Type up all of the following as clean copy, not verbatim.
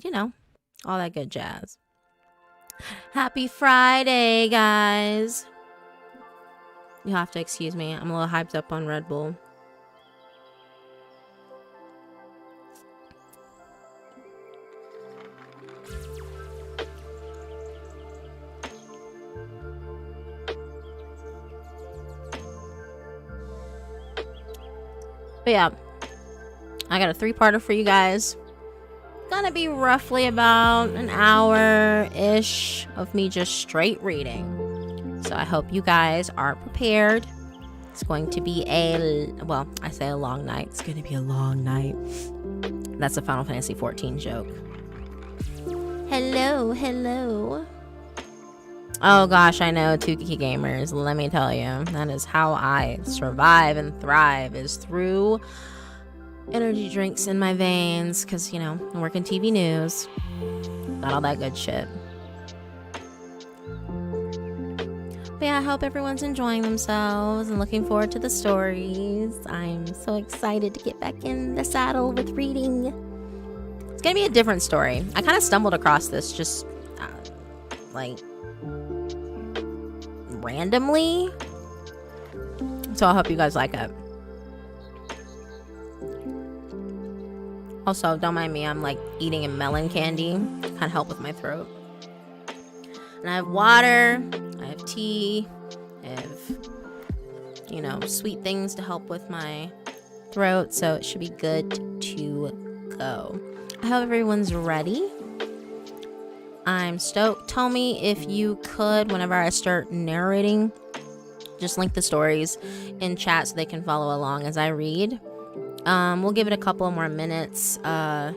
you know, all that good jazz. Happy Friday, guys. You have to excuse me. I'm a little hyped up on Red Bull. But yeah, I got a 3-parter for you guys. Gonna be roughly about an hour-ish of me just straight reading. So I hope you guys are prepared. It's going to be well, I say a long night. It's going to be a long night. That's a Final Fantasy XIV joke. Hello. Oh gosh, I know, Tukiki gamers. Let me tell you, that is how I survive and thrive, is through energy drinks in my veins, because, you know, I work in TV news. Got all that good shit. But yeah, I hope everyone's enjoying themselves and looking forward to the stories. I'm so excited to get back in the saddle with reading. It's gonna be a different story. I kind of stumbled across this just like randomly, so I hope you guys like it. Also, don't mind me, I'm like eating a melon candy, kind of help with my throat. And I have water, I have tea, I have, you know, sweet things to help with my throat, so it should be good to go. I hope everyone's ready. I'm stoked. Tell me if you could, whenever I start narrating, just link the stories in chat so they can follow along as I read. We'll give it a couple more minutes, kind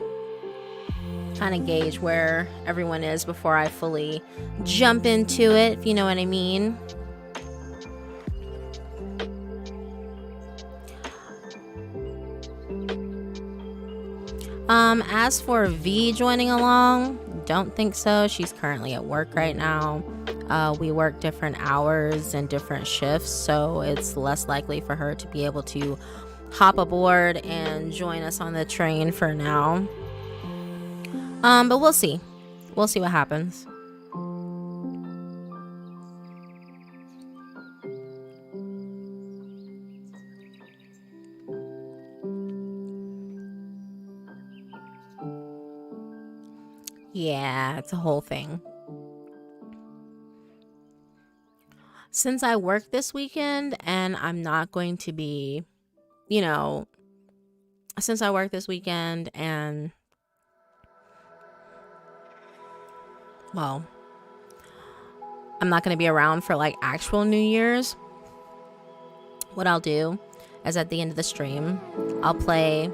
of gauge where everyone is before I fully jump into it, if you know what I mean. As for V joining along, don't think so. She's currently at work right now. We work different hours and different shifts, so it's less likely for her to be able to hop aboard and join us on the train for now. But we'll see. We'll see what happens. Yeah, it's a whole thing. Since I work this weekend and I'm not going to be, you know, since I work this weekend and, well, I'm not going to be around for like actual New Year's, what I'll do is at the end of the stream, I'll play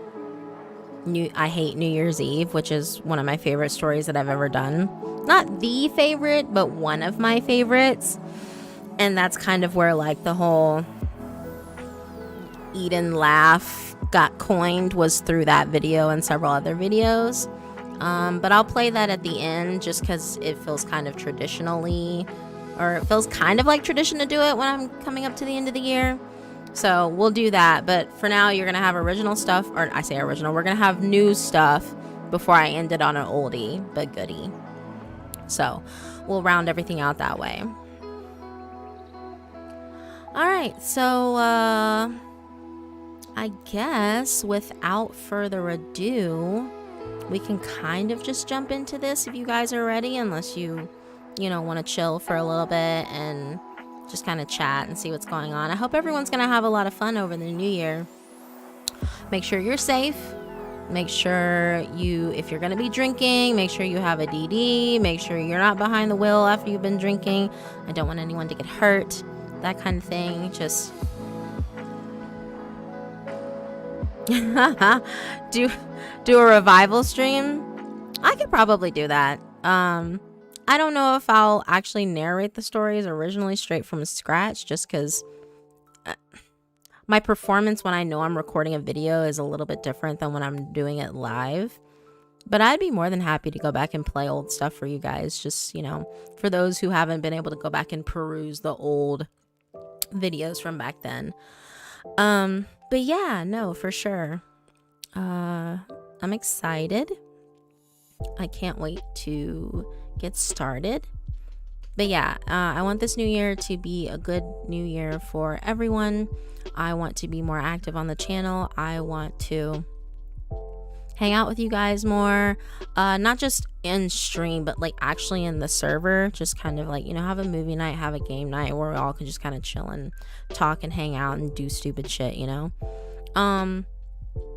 I Hate New Year's Eve, which is one of my favorite stories that I've ever done. Not the favorite, but one of my favorites. And that's kind of where like the whole Eden laugh got coined, was through that video and several other videos. But I'll play that at the end just because it feels kind of traditionally, or it feels kind of like tradition to do it when I'm coming up to the end of the year. So we'll do that. But for now, you're going to have original stuff, or I say original, we're going to have new stuff before I end it on an oldie but goodie. So we'll round everything out that way. All right, so I guess without further ado, we can kind of just jump into this if you guys are ready, unless you know, want to chill for a little bit and just kind of chat and see what's going on. I hope everyone's going to have a lot of fun over the new year. Make sure you're safe. Make sure if you're going to be drinking, make sure you have a DD. Make sure you're not behind the wheel after you've been drinking. I don't want anyone to get hurt. That kind of thing. Just do a revival stream. I could probably do that. I don't know if I'll actually narrate the stories originally straight from scratch, just because my performance when I know I'm recording a video is a little bit different than when I'm doing it live. But I'd be more than happy to go back and play old stuff for you guys, just, you know, for those who haven't been able to go back and peruse the old videos from back then. But yeah, no, for sure. I'm excited. I can't wait to get started. But yeah, I want this new year to be a good new year for everyone. I want to be more active on the channel. I want to hang out with you guys more, not just in stream, but like actually in the server. Just kind of like, have a movie night, have a game night where we all can just kind of chill and talk and hang out and do stupid shit,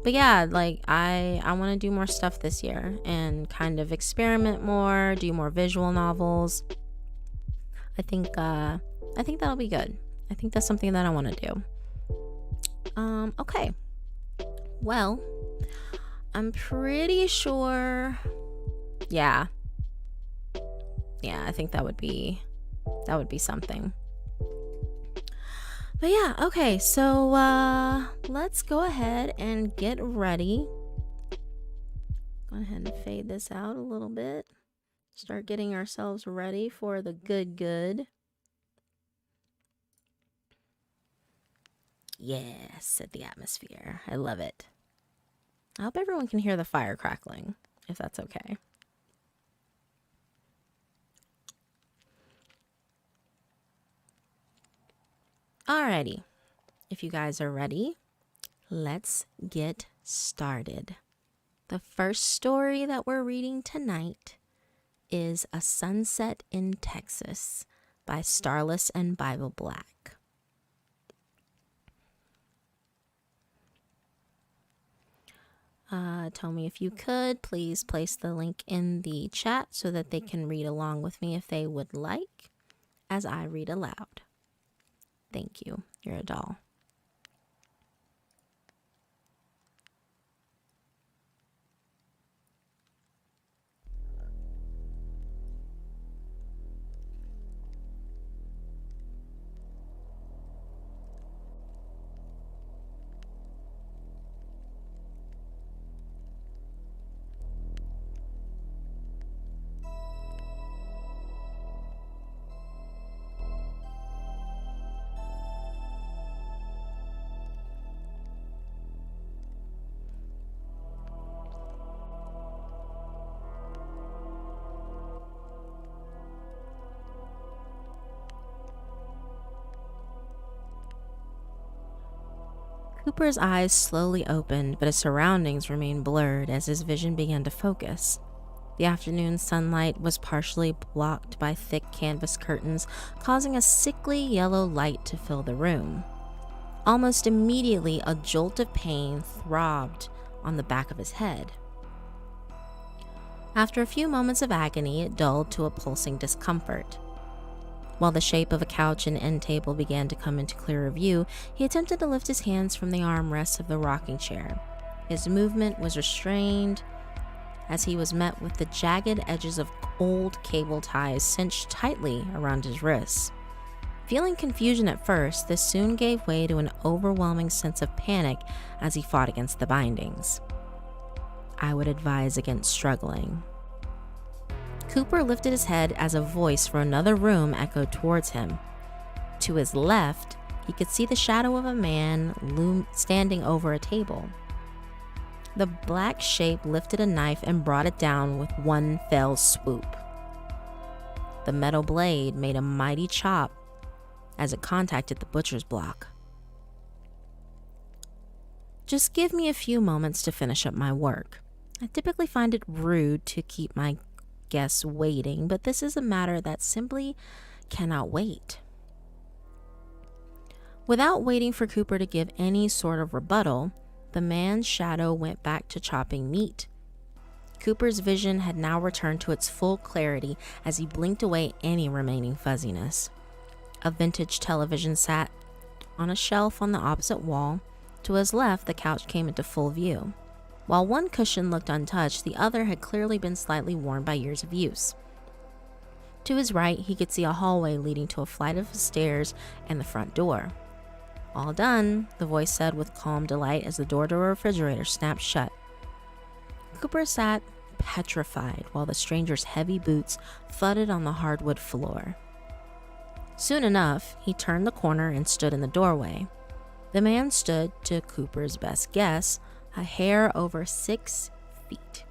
but yeah, like I want to do more stuff this year and kind of experiment more, do more visual novels. I think that'll be good. I think that's something that I want to do. Okay. Well, I'm pretty sure. Yeah, I think that would be something. But yeah, okay, so let's go ahead and get ready. Go ahead and fade this out a little bit. Start getting ourselves ready for the good. Yeah, set the atmosphere. I love it. I hope everyone can hear the fire crackling, if that's okay. Alrighty, if you guys are ready, let's get started. The first story that we're reading tonight is A Sunset in Texas by Starless and Bible Black. Tell me if you could, please place the link in the chat so that they can read along with me if they would like, as I read aloud. Thank you. You're a doll. Cooper's eyes slowly opened, but his surroundings remained blurred as his vision began to focus. The afternoon sunlight was partially blocked by thick canvas curtains, causing a sickly yellow light to fill the room. Almost immediately, a jolt of pain throbbed on the back of his head. After a few moments of agony, it dulled to a pulsing discomfort. While the shape of a couch and end table began to come into clearer view, he attempted to lift his hands from the armrests of the rocking chair. His movement was restrained as he was met with the jagged edges of old cable ties cinched tightly around his wrists. Feeling confusion at first, this soon gave way to an overwhelming sense of panic as he fought against the bindings. I would advise against struggling. Cooper lifted his head as a voice from another room echoed towards him. To his left, he could see the shadow of a man standing over a table. The black shape lifted a knife and brought it down with one fell swoop. The metal blade made a mighty chop as it contacted the butcher's block. Just give me a few moments to finish up my work. I typically find it rude to keep my guests waiting, but this is a matter that simply cannot wait. Without waiting for Cooper to give any sort of rebuttal, the man's shadow went back to chopping meat. Cooper's vision had now returned to its full clarity as he blinked away any remaining fuzziness. A vintage television sat on a shelf on the opposite wall. To his left, the couch came into full view. While one cushion looked untouched, the other had clearly been slightly worn by years of use. To his right, he could see a hallway leading to a flight of stairs and the front door. All done, the voice said with calm delight as the door to a refrigerator snapped shut. Cooper sat petrified while the stranger's heavy boots thudded on the hardwood floor. Soon enough, he turned the corner and stood in the doorway. The man stood, to Cooper's best guess, a hair over 6 feet.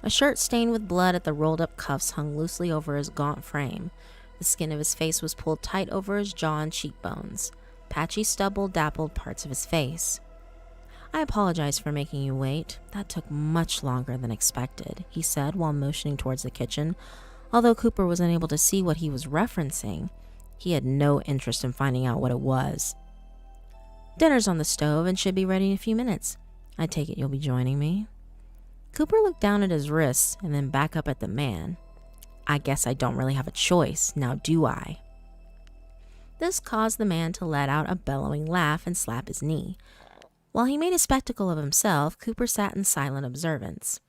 A shirt stained with blood at the rolled up cuffs hung loosely over his gaunt frame. The skin of his face was pulled tight over his jaw and cheekbones. Patchy stubble dappled parts of his face. "I apologize for making you wait. That took much longer than expected," he said while motioning towards the kitchen. Although Cooper was unable to see what he was referencing, he had no interest in finding out what it was. "Dinner's on the stove and should be ready in a few minutes. I take it you'll be joining me?" Cooper looked down at his wrists and then back up at the man. "I guess I don't really have a choice, now do I?" This caused the man to let out a bellowing laugh and slap his knee. While he made a spectacle of himself, Cooper sat in silent observance.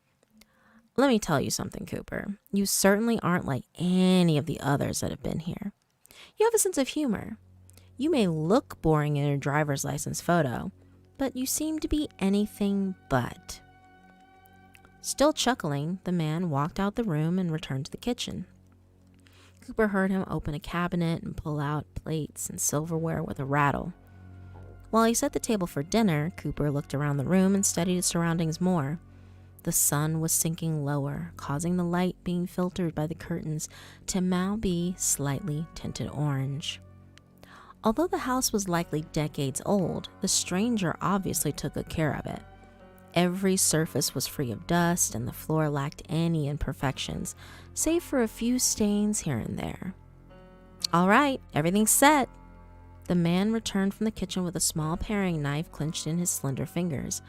"Let me tell you something, Cooper. You certainly aren't like any of the others that have been here. You have a sense of humor. You may look boring in your driver's license photo, but you seem to be anything but." Still chuckling, the man walked out the room and returned to the kitchen. Cooper heard him open a cabinet and pull out plates and silverware with a rattle. While he set the table for dinner, Cooper looked around the room and studied his surroundings more. The sun was sinking lower, causing the light being filtered by the curtains to now be slightly tinted orange. Although the house was likely decades old, the stranger obviously took good care of it. Every surface was free of dust, and the floor lacked any imperfections, save for a few stains here and there. "All right, everything's set." The man returned from the kitchen with a small paring knife clenched in his slender fingers.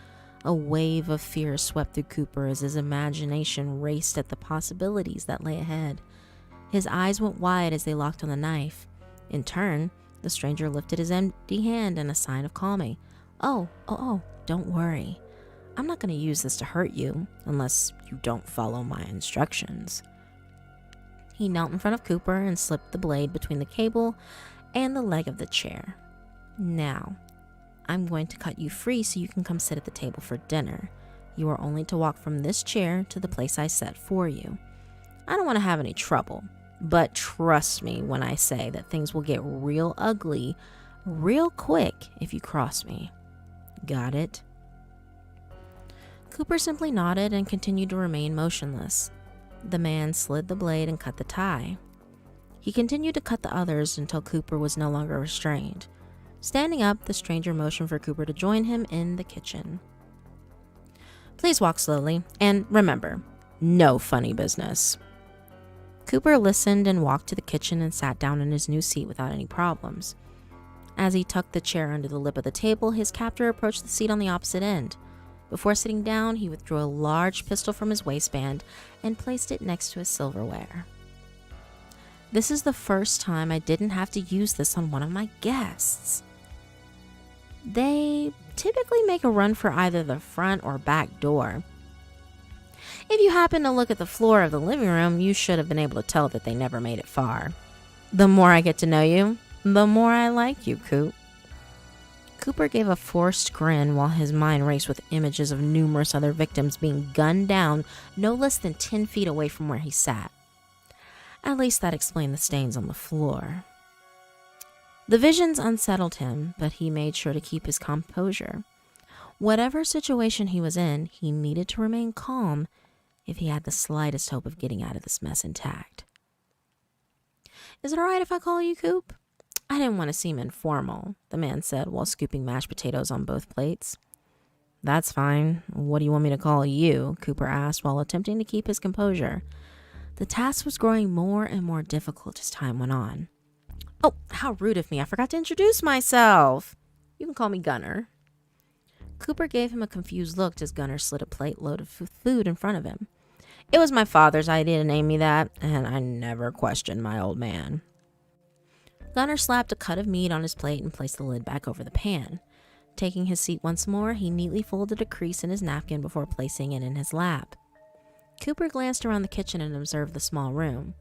A wave of fear swept through Cooper as his imagination raced at the possibilities that lay ahead. His eyes went wide as they locked on the knife. In turn, the stranger lifted his empty hand in a sign of calming. Oh, don't worry. I'm not going to use this to hurt you, unless you don't follow my instructions." He knelt in front of Cooper and slipped the blade between the cable and the leg of the chair. "Now, I'm going to cut you free so you can come sit at the table for dinner. You are only to walk from this chair to the place I set for you. I don't want to have any trouble, but trust me when I say that things will get real ugly real quick if you cross me. Got it?" Cooper simply nodded and continued to remain motionless. The man slid the blade and cut the tie. He continued to cut the others until Cooper was no longer restrained. Standing up, the stranger motioned for Cooper to join him in the kitchen. "Please walk slowly, and remember, no funny business." Cooper listened and walked to the kitchen and sat down in his new seat without any problems. As he tucked the chair under the lip of the table, his captor approached the seat on the opposite end. Before sitting down, he withdrew a large pistol from his waistband and placed it next to his silverware. "This is the first time I didn't have to use this on one of my guests. They typically make a run for either the front or back door. If you happen to look at the floor of the living room, you should have been able to tell that they never made it far. The more I get to know you, the more I like you, Coop." Cooper gave a forced grin while his mind raced with images of numerous other victims being gunned down no less than 10 feet away from where he sat. At least that explained the stains on the floor. The visions unsettled him, but he made sure to keep his composure. Whatever situation he was in, he needed to remain calm if he had the slightest hope of getting out of this mess intact. "Is it all right if I call you Coop? I didn't want to seem informal," the man said while scooping mashed potatoes on both plates. "That's fine. What do you want me to call you?" Cooper asked while attempting to keep his composure. The task was growing more and more difficult as time went on. "Oh, how rude of me. I forgot to introduce myself. You can call me Gunner." Cooper gave him a confused look as Gunner slid a plate load of food in front of him. "It was my father's idea to name me that, and I never questioned my old man." Gunner slapped a cut of meat on his plate and placed the lid back over the pan. Taking his seat once more, he neatly folded a crease in his napkin before placing it in his lap. Cooper glanced around the kitchen and observed the small room.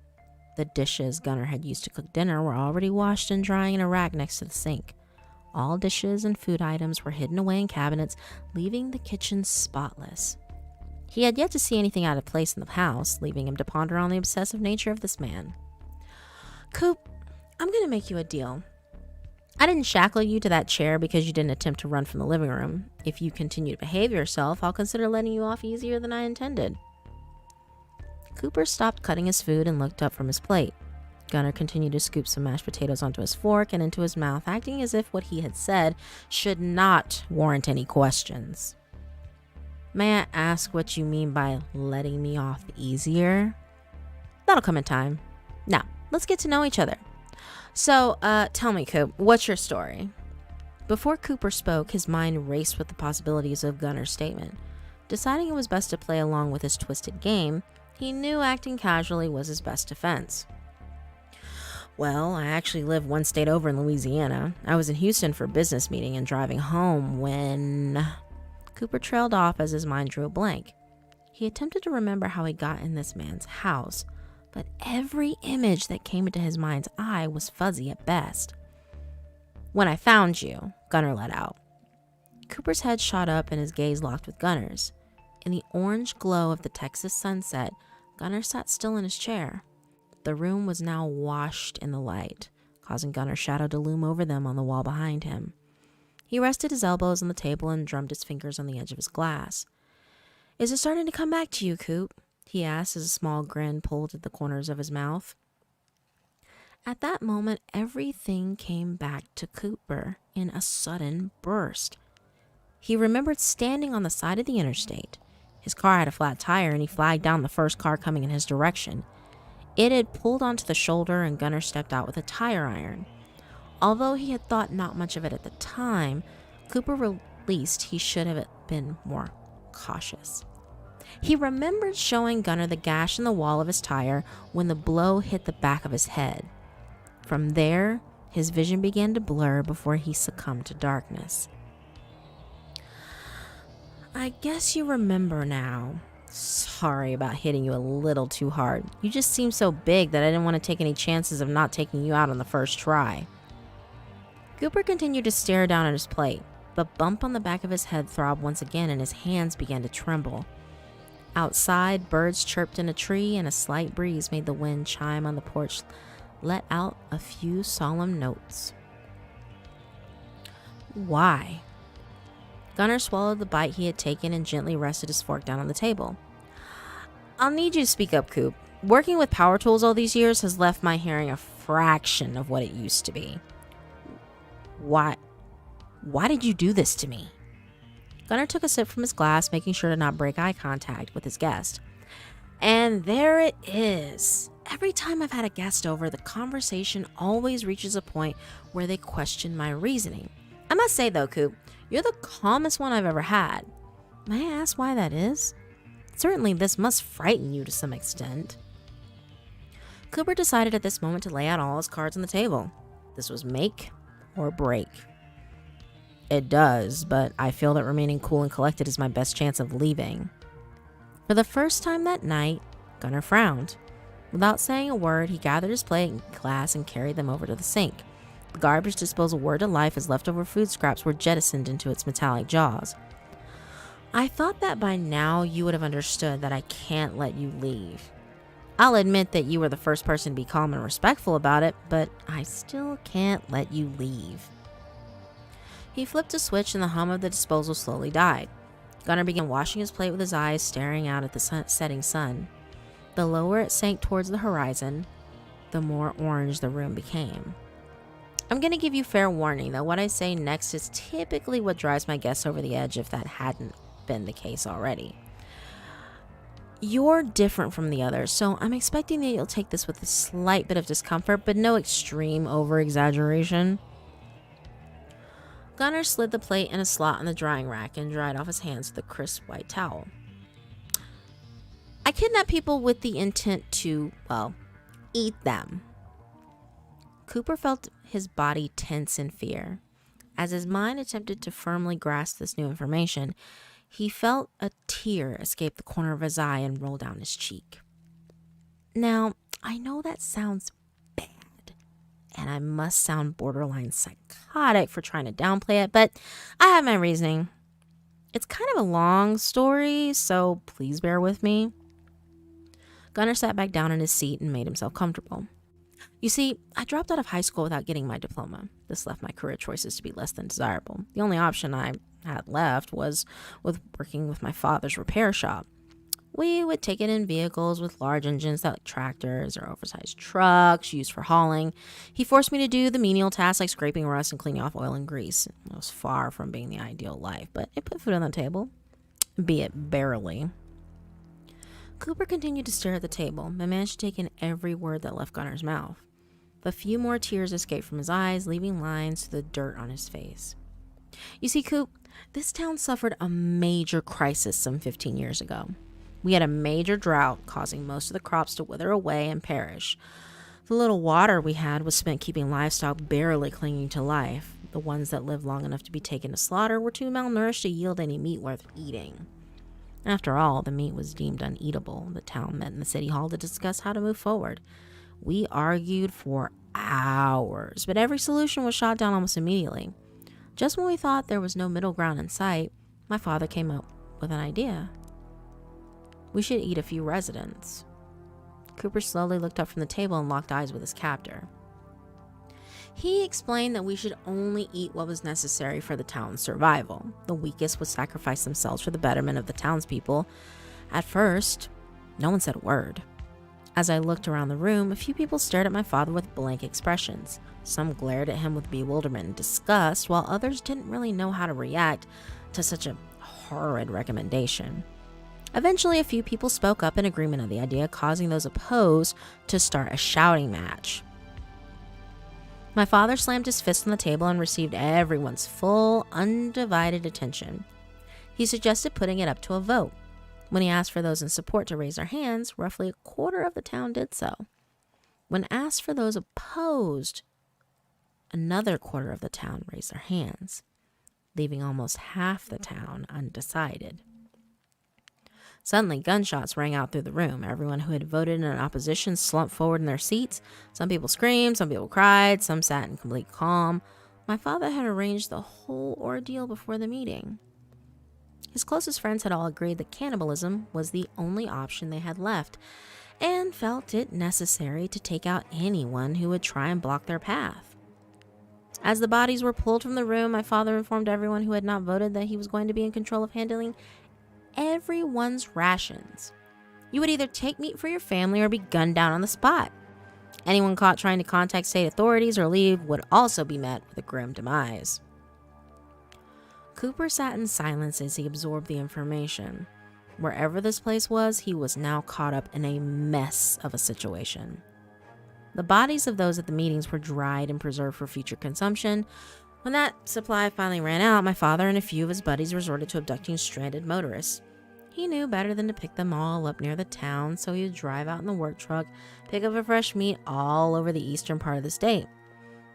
The dishes Gunner had used to cook dinner were already washed and drying in a rack next to the sink. All dishes and food items were hidden away in cabinets, leaving the kitchen spotless. He had yet to see anything out of place in the house, leaving him to ponder on the obsessive nature of this man. "Coop, I'm going to make you a deal. I didn't shackle you to that chair because you didn't attempt to run from the living room. If you continue to behave yourself, I'll consider letting you off easier than I intended." Cooper stopped cutting his food and looked up from his plate. Gunnar continued to scoop some mashed potatoes onto his fork and into his mouth, acting as if what he had said should not warrant any questions. May I ask what you mean by letting me off easier? That'll come in time. Now, let's get to know each other. So, tell me, Coop, what's your story? Before Cooper spoke, his mind raced with the possibilities of Gunnar's statement. Deciding it was best to play along with his twisted game, he knew acting casually was his best defense. Well, I actually live one state over in Louisiana. I was in Houston for a business meeting and driving home when... Cooper trailed off as his mind drew a blank. He attempted to remember how he got in this man's house, but every image that came into his mind's eye was fuzzy at best. When I found you, Gunnar let out. Cooper's head shot up and his gaze locked with Gunnar's. In the orange glow of the Texas sunset, Gunnar sat still in his chair. The room was now washed in the light, causing Gunnar's shadow to loom over them on the wall behind him. He rested his elbows on the table and drummed his fingers on the edge of his glass. Is it starting to come back to you, Coop? He asked as a small grin pulled at the corners of his mouth. At that moment, everything came back to Cooper in a sudden burst. He remembered standing on the side of the interstate. His car had a flat tire and he flagged down the first car coming in his direction. It had pulled onto the shoulder and Gunnar stepped out with a tire iron. Although he had thought not much of it at the time, Cooper released he should have been more cautious. He remembered showing Gunnar the gash in the wall of his tire when the blow hit the back of his head. From there, his vision began to blur before he succumbed to darkness. I guess you remember now. Sorry about hitting you a little too hard. You just seem so big that I didn't want to take any chances of not taking you out on the first try. Cooper continued to stare down at his plate. The bump on the back of his head throbbed once again and his hands began to tremble. Outside, birds chirped in a tree and a slight breeze made the wind chime on the porch, let out a few solemn notes. Why? Gunnar swallowed the bite he had taken and gently rested his fork down on the table. I'll need you to speak up, Coop. Working with power tools all these years has left my hearing a fraction of what it used to be. Why did you do this to me? Gunnar took a sip from his glass, making sure to not break eye contact with his guest. And there it is. Every time I've had a guest over, the conversation always reaches a point where they question my reasoning. I must say though, Coop, you're the calmest one I've ever had. May I ask why that is? Certainly this must frighten you to some extent. Cooper decided at this moment to lay out all his cards on the table. This was make or break. It does, but I feel that remaining cool and collected is my best chance of leaving. For the first time that night, Gunnar frowned. Without saying a word, he gathered his plate and glass and carried them over to the sink. The garbage disposal were to life as leftover food scraps were jettisoned into its metallic jaws. I thought that by now you would have understood that I can't let you leave. I'll admit that you were the first person to be calm and respectful about it, but I still can't let you leave. He flipped a switch and the hum of the disposal slowly died. Gunnar began washing his plate with his eyes staring out at the setting sun. The lower it sank towards the horizon, the more orange the room became. I'm going to give you fair warning that what I say next is typically what drives my guests over the edge if that hadn't been the case already. You're different from the others, so I'm expecting that you'll take this with a slight bit of discomfort, but no extreme over-exaggeration. Gunnar slid the plate in a slot on the drying rack and dried off his hands with a crisp white towel. I kidnap people with the intent to, well, eat them. Cooper felt his body tense in fear. As his mind attempted to firmly grasp this new information, he felt a tear escape the corner of his eye and roll down his cheek. Now, I know that sounds bad, and I must sound borderline psychotic for trying to downplay it, but I have my reasoning. It's kind of a long story, so please bear with me. Gunnar sat back down in his seat and made himself comfortable. You see, I dropped out of high school without getting my diploma. This left my career choices to be less than desirable. The only option I had left was with working with my father's repair shop. We would take it in vehicles with large engines like tractors or oversized trucks used for hauling. He forced me to do the menial tasks like scraping rust and cleaning off oil and grease. It was far from being the ideal life, but it put food on the table, be it barely. Cooper continued to stare at the table and managed to take in every word that left Gunner's mouth. A few more tears escaped from his eyes, leaving lines to the dirt on his face. You see, Coop, this town suffered a major crisis some 15 years ago. We had a major drought, causing most of the crops to wither away and perish. The little water we had was spent keeping livestock barely clinging to life. The ones that lived long enough to be taken to slaughter were too malnourished to yield any meat worth eating. After all, the meat was deemed uneatable. The town met in the city hall to discuss how to move forward. We argued for hours, but every solution was shot down almost immediately. Just when we thought there was no middle ground in sight, my father came up with an idea. We should eat a few residents. Cooper slowly looked up from the table and locked eyes with his captor. He explained that we should only eat what was necessary for the town's survival. The weakest would sacrifice themselves for the betterment of the townspeople. At first, no one said a word. As I looked around the room, a few people stared at my father with blank expressions. Some glared at him with bewilderment and disgust, while others didn't really know how to react to such a horrid recommendation. Eventually, a few people spoke up in agreement of the idea, causing those opposed to start a shouting match. My father slammed his fist on the table and received everyone's full, undivided attention. He suggested putting it up to a vote. When he asked for those in support to raise their hands, roughly a quarter of the town did so. When asked for those opposed, another quarter of the town raised their hands, leaving almost half the town undecided. Suddenly, gunshots rang out through the room. Everyone who had voted in opposition slumped forward in their seats. Some people screamed, some people cried, some sat in complete calm. My father had arranged the whole ordeal before the meeting. His closest friends had all agreed that cannibalism was the only option they had left, and felt it necessary to take out anyone who would try and block their path. As the bodies were pulled from the room, my father informed everyone who had not voted that he was going to be in control of handling everyone's rations. You would either take meat for your family or be gunned down on the spot. Anyone caught trying to contact state authorities or leave would also be met with a grim demise. Cooper sat in silence as he absorbed the information. Wherever this place was, he was now caught up in a mess of a situation. The bodies of those at the meetings were dried and preserved for future consumption. When that supply finally ran out, my father and a few of his buddies resorted to abducting stranded motorists. He knew better than to pick them all up near the town, so he would drive out in the work truck, pick up a fresh meat all over the eastern part of the state.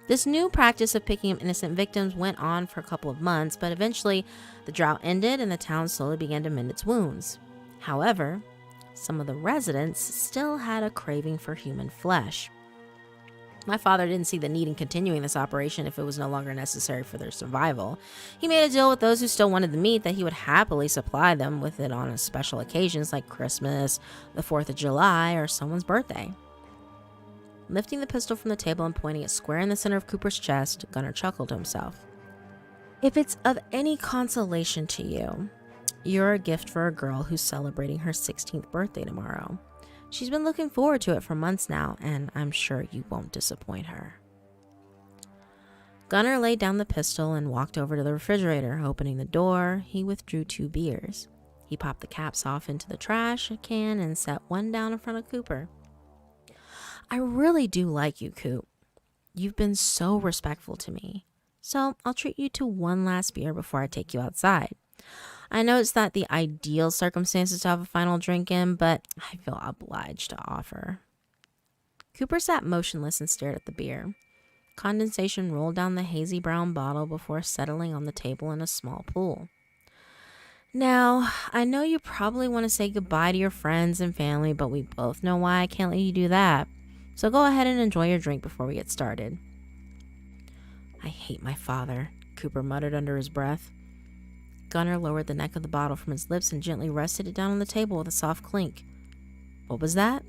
This new practice of picking up innocent victims went on for a couple of months, but eventually the drought ended and the town slowly began to mend its wounds. However, some of the residents still had a craving for human flesh. My father didn't see the need in continuing this operation if it was no longer necessary for their survival. He made a deal with those who still wanted the meat that he would happily supply them with it on special occasions like Christmas, the 4th of July, or someone's birthday. Lifting the pistol from the table and pointing it square in the center of Cooper's chest, Gunner chuckled to himself. If it's of any consolation to you, you're a gift for a girl who's celebrating her 16th birthday tomorrow. She's been looking forward to it for months now, and I'm sure you won't disappoint her. Gunner laid down the pistol and walked over to the refrigerator. Opening the door, he withdrew 2 beers. He popped the caps off into the trash can and set one down in front of Cooper. I really do like you, Coop. You've been so respectful to me. So I'll treat you to one last beer before I take you outside. I know it's not the ideal circumstances to have a final drink in, but I feel obliged to offer. Cooper sat motionless and stared at the beer. Condensation rolled down the hazy brown bottle before settling on the table in a small pool. Now, I know you probably want to say goodbye to your friends and family, but we both know why I can't let you do that. So go ahead and enjoy your drink before we get started. I hate my father, Cooper muttered under his breath. Gunner lowered the neck of the bottle from his lips and gently rested it down on the table with a soft clink. What was that?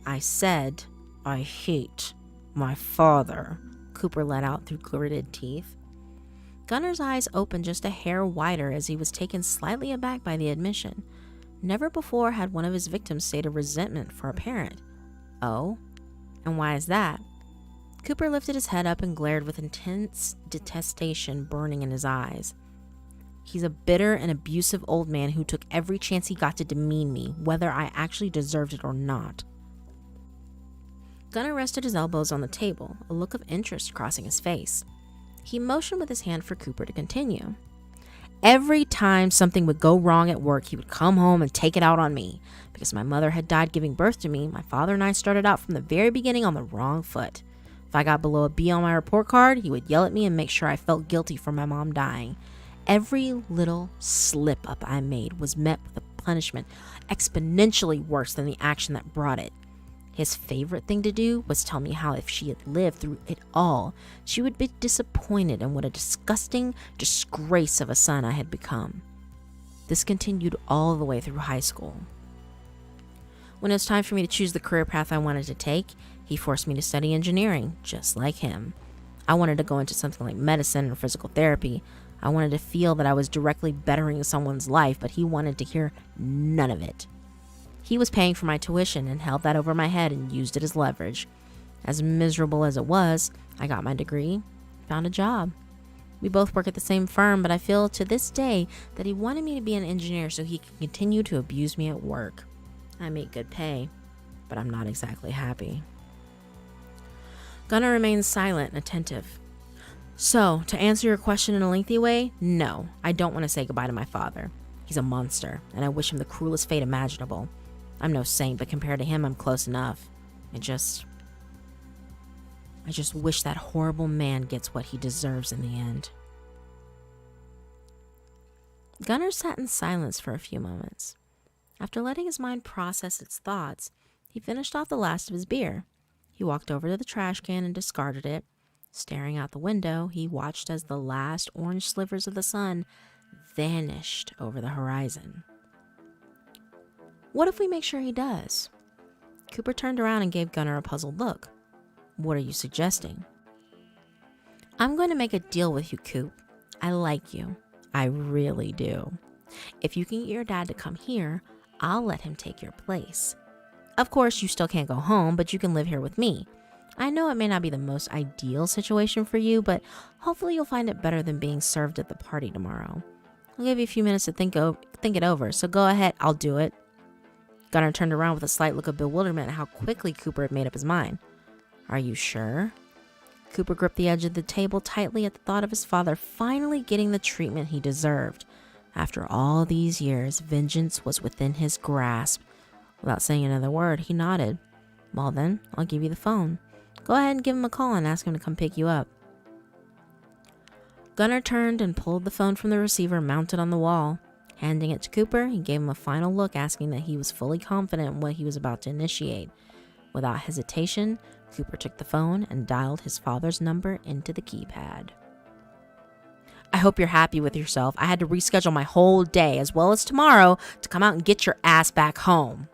I said, I hate my father, Cooper let out through gritted teeth. Gunner's eyes opened just a hair wider as he was taken slightly aback by the admission. Never before had one of his victims stated resentment for a parent. Oh, and why is that? Cooper lifted his head up and glared with intense detestation burning in his eyes. He's a bitter and abusive old man who took every chance he got to demean me, whether I actually deserved it or not. Gunnar rested his elbows on the table, a look of interest crossing his face. He motioned with his hand for Cooper to continue. Every time something would go wrong at work, he would come home and take it out on me. Because my mother had died giving birth to me, my father and I started out from the very beginning on the wrong foot. If I got below a B on my report card, he would yell at me and make sure I felt guilty for my mom dying. Every little slip up I made was met with a punishment exponentially worse than the action that brought it. His favorite thing to do was tell me how if she had lived through it all, she would be disappointed in what a disgusting disgrace of a son I had become. This continued all the way through high school. When it was time for me to choose the career path I wanted to take, he forced me to study engineering, just like him. I wanted to go into something like medicine or physical therapy. I wanted to feel that I was directly bettering someone's life, but he wanted to hear none of it. He was paying for my tuition and held that over my head and used it as leverage. As miserable as it was, I got my degree, found a job. We both work at the same firm, but I feel to this day that he wanted me to be an engineer so he could continue to abuse me at work. I make good pay, but I'm not exactly happy. Gunnar remains silent and attentive. So, to answer your question in a lengthy way, no, I don't want to say goodbye to my father. He's a monster, and I wish him the cruelest fate imaginable. I'm no saint, but compared to him, I'm close enough. I just wish that horrible man gets what he deserves in the end. Gunnar sat in silence for a few moments. After letting his mind process its thoughts, he finished off the last of his beer. He walked over to the trash can and discarded it. Staring out the window, he watched as the last orange slivers of the sun vanished over the horizon. What if we make sure he does? Cooper turned around and gave Gunnar a puzzled look. What are you suggesting? I'm going to make a deal with you, Coop. I like you. I really do. If you can get your dad to come here, I'll let him take your place. Of course, you still can't go home, but you can live here with me. I know it may not be the most ideal situation for you, but hopefully you'll find it better than being served at the party tomorrow. I'll give you a few minutes to think it over, so go ahead, I'll do it. Gunnar turned around with a slight look of bewilderment at how quickly Cooper had made up his mind. Are you sure? Cooper gripped the edge of the table tightly at the thought of his father finally getting the treatment he deserved. After all these years, vengeance was within his grasp. Without saying another word, he nodded. Well then, I'll give you the phone. Go ahead and give him a call and ask him to come pick you up. Gunnar turned and pulled the phone from the receiver mounted on the wall. Handing it to Cooper, he gave him a final look, asking that he was fully confident in what he was about to initiate. Without hesitation, Cooper took the phone and dialed his father's number into the keypad. I hope you're happy with yourself. I had to reschedule my whole day, as well as tomorrow, to come out and get your ass back home.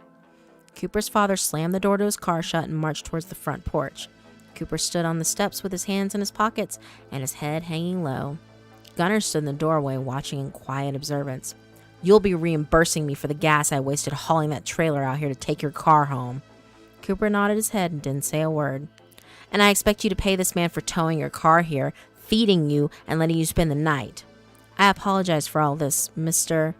Cooper's father slammed the door to his car shut and marched towards the front porch. Cooper stood on the steps with his hands in his pockets and his head hanging low. Gunnar stood in the doorway watching in quiet observance. You'll be reimbursing me for the gas I wasted hauling that trailer out here to take your car home. Cooper nodded his head and didn't say a word. And I expect you to pay this man for towing your car here, feeding you, and letting you spend the night. I apologize for all this, Mr.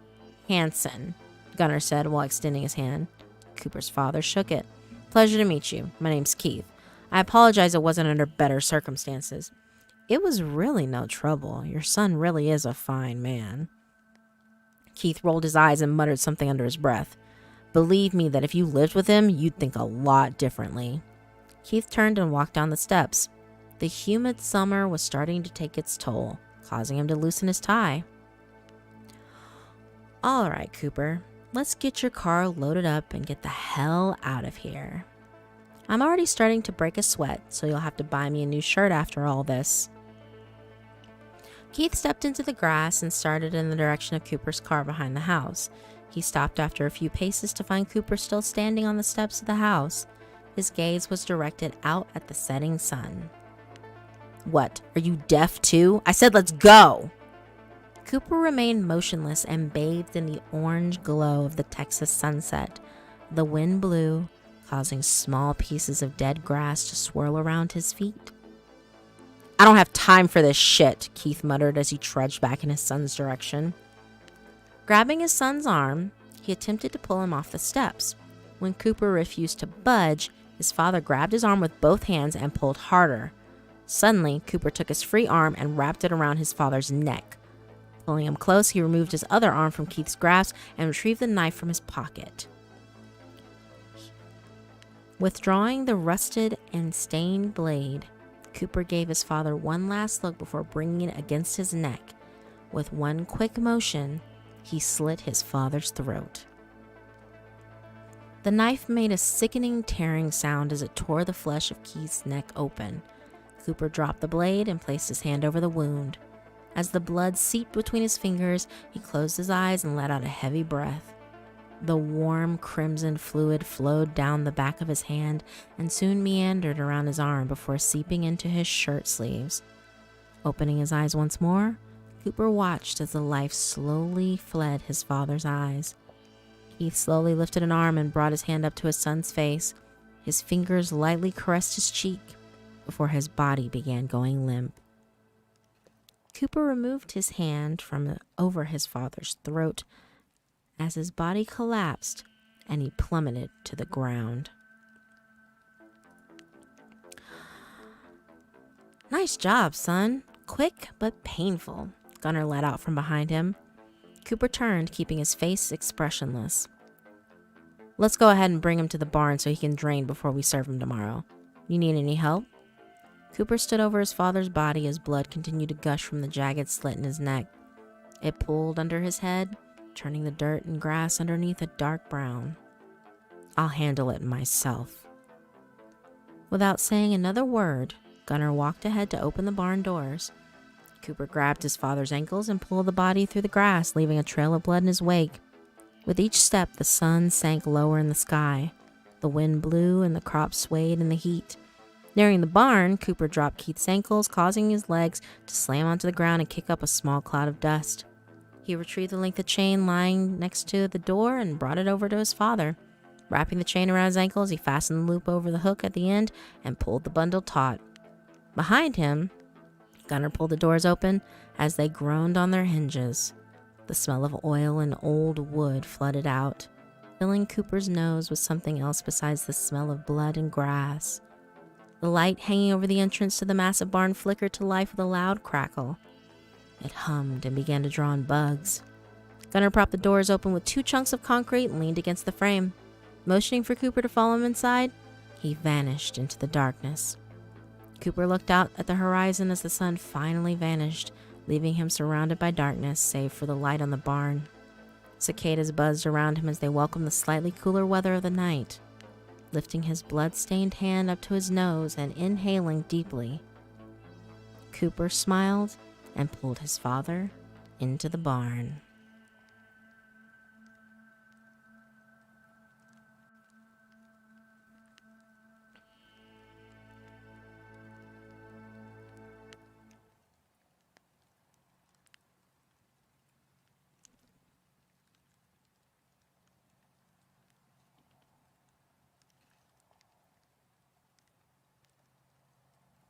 Hanson, Gunnar said while extending his hand. Cooper's father shook it. Pleasure to meet you. My name's Keith. I apologize it wasn't under better circumstances. It was really no trouble. Your son really is a fine man. Keith rolled his eyes and muttered something under his breath. Believe me that if you lived with him, you'd think a lot differently. Keith turned and walked down the steps. The humid summer was starting to take its toll, causing him to loosen his tie. All right, Cooper, let's get your car loaded up and get the hell out of here. I'm already starting to break a sweat, so you'll have to buy me a new shirt after all this. Keith stepped into the grass and started in the direction of Cooper's car behind the house. He stopped after a few paces to find Cooper still standing on the steps of the house. His gaze was directed out at the setting sun. What, are you deaf too? I said let's go! Cooper remained motionless and bathed in the orange glow of the Texas sunset. The wind blew, causing small pieces of dead grass to swirl around his feet. "I don't have time for this shit," Keith muttered as he trudged back in his son's direction. Grabbing his son's arm, he attempted to pull him off the steps. When Cooper refused to budge, his father grabbed his arm with both hands and pulled harder. Suddenly, Cooper took his free arm and wrapped it around his father's neck. Pulling him close, he removed his other arm from Keith's grasp and retrieved the knife from his pocket. Withdrawing the rusted and stained blade, Cooper gave his father one last look before bringing it against his neck. With one quick motion, he slit his father's throat. The knife made a sickening tearing sound as it tore the flesh of Keith's neck open. Cooper dropped the blade and placed his hand over the wound. As the blood seeped between his fingers, he closed his eyes and let out a heavy breath. The warm crimson fluid flowed down the back of his hand and soon meandered around his arm before seeping into his shirt sleeves. Opening his eyes once more, Cooper watched as the life slowly fled his father's eyes. Keith slowly lifted an arm and brought his hand up to his son's face. His fingers lightly caressed his cheek before his body began going limp. Cooper removed his hand from over his father's throat as his body collapsed and he plummeted to the ground. "Nice job, son. Quick but painful," Gunnar let out from behind him. Cooper turned, keeping his face expressionless. "Let's go ahead and bring him to the barn so he can drain before we serve him tomorrow. You need any help?" Cooper stood over his father's body as blood continued to gush from the jagged slit in his neck. It pooled under his head, turning the dirt and grass underneath a dark brown. "I'll handle it myself." Without saying another word, Gunnar walked ahead to open the barn doors. Cooper grabbed his father's ankles and pulled the body through the grass, leaving a trail of blood in his wake. With each step, the sun sank lower in the sky. The wind blew and the crops swayed in the heat. Nearing the barn, Cooper dropped Keith's ankles, causing his legs to slam onto the ground and kick up a small cloud of dust. He retrieved the length of chain lying next to the door and brought it over to his father. Wrapping the chain around his ankles, he fastened the loop over the hook at the end and pulled the bundle taut. Behind him, Gunnar pulled the doors open as they groaned on their hinges. The smell of oil and old wood flooded out, filling Cooper's nose with something else besides the smell of blood and grass. The light hanging over the entrance to the massive barn flickered to life with a loud crackle. It hummed and began to draw in bugs. Gunnar propped the doors open with 2 chunks of concrete and leaned against the frame. Motioning for Cooper to follow him inside, he vanished into the darkness. Cooper looked out at the horizon as the sun finally vanished, leaving him surrounded by darkness save for the light on the barn. Cicadas buzzed around him as they welcomed the slightly cooler weather of the night. Lifting his blood-stained hand up to his nose and inhaling deeply, Cooper smiled and pulled his father into the barn.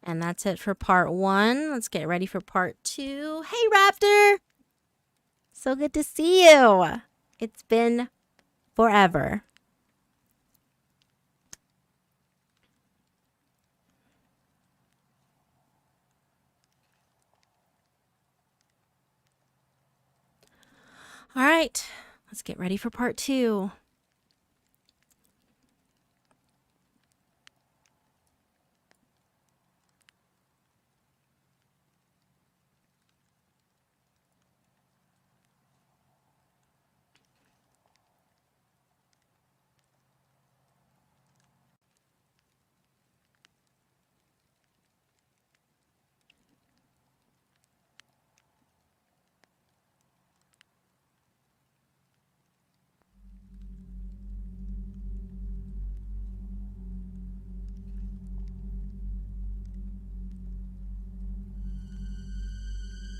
And that's it for part 1. Let's get ready for part 2. Hey, Raptor! So good to see you. It's been forever. All right, let's get ready for part 2.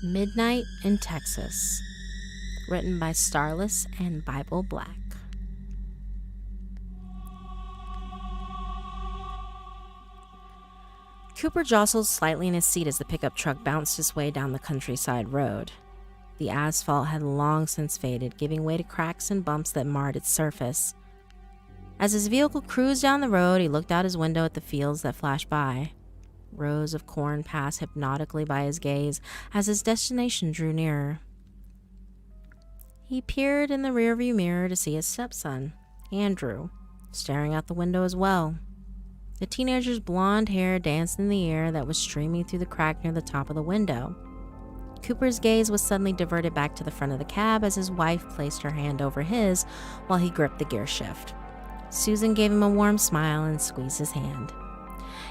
Midnight in Texas, written by Starless and Bible Black. Cooper jostled slightly in his seat as the pickup truck bounced its way down the countryside road. The asphalt had long since faded, giving way to cracks and bumps that marred its surface. As his vehicle cruised down the road, he looked out his window at the fields that flashed by. Rows of corn passed hypnotically by his gaze as his destination drew nearer. He peered in the rearview mirror to see his stepson, Andrew, staring out the window as well. The teenager's blonde hair danced in the air that was streaming through the crack near the top of the window. Cooper's gaze was suddenly diverted back to the front of the cab as his wife placed her hand over his while he gripped the gear shift. Susan gave him a warm smile and squeezed his hand.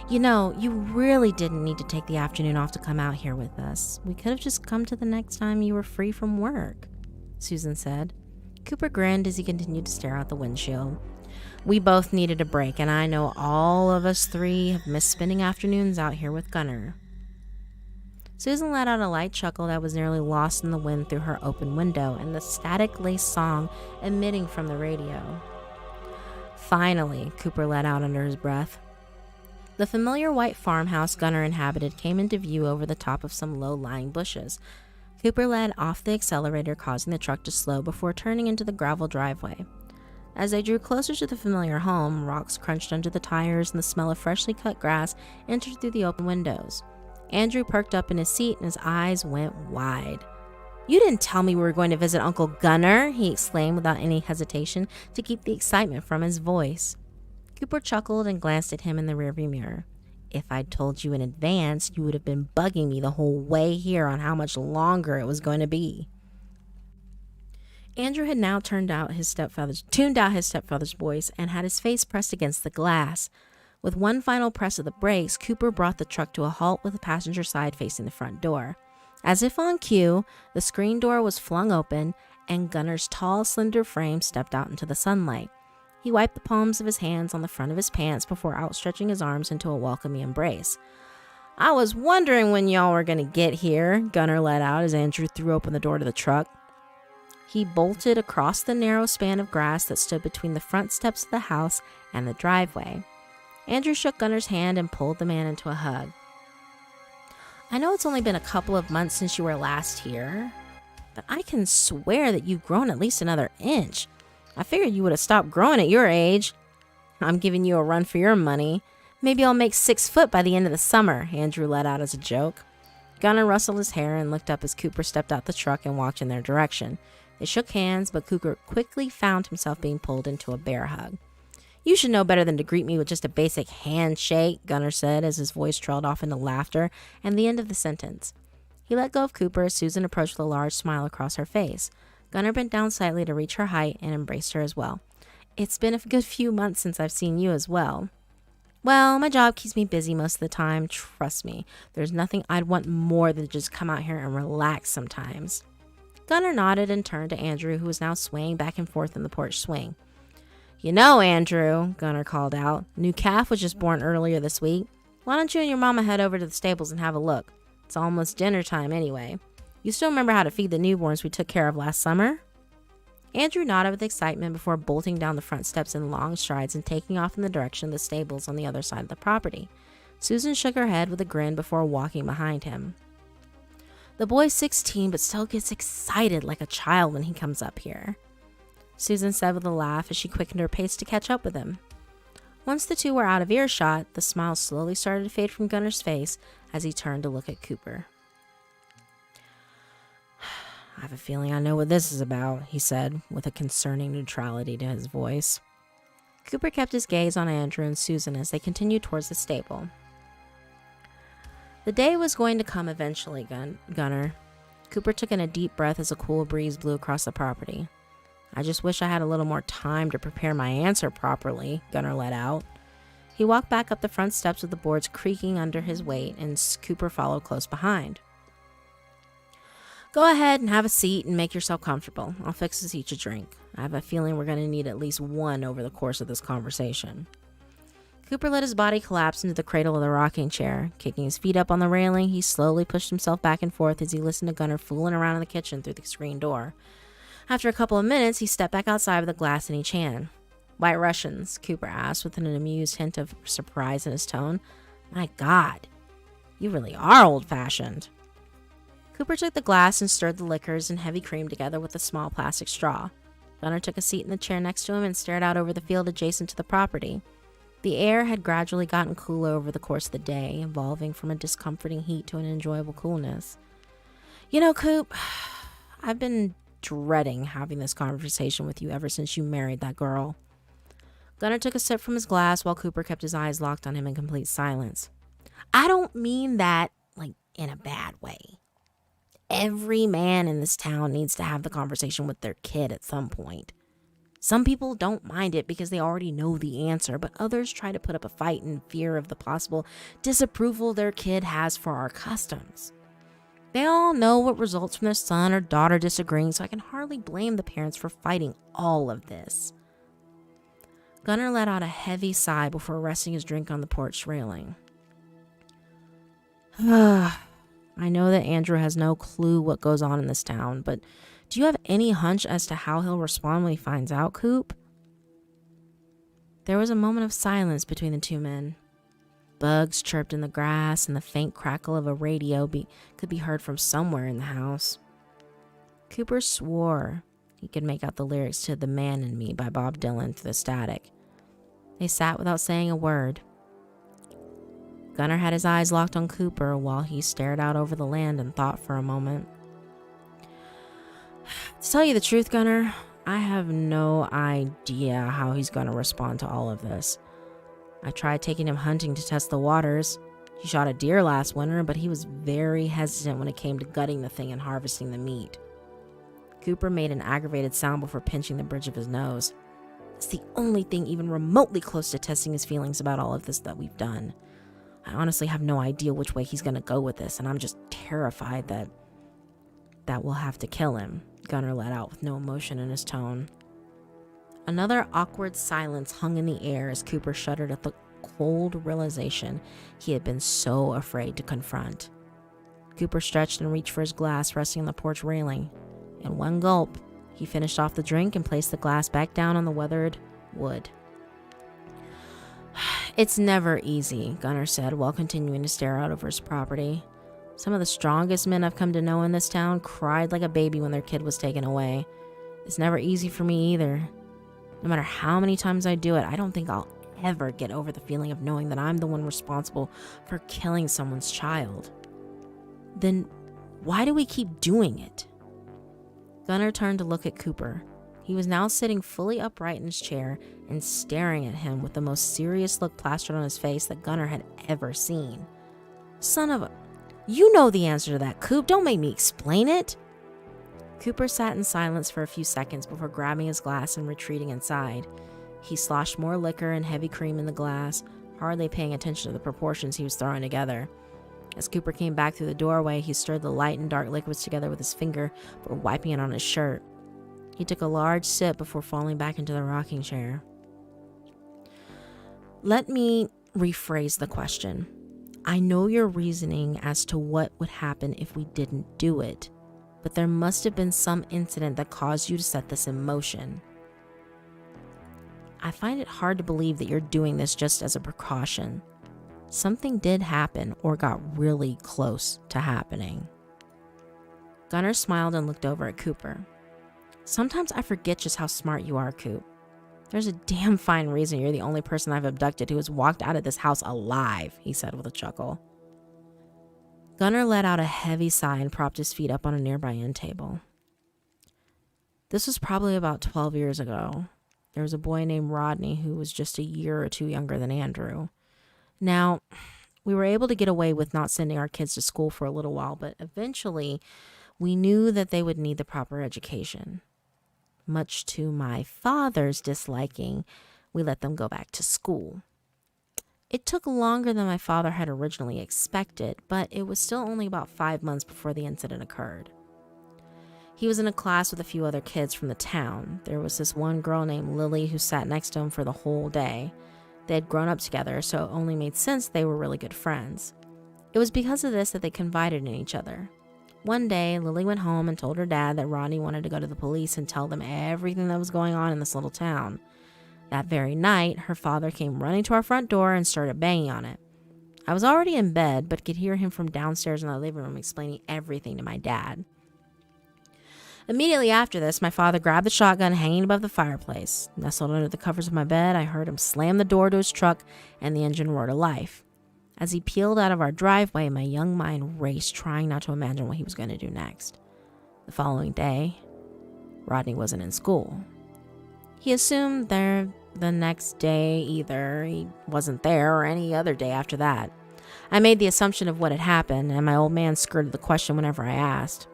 "You know, you really didn't need to take the afternoon off to come out here with us. We could have just come to the next time you were free from work," Susan said. Cooper grinned as he continued to stare out the windshield. "We both needed a break, and I know all of us three have missed spending afternoons out here with Gunnar." Susan let out a light chuckle that was nearly lost in the wind through her open window and the static-laced song emitting from the radio. "Finally," Cooper let out under his breath. The familiar white farmhouse Gunnar inhabited came into view over the top of some low-lying bushes. Cooper led off the accelerator, causing the truck to slow before turning into the gravel driveway. As they drew closer to the familiar home, rocks crunched under the tires and the smell of freshly cut grass entered through the open windows. Andrew perked up in his seat and his eyes went wide. "You didn't tell me we were going to visit Uncle Gunnar," he exclaimed without any hesitation to keep the excitement from his voice. Cooper chuckled and glanced at him in the rearview mirror. "If I'd told you in advance, you would have been bugging me the whole way here on how much longer it was going to be." Andrew had now tuned out his stepfather's voice and had his face pressed against the glass. With one final press of the brakes, Cooper brought the truck to a halt with the passenger side facing the front door. As if on cue, the screen door was flung open and Gunnar's tall, slender frame stepped out into the sunlight. He wiped the palms of his hands on the front of his pants before outstretching his arms into a welcoming embrace. "I was wondering when y'all were going to get here," Gunnar let out as Andrew threw open the door to the truck. He bolted across the narrow span of grass that stood between the front steps of the house and the driveway. Andrew shook Gunnar's hand and pulled the man into a hug. "I know it's only been a couple of months since you were last here, but I can swear that you've grown at least another inch. I figured you would have stopped growing at your age. I'm giving you a run for your money. Maybe I'll make 6 foot by the end of the summer," Andrew let out as a joke. Gunnar rustled his hair and looked up as Cooper stepped out the truck and walked in their direction. They shook hands, but Cooper quickly found himself being pulled into a bear hug. "You should know better than to greet me with just a basic handshake," Gunnar said as his voice trailed off into laughter and the end of the sentence. He let go of Cooper as Susan approached with a large smile across her face. Gunnar bent down slightly to reach her height and embraced her as well. "It's been a good few months since I've seen you as well." "Well, my job keeps me busy most of the time. Trust me, there's nothing I'd want more than to just come out here and relax sometimes." Gunnar nodded and turned to Andrew, who was now swaying back and forth in the porch swing. "You know, Andrew," Gunnar called out, "new calf was just born earlier this week. Why don't you and your mama head over to the stables and have a look? It's almost dinner time anyway. You still remember how to feed the newborns we took care of last summer?" Andrew nodded with excitement before bolting down the front steps in long strides and taking off in the direction of the stables on the other side of the property. Susan shook her head with a grin before walking behind him. "The boy's 16, but still gets excited like a child when he comes up here," Susan said with a laugh as she quickened her pace to catch up with him. Once the two were out of earshot, the smile slowly started to fade from Gunnar's face as he turned to look at Cooper. "I have a feeling I know what this is about," he said, with a concerning neutrality to his voice. Cooper kept his gaze on Andrew and Susan as they continued towards the stable. "The day was going to come eventually, Gunnar." Cooper took in a deep breath as a cool breeze blew across the property. "I just wish I had a little more time to prepare my answer properly," Gunnar let out. He walked back up the front steps with the boards creaking under his weight, and Cooper followed close behind. "Go ahead and have a seat and make yourself comfortable. I'll fix us each a drink. I have a feeling we're going to need at least one over the course of this conversation." Cooper let his body collapse into the cradle of the rocking chair. Kicking his feet up on the railing, he slowly pushed himself back and forth as he listened to Gunnar fooling around in the kitchen through the screen door. After a couple of minutes, he stepped back outside with a glass in each hand. "White Russians?" Cooper asked with an amused hint of surprise in his tone. "My God, you really are old-fashioned." Cooper took the glass and stirred the liquors and heavy cream together with a small plastic straw. Gunnar took a seat in the chair next to him and stared out over the field adjacent to the property. The air had gradually gotten cooler over the course of the day, evolving from a discomforting heat to an enjoyable coolness. "You know, Coop, I've been dreading having this conversation with you ever since you married that girl." Gunnar took a sip from his glass while Cooper kept his eyes locked on him in complete silence. "I don't mean that, in a bad way. Every man in this town needs to have the conversation with their kid at some point. Some people don't mind it because they already know the answer, but others try to put up a fight in fear of the possible disapproval their kid has for our customs. They all know what results from their son or daughter disagreeing, so I can hardly blame the parents for fighting all of this." Gunnar let out a heavy sigh before resting his drink on the porch railing. "I know that Andrew has no clue what goes on in this town, but do you have any hunch as to how he'll respond when he finds out, Coop?" There was a moment of silence between the two men. Bugs chirped in the grass, and the faint crackle of a radio could be heard from somewhere in the house. Cooper swore he could make out the lyrics to "The Man in Me" by Bob Dylan through the static. They sat without saying a word. Gunnar had his eyes locked on Cooper while he stared out over the land and thought for a moment. "To tell you the truth, Gunnar, I have no idea how he's going to respond to all of this. I tried taking him hunting to test the waters. He shot a deer last winter, but he was very hesitant when it came to gutting the thing and harvesting the meat." Cooper made an aggravated sound before pinching the bridge of his nose. "It's the only thing even remotely close to testing his feelings about all of this that we've done. I honestly have no idea which way he's going to go with this, and I'm just terrified that we'll have to kill him," Gunnar let out with no emotion in his tone. Another awkward silence hung in the air as Cooper shuddered at the cold realization he had been so afraid to confront. Cooper stretched and reached for his glass resting on the porch railing. In one gulp, he finished off the drink and placed the glass back down on the weathered wood. "It's never easy," Gunnar said while continuing to stare out over his property. "Some of the strongest men I've come to know in this town cried like a baby when their kid was taken away. It's never easy for me either. No matter how many times I do it, I don't think I'll ever get over the feeling of knowing that I'm the one responsible for killing someone's child. Then why do we keep doing it?" Gunnar turned to look at Cooper. He was now sitting fully upright in his chair and staring at him with the most serious look plastered on his face that Gunnar had ever seen. "Son of a... You know the answer to that, Coop. Don't make me explain it." Cooper sat in silence for a few seconds before grabbing his glass and retreating inside. He sloshed more liquor and heavy cream in the glass, hardly paying attention to the proportions he was throwing together. As Cooper came back through the doorway, he stirred the light and dark liquids together with his finger before wiping it on his shirt. He took a large sip before falling back into the rocking chair. "Let me rephrase the question. I know your reasoning as to what would happen if we didn't do it, but there must have been some incident that caused you to set this in motion. I find it hard to believe that you're doing this just as a precaution. Something did happen or got really close to happening." Gunnar smiled and looked over at Cooper. "Sometimes I forget just how smart you are, Coop. There's a damn fine reason you're the only person I've abducted who has walked out of this house alive," he said with a chuckle. Gunnar let out a heavy sigh and propped his feet up on a nearby end table. "This was probably about 12 years ago. There was a boy named Rodney who was just a year or two younger than Andrew. Now, we were able to get away with not sending our kids to school for a little while, but eventually we knew that they would need the proper education. Much to my father's disliking, we let them go back to school. It took longer than my father had originally expected, but it was still only about 5 months before the incident occurred. He was in a class with a few other kids from the town. There was this one girl named Lily who sat next to him for the whole day. They had grown up together, so it only made sense they were really good friends. It was because of this that they confided in each other. One day, Lily went home and told her dad that Rodney wanted to go to the police and tell them everything that was going on in this little town. That very night, her father came running to our front door and started banging on it. I was already in bed, but could hear him from downstairs in the living room explaining everything to my dad. Immediately after this, my father grabbed the shotgun hanging above the fireplace. Nestled under the covers of my bed, I heard him slam the door to his truck and the engine roar to life. As he peeled out of our driveway, my young mind raced, trying not to imagine what he was going to do next. The following day, Rodney wasn't in school. He assumed there the next day either he wasn't there or any other day after that. I made the assumption of what had happened, and my old man skirted the question whenever I asked.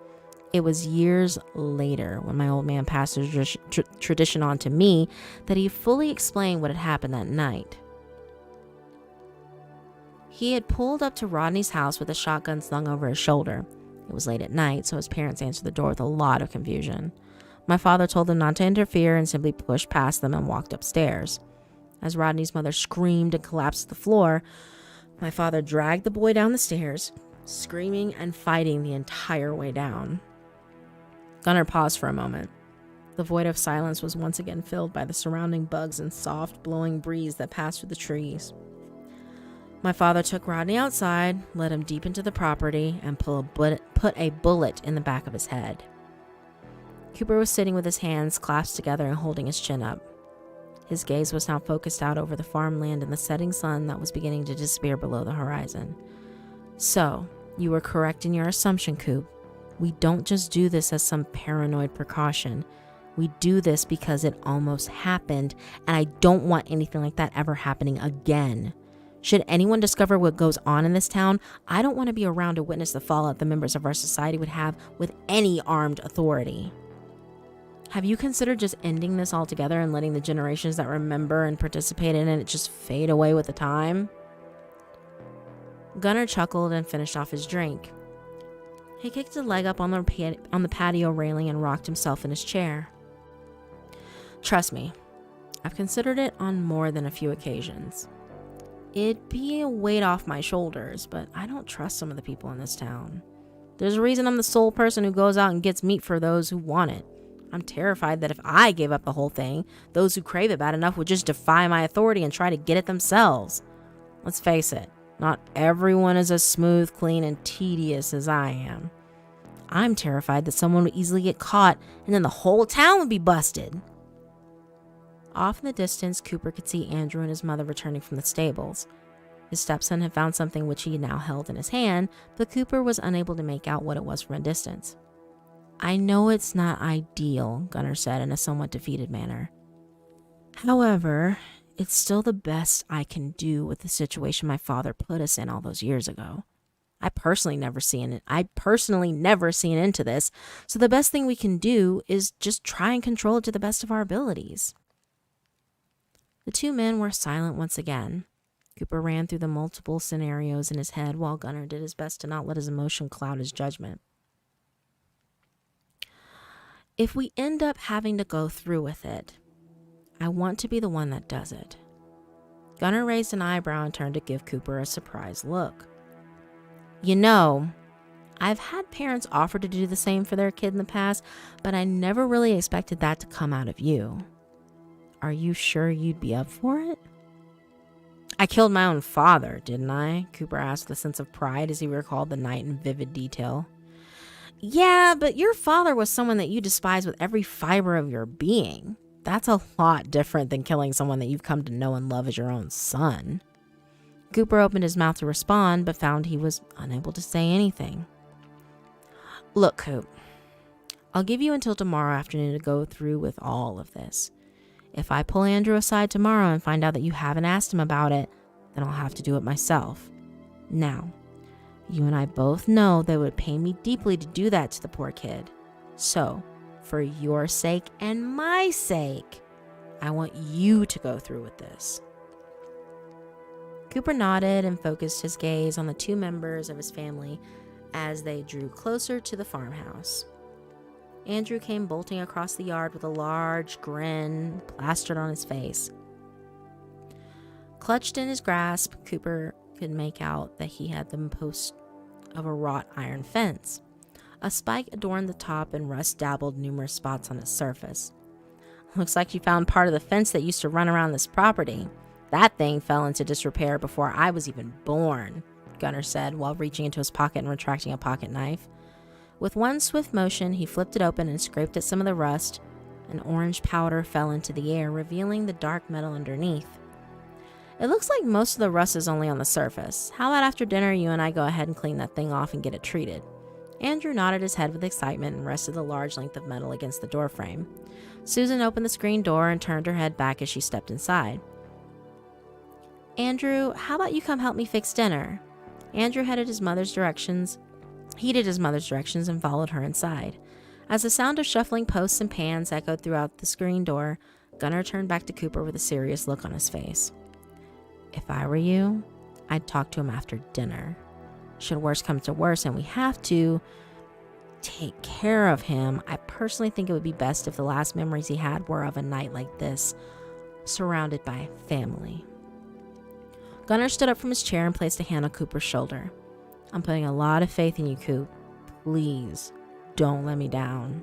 It was years later, when my old man passed the tradition on to me, that he fully explained what had happened that night. He had pulled up to Rodney's house with a shotgun slung over his shoulder. It was late at night, so his parents answered the door with a lot of confusion. My father told them not to interfere and simply pushed past them and walked upstairs. As Rodney's mother screamed and collapsed to the floor, my father dragged the boy down the stairs, screaming and fighting the entire way down. Gunnar paused for a moment. The void of silence was once again filled by the surrounding bugs and soft, blowing breeze that passed through the trees. My father took Rodney outside, led him deep into the property, and put a bullet in the back of his head. Cooper was sitting with his hands clasped together and holding his chin up. His gaze was now focused out over the farmland and the setting sun that was beginning to disappear below the horizon. So, you were correct in your assumption, Coop. We don't just do this as some paranoid precaution. We do this because it almost happened, and I don't want anything like that ever happening again. Should anyone discover what goes on in this town, I don't want to be around to witness the fallout the members of our society would have with any armed authority. Have you considered just ending this altogether and letting the generations that remember and participate in it just fade away with the time? Gunnar chuckled and finished off his drink. He kicked a leg up on the patio railing and rocked himself in his chair. Trust me, I've considered it on more than a few occasions. It'd be a weight off my shoulders, but I don't trust some of the people in this town. There's a reason I'm the sole person who goes out and gets meat for those who want it. I'm terrified that if I gave up the whole thing, those who crave it bad enough would just defy my authority and try to get it themselves. Let's face it, not everyone is as smooth, clean, and tedious as I am. I'm terrified that someone would easily get caught and then the whole town would be busted. Off in the distance, Cooper could see Andrew and his mother returning from the stables. His stepson had found something which he now held in his hand, but Cooper was unable to make out what it was from a distance. I know it's not ideal, Gunnar said in a somewhat defeated manner. However, it's still the best I can do with the situation my father put us in all those years ago. I personally never see an end to this, so the best thing we can do is just try and control it to the best of our abilities. The two men were silent once again. Cooper ran through the multiple scenarios in his head while Gunnar did his best to not let his emotion cloud his judgment. If we end up having to go through with it, I want to be the one that does it. Gunnar raised an eyebrow and turned to give Cooper a surprised look. You know, I've had parents offer to do the same for their kid in the past, but I never really expected that to come out of you. Are you sure you'd be up for it? I killed my own father, didn't I? Cooper asked with a sense of pride as he recalled the night in vivid detail. Yeah, but your father was someone that you despise with every fiber of your being. That's a lot different than killing someone that you've come to know and love as your own son. Cooper opened his mouth to respond, but found he was unable to say anything. Look, Coop, I'll give you until tomorrow afternoon to go through with all of this. If I pull Andrew aside tomorrow and find out that you haven't asked him about it, then I'll have to do it myself. Now, you and I both know that it would pain me deeply to do that to the poor kid. So, for your sake and my sake, I want you to go through with this. Cooper nodded and focused his gaze on the two members of his family as they drew closer to the farmhouse. Andrew came bolting across the yard with a large grin plastered on his face. Clutched in his grasp, Cooper could make out that he had the post of a wrought iron fence. A spike adorned the top and rust dabbled numerous spots on its surface. Looks like you found part of the fence that used to run around this property. That thing fell into disrepair before I was even born, Gunnar said while reaching into his pocket and retracting a pocket knife. With one swift motion, he flipped it open and scraped at some of the rust. An orange powder fell into the air, revealing the dark metal underneath. It looks like most of the rust is only on the surface. How about after dinner you and I go ahead and clean that thing off and get it treated? Andrew nodded his head with excitement and rested the large length of metal against the doorframe. Susan opened the screen door and turned her head back as she stepped inside. Andrew, how about you come help me fix dinner? Andrew heeded his mother's directions and followed her inside. As the sound of shuffling posts and pans echoed throughout the screen door, Gunnar turned back to Cooper with a serious look on his face. If I were you, I'd talk to him after dinner. Should worse come to worse and we have to take care of him, I personally think it would be best if the last memories he had were of a night like this, surrounded by family. Gunnar stood up from his chair and placed a hand on Cooper's shoulder. I'm putting a lot of faith in you, Coop. Please, don't let me down.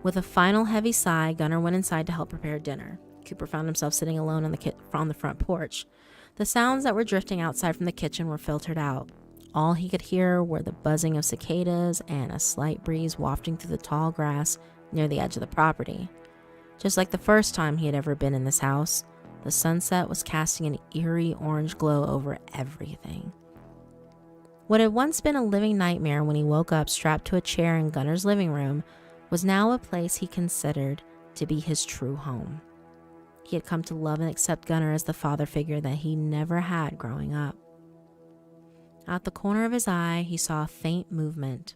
With a final heavy sigh, Gunnar went inside to help prepare dinner. Cooper found himself sitting alone on the front porch. The sounds that were drifting outside from the kitchen were filtered out. All he could hear were the buzzing of cicadas and a slight breeze wafting through the tall grass near the edge of the property. Just like the first time he had ever been in this house, the sunset was casting an eerie orange glow over everything. What had once been a living nightmare when he woke up strapped to a chair in Gunnar's living room was now a place he considered to be his true home. He had come to love and accept Gunnar as the father figure that he never had growing up. Out the corner of his eye, he saw a faint movement.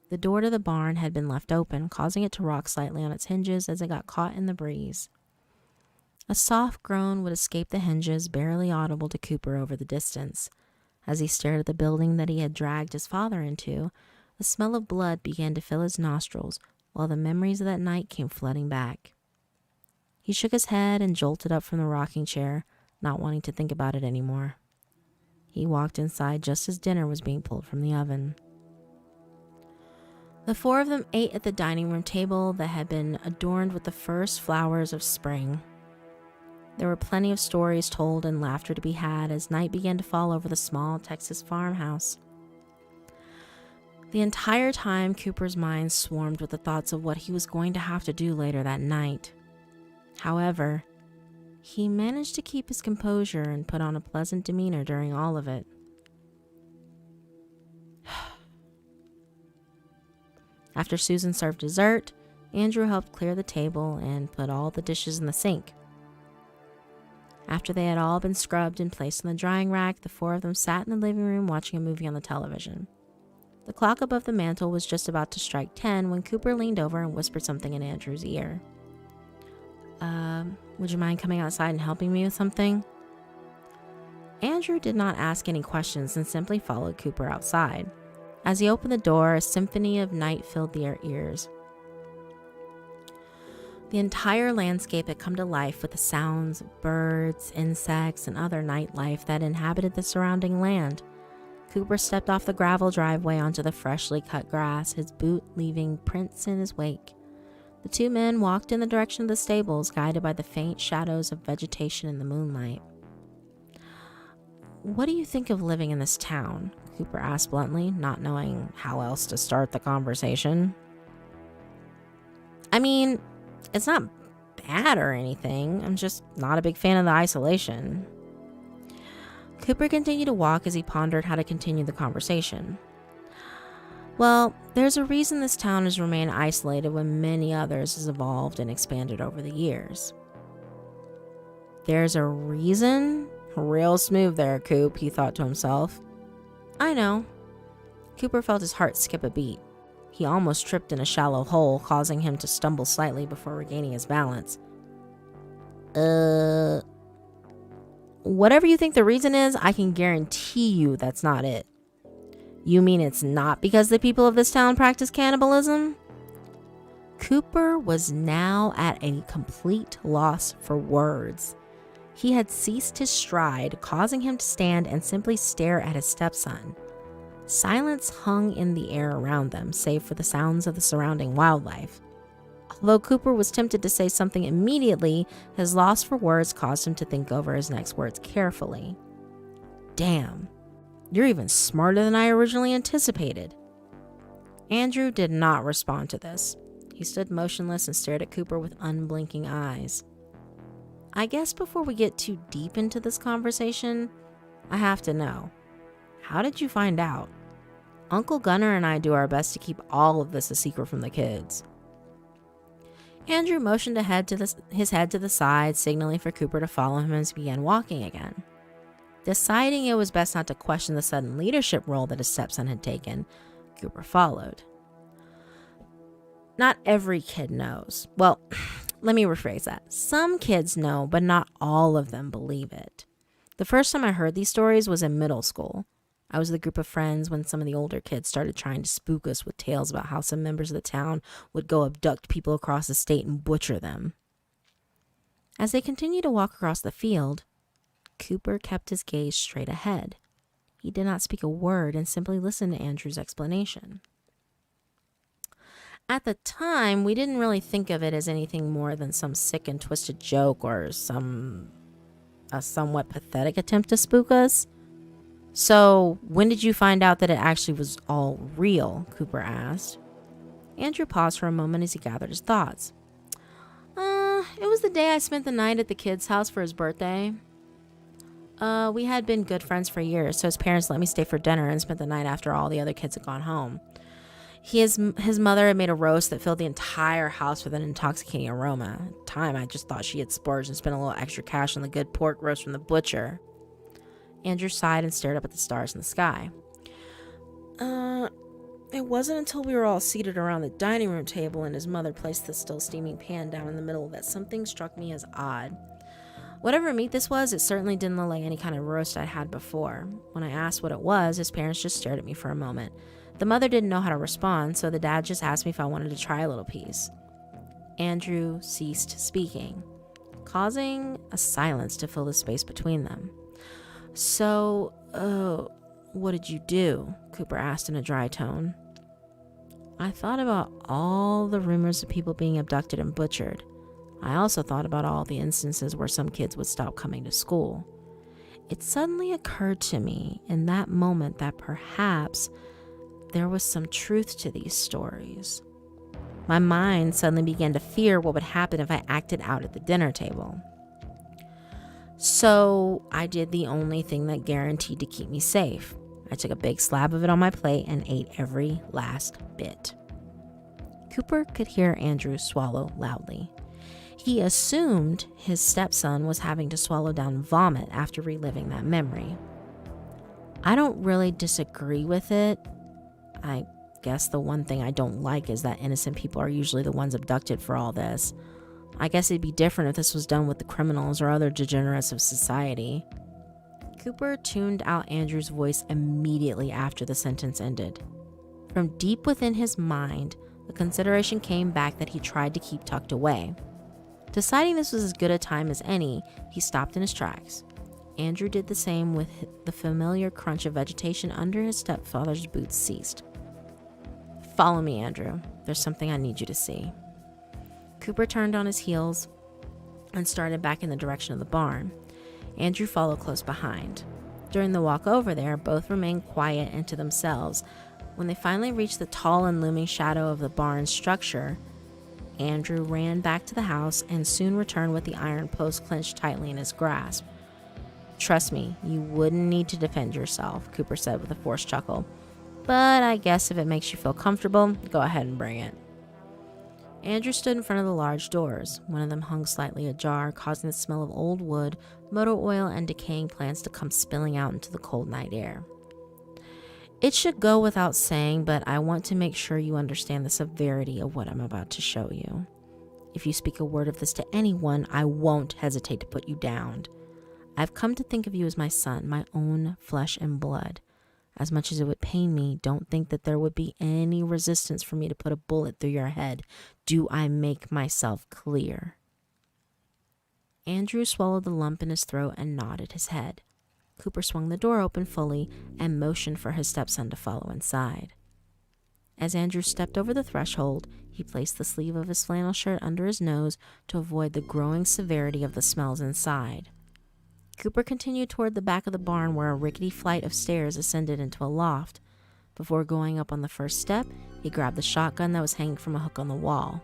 The door to the barn had been left open, causing it to rock slightly on its hinges as it got caught in the breeze. A soft groan would escape the hinges, barely audible to Cooper over the distance. As he stared at the building that he had dragged his father into, the smell of blood began to fill his nostrils, while the memories of that night came flooding back. He shook his head and jolted up from the rocking chair, not wanting to think about it anymore. He walked inside just as dinner was being pulled from the oven. The four of them ate at the dining room table that had been adorned with the first flowers of spring. There were plenty of stories told and laughter to be had as night began to fall over the small Texas farmhouse. The entire time, Cooper's mind swarmed with the thoughts of what he was going to have to do later that night. However, he managed to keep his composure and put on a pleasant demeanor during all of it. After Susan served dessert, Andrew helped clear the table and put all the dishes in the sink. After they had all been scrubbed and placed on the drying rack, the four of them sat in the living room watching a movie on the television. The clock above the mantel was just about to strike 10 when Cooper leaned over and whispered something in Andrew's ear. Would you mind coming outside and helping me with something? Andrew did not ask any questions and simply followed Cooper outside. As he opened the door, a symphony of night filled their ears. The entire landscape had come to life with the sounds of birds, insects, and other night life that inhabited the surrounding land. Cooper stepped off the gravel driveway onto the freshly cut grass, his boot leaving prints in his wake. The two men walked in the direction of the stables, guided by the faint shadows of vegetation in the moonlight. What do you think of living in this town? Cooper asked bluntly, not knowing how else to start the conversation. I mean, it's not bad or anything. I'm just not a big fan of the isolation. Cooper continued to walk as he pondered how to continue the conversation. Well, there's a reason this town has remained isolated when many others has evolved and expanded over the years. There's a reason? Real smooth there, Coop, he thought to himself. I know. Cooper felt his heart skip a beat. He almost tripped in a shallow hole, causing him to stumble slightly before regaining his balance. Whatever you think the reason is, I can guarantee you that's not it. You mean it's not because the people of this town practice cannibalism? Cooper was now at a complete loss for words. He had ceased his stride, causing him to stand and simply stare at his stepson. Silence hung in the air around them, save for the sounds of the surrounding wildlife. Although Cooper was tempted to say something immediately, his loss for words caused him to think over his next words carefully. Damn, you're even smarter than I originally anticipated. Andrew did not respond to this. He stood motionless and stared at Cooper with unblinking eyes. I guess before we get too deep into this conversation, I have to know, how did you find out? Uncle Gunnar and I do our best to keep all of this a secret from the kids. Andrew motioned his head to the side, signaling for Cooper to follow him as he began walking again. Deciding it was best not to question the sudden leadership role that his stepson had taken, Cooper followed. Not every kid knows. Well, let me rephrase that. Some kids know, but not all of them believe it. The first time I heard these stories was in middle school. I was with a group of friends when some of the older kids started trying to spook us with tales about how some members of the town would go abduct people across the state and butcher them. As they continued to walk across the field, Cooper kept his gaze straight ahead. He did not speak a word and simply listened to Andrew's explanation. At the time, we didn't really think of it as anything more than some sick and twisted joke or a somewhat pathetic attempt to spook us. So, when did you find out that it actually was all real? Cooper asked. Andrew paused for a moment as he gathered his thoughts. It was the day I spent the night at the kid's house for his birthday. We had been good friends for years, so his parents let me stay for dinner and spent the night after all the other kids had gone home. His mother had made a roast that filled the entire house with an intoxicating aroma. At the time, I just thought she had splurged and spent a little extra cash on the good pork roast from the butcher. Andrew sighed and stared up at the stars in the sky. It wasn't until we were all seated around the dining room table and his mother placed the still steaming pan down in the middle that something struck me as odd. Whatever meat this was, it certainly didn't look like any kind of roast I'd had before. When I asked what it was, his parents just stared at me for a moment. The mother didn't know how to respond, so the dad just asked me if I wanted to try a little piece. Andrew ceased speaking, causing a silence to fill the space between them. So, what did you do? Cooper asked in a dry tone. I thought about all the rumors of people being abducted and butchered. I also thought about all the instances where some kids would stop coming to school. It suddenly occurred to me in that moment that perhaps there was some truth to these stories. My mind suddenly began to fear what would happen if I acted out at the dinner table. So I did the only thing that guaranteed to keep me safe. I took a big slab of it on my plate and ate every last bit. Cooper could hear Andrew swallow loudly. He assumed his stepson was having to swallow down vomit after reliving that memory. I don't really disagree with it. I guess the one thing I don't like is that innocent people are usually the ones abducted for all this. I guess it'd be different if this was done with the criminals or other degenerates of society. Cooper tuned out Andrew's voice immediately after the sentence ended. From deep within his mind, the consideration came back that he tried to keep tucked away. Deciding this was as good a time as any, he stopped in his tracks. Andrew did the same with the familiar crunch of vegetation under his stepfather's boots ceased. Follow me, Andrew. There's something I need you to see. Cooper turned on his heels and started back in the direction of the barn. Andrew followed close behind. During the walk over there, both remained quiet and to themselves. When they finally reached the tall and looming shadow of the barn structure, Andrew ran back to the house and soon returned with the iron post clenched tightly in his grasp. Trust me, you wouldn't need to defend yourself, Cooper said with a forced chuckle. But I guess if it makes you feel comfortable, go ahead and bring it. Andrew stood in front of the large doors. One of them hung slightly ajar, causing the smell of old wood, motor oil, and decaying plants to come spilling out into the cold night air. It should go without saying, but I want to make sure you understand the severity of what I'm about to show you. If you speak a word of this to anyone, I won't hesitate to put you down. I've come to think of you as my son, my own flesh and blood. As much as it would pain me, don't think that there would be any resistance for me to put a bullet through your head. Do I make myself clear? Andrew swallowed the lump in his throat and nodded his head. Cooper swung the door open fully and motioned for his stepson to follow inside. As Andrew stepped over the threshold, he placed the sleeve of his flannel shirt under his nose to avoid the growing severity of the smells inside. Cooper continued toward the back of the barn where a rickety flight of stairs ascended into a loft. Before going up on the first step, he grabbed the shotgun that was hanging from a hook on the wall.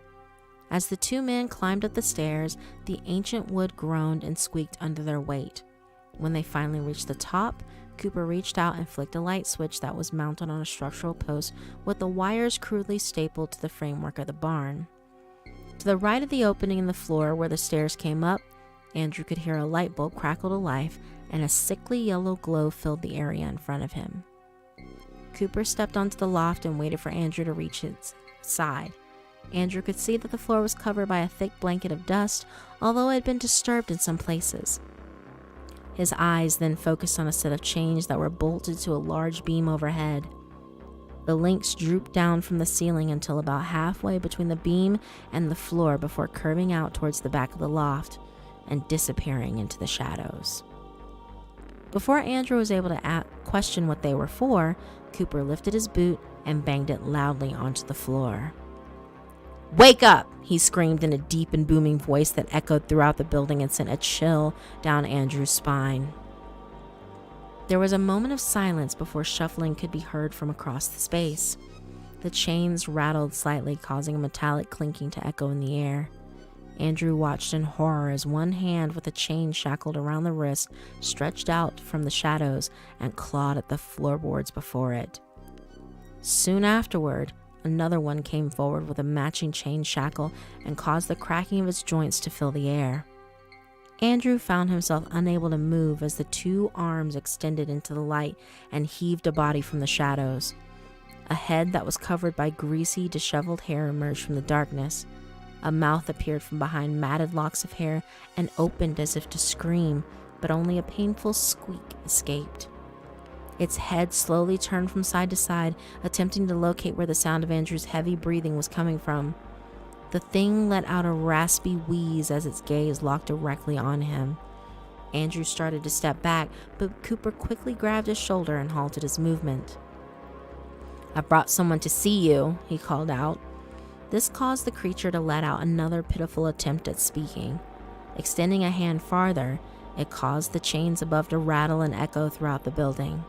As the two men climbed up the stairs, the ancient wood groaned and squeaked under their weight. When they finally reached the top, Cooper reached out and flicked a light switch that was mounted on a structural post with the wires crudely stapled to the framework of the barn. To the right of the opening in the floor where the stairs came up, Andrew could hear a light bulb crackle to life, and a sickly yellow glow filled the area in front of him. Cooper stepped onto the loft and waited for Andrew to reach his side. Andrew could see that the floor was covered by a thick blanket of dust, although it had been disturbed in some places. His eyes then focused on a set of chains that were bolted to a large beam overhead. The links drooped down from the ceiling until about halfway between the beam and the floor before curving out towards the back of the loft and disappearing into the shadows. Before Andrew was able to question what they were for, Cooper lifted his boot and banged it loudly onto the floor. "Wake up!" he screamed in a deep and booming voice that echoed throughout the building and sent a chill down Andrew's spine. There was a moment of silence before shuffling could be heard from across the space. The chains rattled slightly, causing a metallic clinking to echo in the air. Andrew watched in horror as one hand with a chain shackled around the wrist stretched out from the shadows and clawed at the floorboards before it. Soon afterward, another one came forward with a matching chain shackle and caused the cracking of its joints to fill the air. Andrew found himself unable to move as the two arms extended into the light and heaved a body from the shadows. A head that was covered by greasy, disheveled hair emerged from the darkness. A mouth appeared from behind matted locks of hair and opened as if to scream, but only a painful squeak escaped. Its head slowly turned from side to side, attempting to locate where the sound of Andrew's heavy breathing was coming from. The thing let out a raspy wheeze as its gaze locked directly on him. Andrew started to step back, but Cooper quickly grabbed his shoulder and halted his movement. "I brought someone to see you," he called out. This caused the creature to let out another pitiful attempt at speaking. Extending a hand farther, it caused the chains above to rattle and echo throughout the building.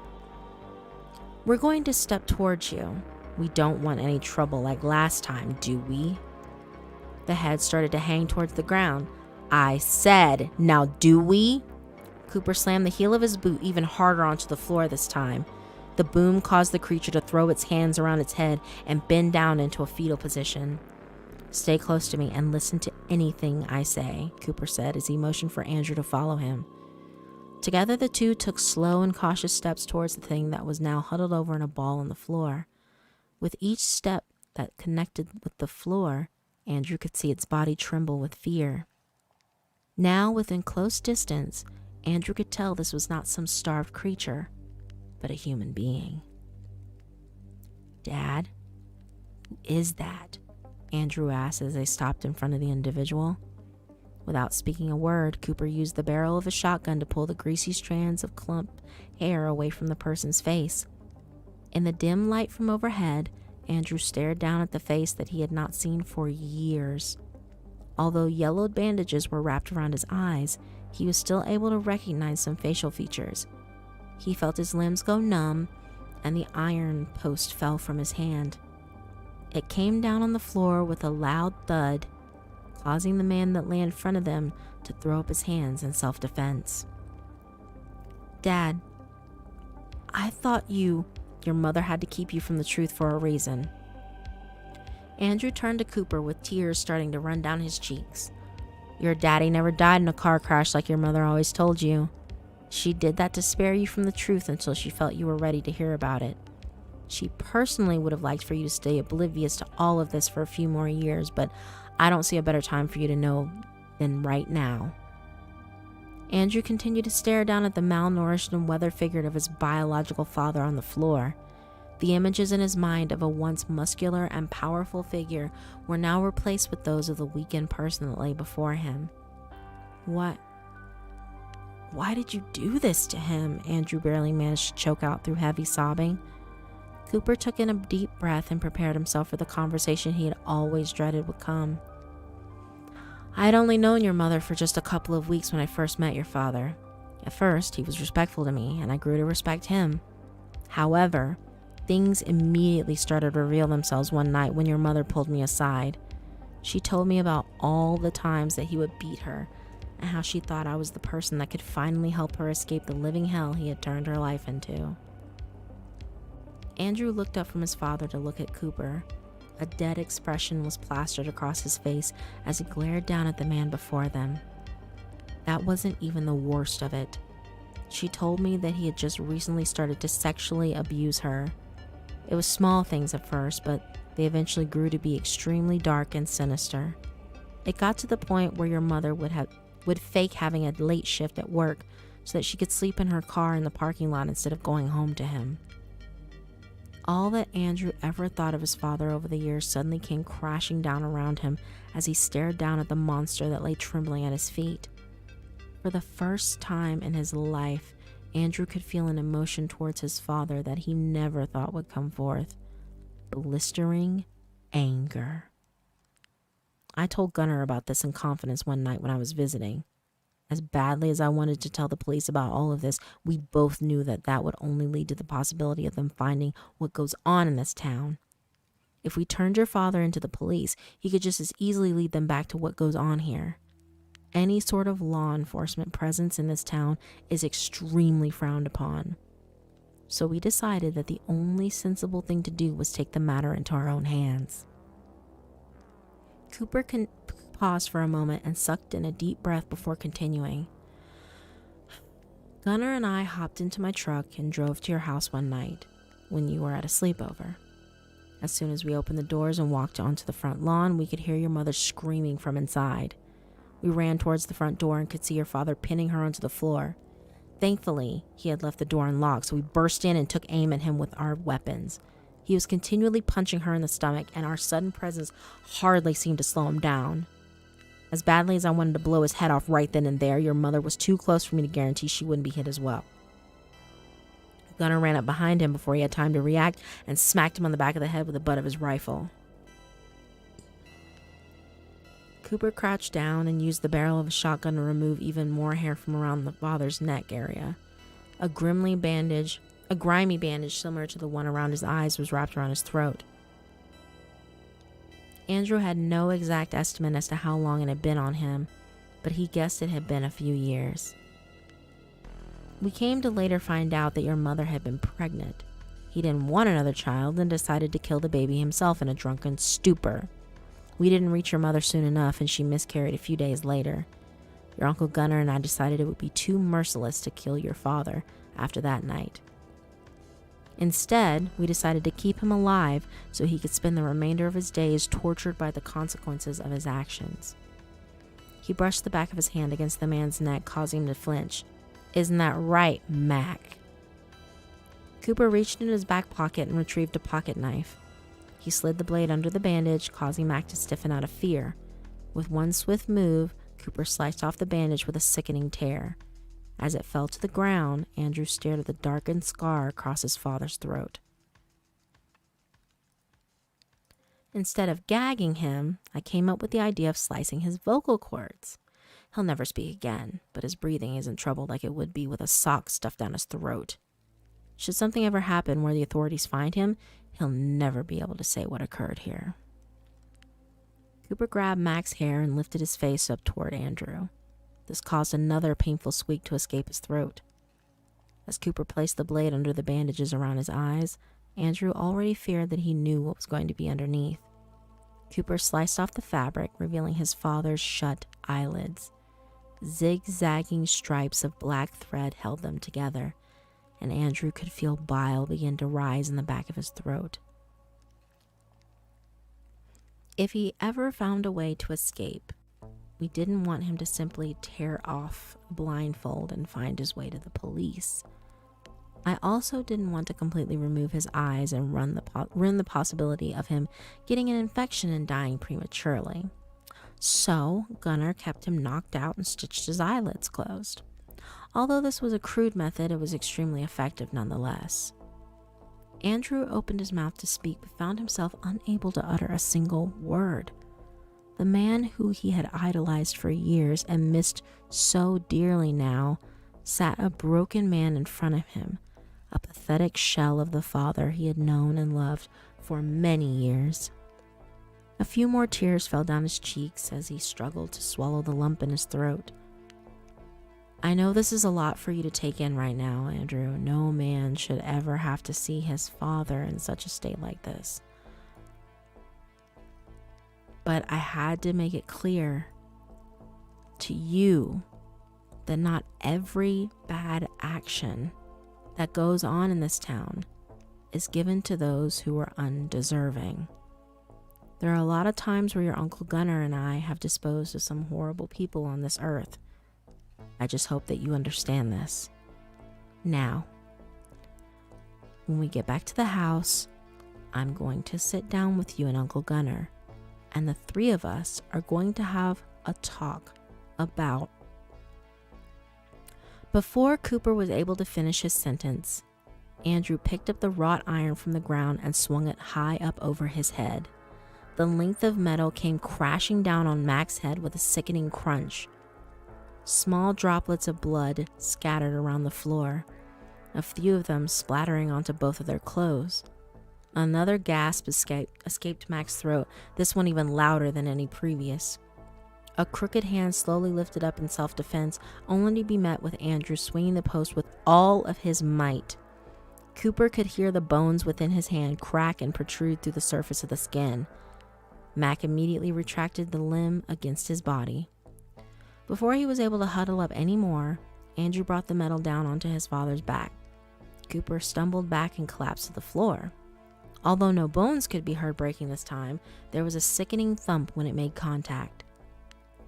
"We're going to step towards you. We don't want any trouble like last time, do we?" The head started to hang towards the ground. "I said, now do we?" Cooper slammed the heel of his boot even harder onto the floor this time. The boom caused the creature to throw its hands around its head and bend down into a fetal position. "Stay close to me and listen to anything I say," Cooper said as he motioned for Andrew to follow him. Together, the two took slow and cautious steps towards the thing that was now huddled over in a ball on the floor. With each step that connected with the floor, Andrew could see its body tremble with fear. Now, within close distance, Andrew could tell this was not some starved creature, but a human being. "Dad, who is that?" Andrew asked as they stopped in front of the individual. Without speaking a word, Cooper used the barrel of his shotgun to pull the greasy strands of clump hair away from the person's face. In the dim light from overhead, Andrew stared down at the face that he had not seen for years. Although yellowed bandages were wrapped around his eyes, he was still able to recognize some facial features. He felt his limbs go numb, and the iron post fell from his hand. It came down on the floor with a loud thud, causing the man that lay in front of them to throw up his hands in self-defense. "Dad, I thought your mother had to keep you from the truth for a reason." Andrew turned to Cooper with tears starting to run down his cheeks. "Your daddy never died in a car crash like your mother always told you. She did that to spare you from the truth until she felt you were ready to hear about it. She personally would have liked for you to stay oblivious to all of this for a few more years, but I don't see a better time for you to know than right now." Andrew continued to stare down at the malnourished and weathered figure of his biological father on the floor. The images in his mind of a once muscular and powerful figure were now replaced with those of the weakened person that lay before him. What Why did you do this to him?" Andrew barely managed to choke out through heavy sobbing. Cooper took in a deep breath and prepared himself for the conversation he had always dreaded would come. "I had only known your mother for just a couple of weeks when I first met your father. At first, he was respectful to me, and I grew to respect him. However, things immediately started to reveal themselves one night when your mother pulled me aside. She told me about all the times that he would beat her, and how she thought I was the person that could finally help her escape the living hell he had turned her life into." Andrew looked up from his father to look at Cooper. A dead expression was plastered across his face as he glared down at the man before them. That wasn't even the worst of it. She told me that he had just recently started to sexually abuse her. It was small things at first, but they eventually grew to be extremely dark and sinister. It got to the point where your mother would fake having a late shift at work so that she could sleep in her car in the parking lot instead of going home to him. All that Andrew ever thought of his father over the years suddenly came crashing down around him as he stared down at the monster that lay trembling at his feet. For the first time in his life, Andrew could feel an emotion towards his father that he never thought would come forth: blistering anger. I told Gunnar about this in confidence one night when I was visiting. As badly as I wanted to tell the police about all of this, we both knew that that would only lead to the possibility of them finding what goes on in this town. If we turned your father into the police, he could just as easily lead them back to what goes on here. Any sort of law enforcement presence in this town is extremely frowned upon. So we decided that the only sensible thing to do was take the matter into our own hands. Cooper paused for a moment and sucked in a deep breath before continuing. "Gunnar and I hopped into my truck and drove to your house one night when you were at a sleepover. As soon as we opened the doors and walked onto the front lawn, we could hear your mother screaming from inside. We ran towards the front door and could see your father pinning her onto the floor. Thankfully, he had left the door unlocked, so we burst in and took aim at him with our weapons. He was continually punching her in the stomach, and our sudden presence hardly seemed to slow him down. As badly as I wanted to blow his head off right then and there, your mother was too close for me to guarantee she wouldn't be hit as well. Gunnar ran up behind him before he had time to react and smacked him on the back of the head with the butt of his rifle." Cooper crouched down and used the barrel of a shotgun to remove even more hair from around the father's neck area. A grimy bandage similar to the one around his eyes was wrapped around his throat. Andrew had no exact estimate as to how long it had been on him, but he guessed it had been a few years. We came to later find out that your mother had been pregnant. He didn't want another child and decided to kill the baby himself in a drunken stupor. We didn't reach your mother soon enough, and she miscarried a few days later. Your Uncle Gunnar and I decided it would be too merciless to kill your father after that night. Instead, we decided to keep him alive so he could spend the remainder of his days tortured by the consequences of his actions." He brushed the back of his hand against the man's neck, causing him to flinch. "Isn't that right, Mac?" Cooper reached into his back pocket and retrieved a pocket knife. He slid the blade under the bandage, causing Mac to stiffen out of fear. With one swift move, Cooper sliced off the bandage with a sickening tear. As it fell to the ground, Andrew stared at the darkened scar across his father's throat. Instead of gagging him, I came up with the idea of slicing his vocal cords. He'll never speak again, but his breathing isn't troubled like it would be with a sock stuffed down his throat. Should something ever happen where the authorities find him, he'll never be able to say what occurred here. Cooper grabbed Mac's hair and lifted his face up toward Andrew. This caused another painful squeak to escape his throat. As Cooper placed the blade under the bandages around his eyes, Andrew already feared that he knew what was going to be underneath. Cooper sliced off the fabric, revealing his father's shut eyelids. Zigzagging stripes of black thread held them together, and Andrew could feel bile begin to rise in the back of his throat. If he ever found a way to escape, we didn't want him to simply tear off a blindfold and find his way to the police. I also didn't want to completely remove his eyes and run the possibility of him getting an infection and dying prematurely. So Gunnar kept him knocked out and stitched his eyelids closed. Although this was a crude method, it was extremely effective nonetheless. Andrew opened his mouth to speak, but found himself unable to utter a single word. The man who he had idolized for years and missed so dearly now sat a broken man in front of him, a pathetic shell of the father he had known and loved for many years. A few more tears fell down his cheeks as he struggled to swallow the lump in his throat. I know this is a lot for you to take in right now, Andrew. No man should ever have to see his father in such a state like this. But I had to make it clear to you that not every bad action that goes on in this town is given to those who are undeserving. There are a lot of times where your Uncle Gunnar and I have disposed of some horrible people on this earth. I just hope that you understand this. Now, when we get back to the house, I'm going to sit down with you and Uncle Gunnar, and the three of us are going to have a talk about. Before Cooper was able to finish his sentence, Andrew picked up the wrought iron from the ground and swung it high up over his head. The length of metal came crashing down on Mac's head with a sickening crunch. Small droplets of blood scattered around the floor, a few of them splattering onto both of their clothes. Another gasp escaped Mac's throat, this one even louder than any previous. A crooked hand slowly lifted up in self-defense, only to be met with Andrew swinging the post with all of his might. Cooper could hear the bones within his hand crack and protrude through the surface of the skin. Mac immediately retracted the limb against his body. Before he was able to huddle up any more, Andrew brought the metal down onto his father's back. Cooper stumbled back and collapsed to the floor. Although no bones could be heard breaking this time, there was a sickening thump when it made contact.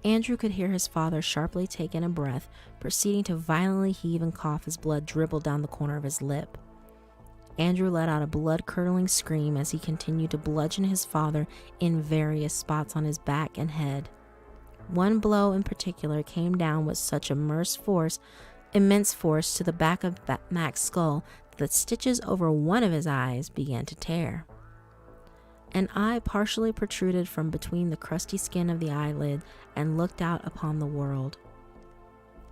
Andrew could hear his father sharply take in a breath, proceeding to violently heave and cough as blood dribbled down the corner of his lip. Andrew let out a blood-curdling scream as he continued to bludgeon his father in various spots on his back and head. One blow in particular came down with such immense force to the back of Mac's skull that the stitches over one of his eyes began to tear. An eye partially protruded from between the crusty skin of the eyelid and looked out upon the world.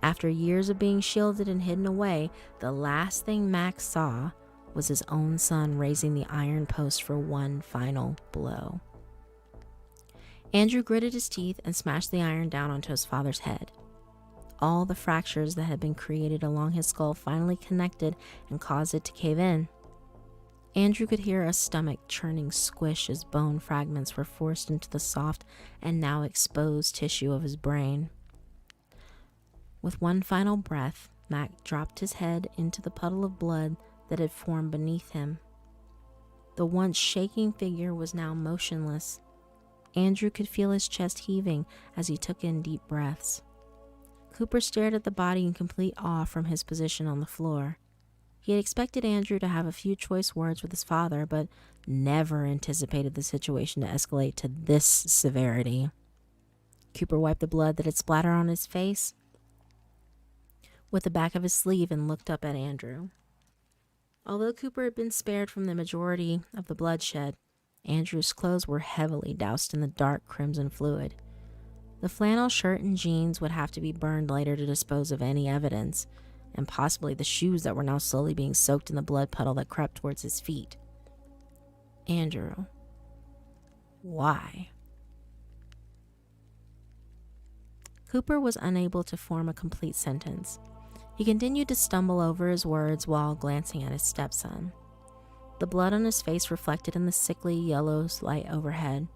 After years of being shielded and hidden away, the last thing Mac saw was his own son raising the iron post for one final blow. Andrew gritted his teeth and smashed the iron down onto his father's head. All the fractures that had been created along his skull finally connected and caused it to cave in. Andrew could hear a stomach churning squish as bone fragments were forced into the soft and now exposed tissue of his brain. With one final breath, Mac dropped his head into the puddle of blood that had formed beneath him. The once shaking figure was now motionless. Andrew could feel his chest heaving as he took in deep breaths. Cooper stared at the body in complete awe from his position on the floor. He had expected Andrew to have a few choice words with his father, but never anticipated the situation to escalate to this severity. Cooper wiped the blood that had splattered on his face with the back of his sleeve and looked up at Andrew. Although Cooper had been spared from the majority of the bloodshed, Andrew's clothes were heavily doused in the dark crimson fluid. The flannel shirt and jeans would have to be burned later to dispose of any evidence, and possibly the shoes that were now slowly being soaked in the blood puddle that crept towards his feet. Andrew, why? Cooper was unable to form a complete sentence. He continued to stumble over his words while glancing at his stepson. The blood on his face reflected in the sickly yellow light overhead.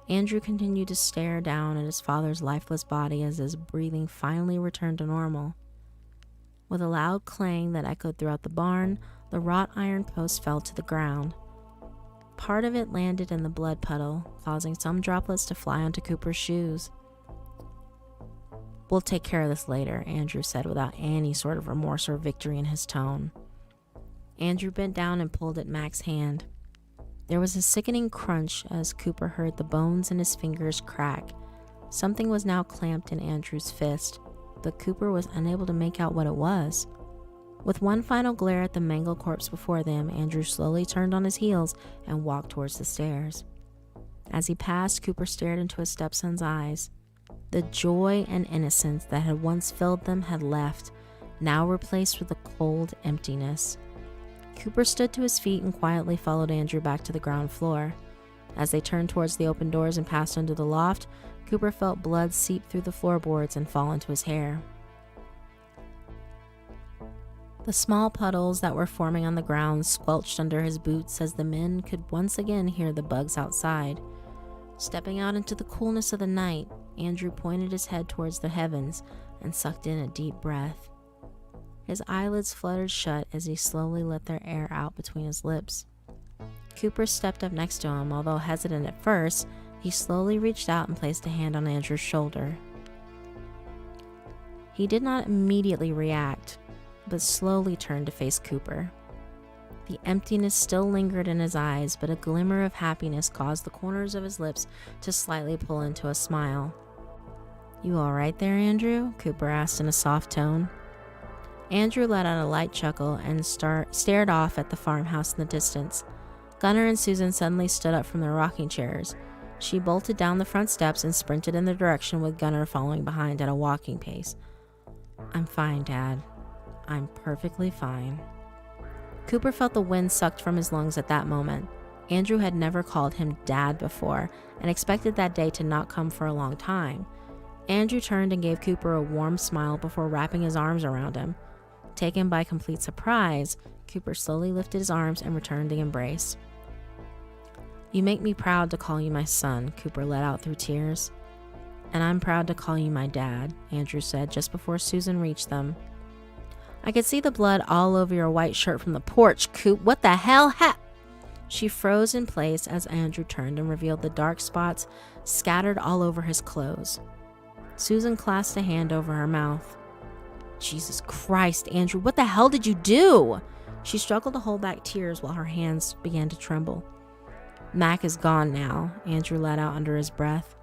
Andrew continued to stare down at his father's lifeless body as his breathing finally returned to normal. With a loud clang that echoed throughout the barn, the wrought iron post fell to the ground. Part of it landed in the blood puddle, causing some droplets to fly onto Cooper's shoes. "We'll take care of this later," Andrew said without any sort of remorse or victory in his tone. Andrew bent down and pulled at Mac's hand. There was a sickening crunch as Cooper heard the bones in his fingers crack. Something was now clamped in Andrew's fist. but Cooper was unable to make out what it was. With one final glare at the mangled corpse before them, Andrew slowly turned on his heels and walked towards the stairs. As he passed, Cooper stared into his stepson's eyes. The joy and innocence that had once filled them had left, now replaced with a cold emptiness. Cooper stood to his feet and quietly followed Andrew back to the ground floor. As they turned towards the open doors and passed into the loft, Cooper felt blood seep through the floorboards and fall into his hair. The small puddles that were forming on the ground squelched under his boots as the men could once again hear the bugs outside. Stepping out into the coolness of the night, Andrew pointed his head towards the heavens and sucked in a deep breath. His eyelids fluttered shut as he slowly let their air out between his lips. Cooper stepped up next to him. Although hesitant at first, he slowly reached out and placed a hand on Andrew's shoulder. He did not immediately react, but slowly turned to face Cooper. The emptiness still lingered in his eyes, but a glimmer of happiness caused the corners of his lips to slightly pull into a smile. "You all right there, Andrew?" Cooper asked in a soft tone. Andrew let out a light chuckle and stared off at the farmhouse in the distance. Gunnar and Susan suddenly stood up from their rocking chairs. She bolted down the front steps and sprinted in their direction, with Gunnar following behind at a walking pace. "I'm fine, Dad. I'm perfectly fine." Cooper felt the wind sucked from his lungs at that moment. Andrew had never called him Dad before and expected that day to not come for a long time. Andrew turned and gave Cooper a warm smile before wrapping his arms around him. Taken by complete surprise, Cooper slowly lifted his arms and returned the embrace. "You make me proud to call you my son," Cooper let out through tears. "And I'm proud to call you my dad," Andrew said just before Susan reached them. "I could see the blood all over your white shirt from the porch, Coop. What the hell She froze in place as Andrew turned and revealed the dark spots scattered all over his clothes. Susan clasped a hand over her mouth. "Jesus Christ, Andrew, what the hell did you do?" She struggled to hold back tears while her hands began to tremble. "Mac is gone now," Andrew let out under his breath.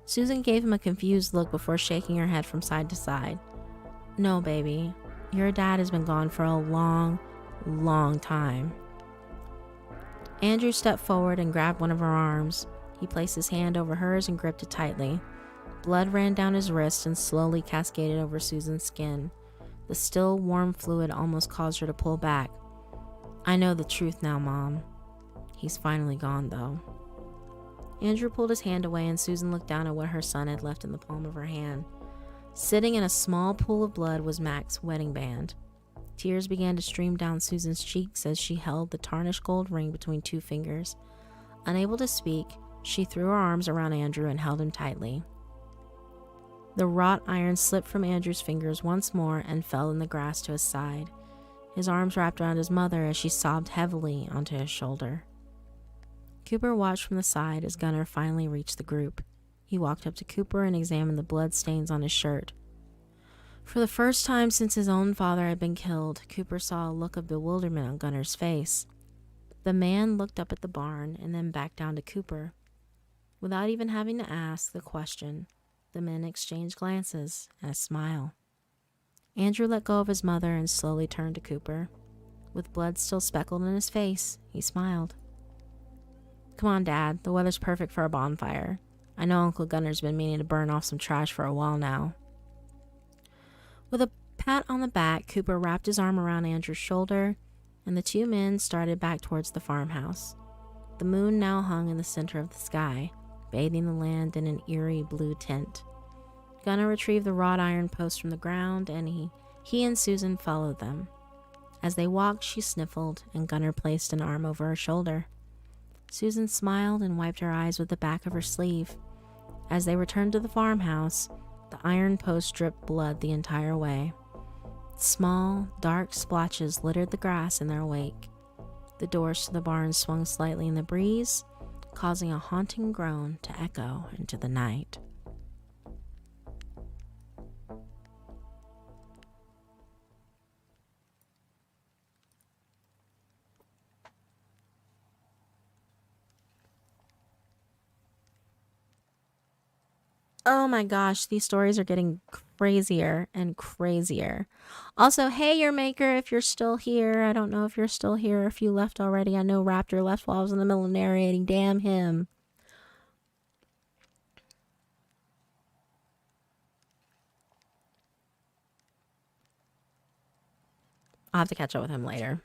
Susan gave him a confused look before shaking her head from side to side. "No, baby. Your dad has been gone for a long, long time." Andrew stepped forward and grabbed one of her arms. He placed his hand over hers and gripped it tightly. Blood ran down his wrist and slowly cascaded over Susan's skin. The still warm fluid almost caused her to pull back. "I know the truth now, Mom. He's finally gone, though." Andrew pulled his hand away and Susan looked down at what her son had left in the palm of her hand. Sitting in a small pool of blood was Mac's wedding band. Tears began to stream down Susan's cheeks as she held the tarnished gold ring between two fingers. Unable to speak, she threw her arms around Andrew and held him tightly. The wrought iron slipped from Andrew's fingers once more and fell in the grass to his side. His arms wrapped around his mother as she sobbed heavily onto his shoulder. Cooper watched from the side as Gunnar finally reached the group. He walked up to Cooper and examined the blood stains on his shirt. For the first time since his own father had been killed, Cooper saw a look of bewilderment on Gunnar's face. The man looked up at the barn and then back down to Cooper. Without even having to ask the question, the men exchanged glances and a smile. Andrew let go of his mother and slowly turned to Cooper. With blood still speckled in his face, he smiled. "Come on, Dad. The weather's perfect for a bonfire. I know Uncle Gunnar's been meaning to burn off some trash for a while now." With a pat on the back, Cooper wrapped his arm around Andrew's shoulder, and the two men started back towards the farmhouse. The moon now hung in the center of the sky, bathing the land in an eerie blue tint. Gunnar retrieved the wrought iron post from the ground, and he and Susan followed them. As they walked, she sniffled, and Gunnar placed an arm over her shoulder. Susan smiled and wiped her eyes with the back of her sleeve. As they returned to the farmhouse, the iron post dripped blood the entire way. Small, dark splotches littered the grass in their wake. The doors to the barn swung slightly in the breeze, causing a haunting groan to echo into the night. Oh my gosh, these stories are getting crazier and crazier. Also, hey, your maker, if you're still here. I don't know if you're still here or if you left already. I know Raptor left while I was in the middle of narrating. Damn him. I'll have to catch up with him later.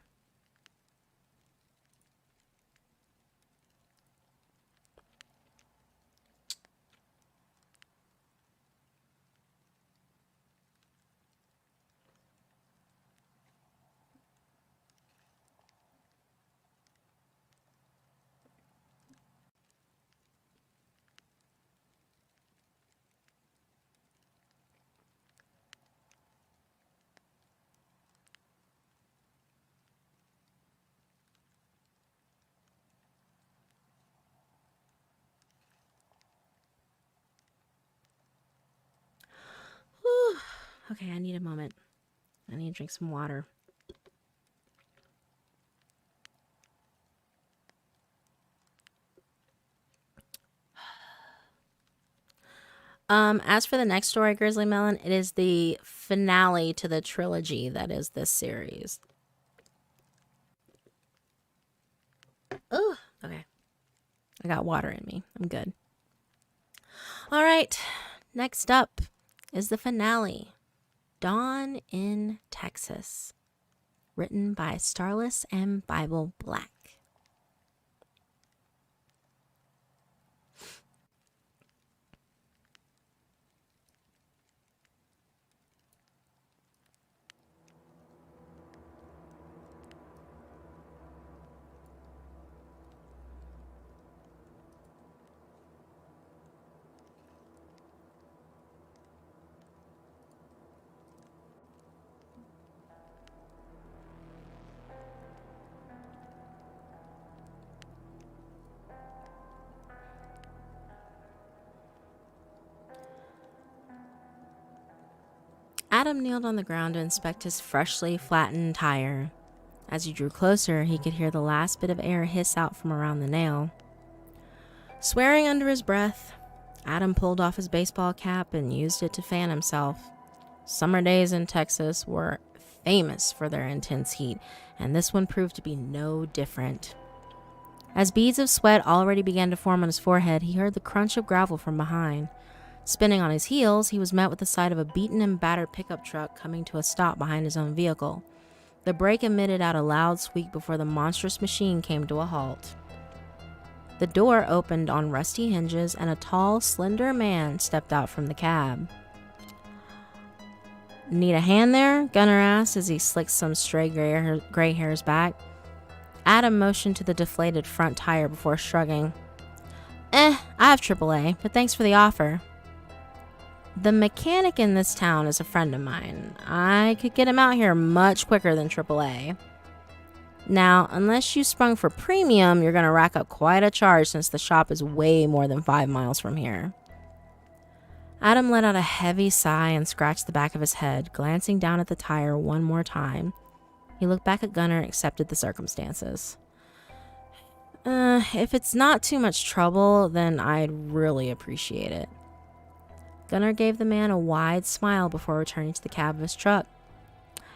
Whew. Okay, I need a moment. I need to drink some water. As for the next story, Grizzly Melon, it is the finale to the trilogy that is this series. Oh, okay. I got water in me. I'm good. All right. Next up is the finale, Dawn in Texas, written by Starless and Bible Black. Adam kneeled on the ground to inspect his freshly flattened tire. As he drew closer, he could hear the last bit of air hiss out from around the nail. Swearing under his breath, Adam pulled off his baseball cap and used it to fan himself. Summer days in Texas were famous for their intense heat, and this one proved to be no different. As beads of sweat already began to form on his forehead, he heard the crunch of gravel from behind. Spinning on his heels, he was met with the sight of a beaten and battered pickup truck coming to a stop behind his own vehicle. The brake emitted out a loud squeak before the monstrous machine came to a halt. The door opened on rusty hinges, and a tall, slender man stepped out from the cab. "Need a hand there?" Gunner asked as he slicked some stray gray hairs back. Adam motioned to the deflated front tire before shrugging. I have AAA, but thanks for the offer." "The mechanic in this town is a friend of mine. I could get him out here much quicker than AAA. Now, unless you sprung for premium, you're going to rack up quite a charge since the shop is way more than 5 miles from here." Adam let out a heavy sigh and scratched the back of his head, glancing down at the tire one more time. He looked back at Gunner and accepted the circumstances. If it's not too much trouble, then I'd really appreciate it." Gunner gave the man a wide smile before returning to the cab of his truck.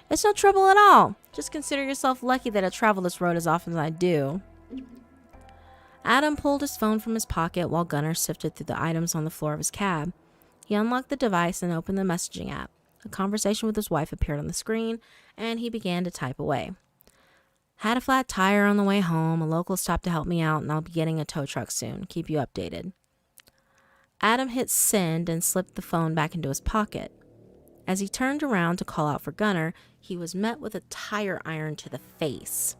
"It's no trouble at all. Just consider yourself lucky that I travel this road as often as I do." Adam pulled his phone from his pocket while Gunner sifted through the items on the floor of his cab. He unlocked the device and opened the messaging app. A conversation with his wife appeared on the screen, and he began to type away. "Had a flat tire on the way home. A local stopped to help me out, and I'll be getting a tow truck soon. Keep you updated." Adam hit send and slipped the phone back into his pocket. As he turned around to call out for Gunner, he was met with a tire iron to the face.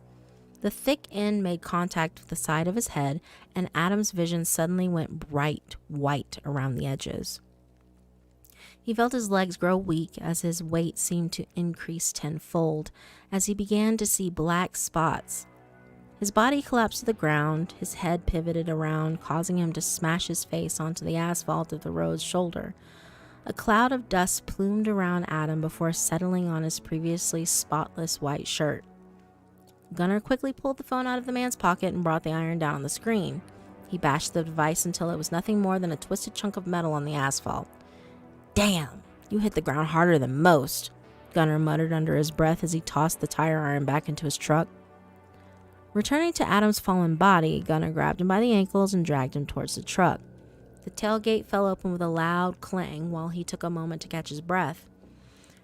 The thick end made contact with the side of his head, and Adam's vision suddenly went bright white around the edges. He felt his legs grow weak as his weight seemed to increase tenfold as he began to see black spots. His body collapsed to the ground, his head pivoted around, causing him to smash his face onto the asphalt of the road's shoulder. A cloud of dust plumed around Adam before settling on his previously spotless white shirt. Gunner quickly pulled the phone out of the man's pocket and brought the iron down on the screen. He bashed the device until it was nothing more than a twisted chunk of metal on the asphalt. "Damn, You hit the ground harder than most, Gunnar muttered under his breath as he tossed the tire iron back into his truck. Returning to Adam's fallen body, Gunnar grabbed him by the ankles and dragged him towards the truck. The tailgate fell open with a loud clang while he took a moment to catch his breath.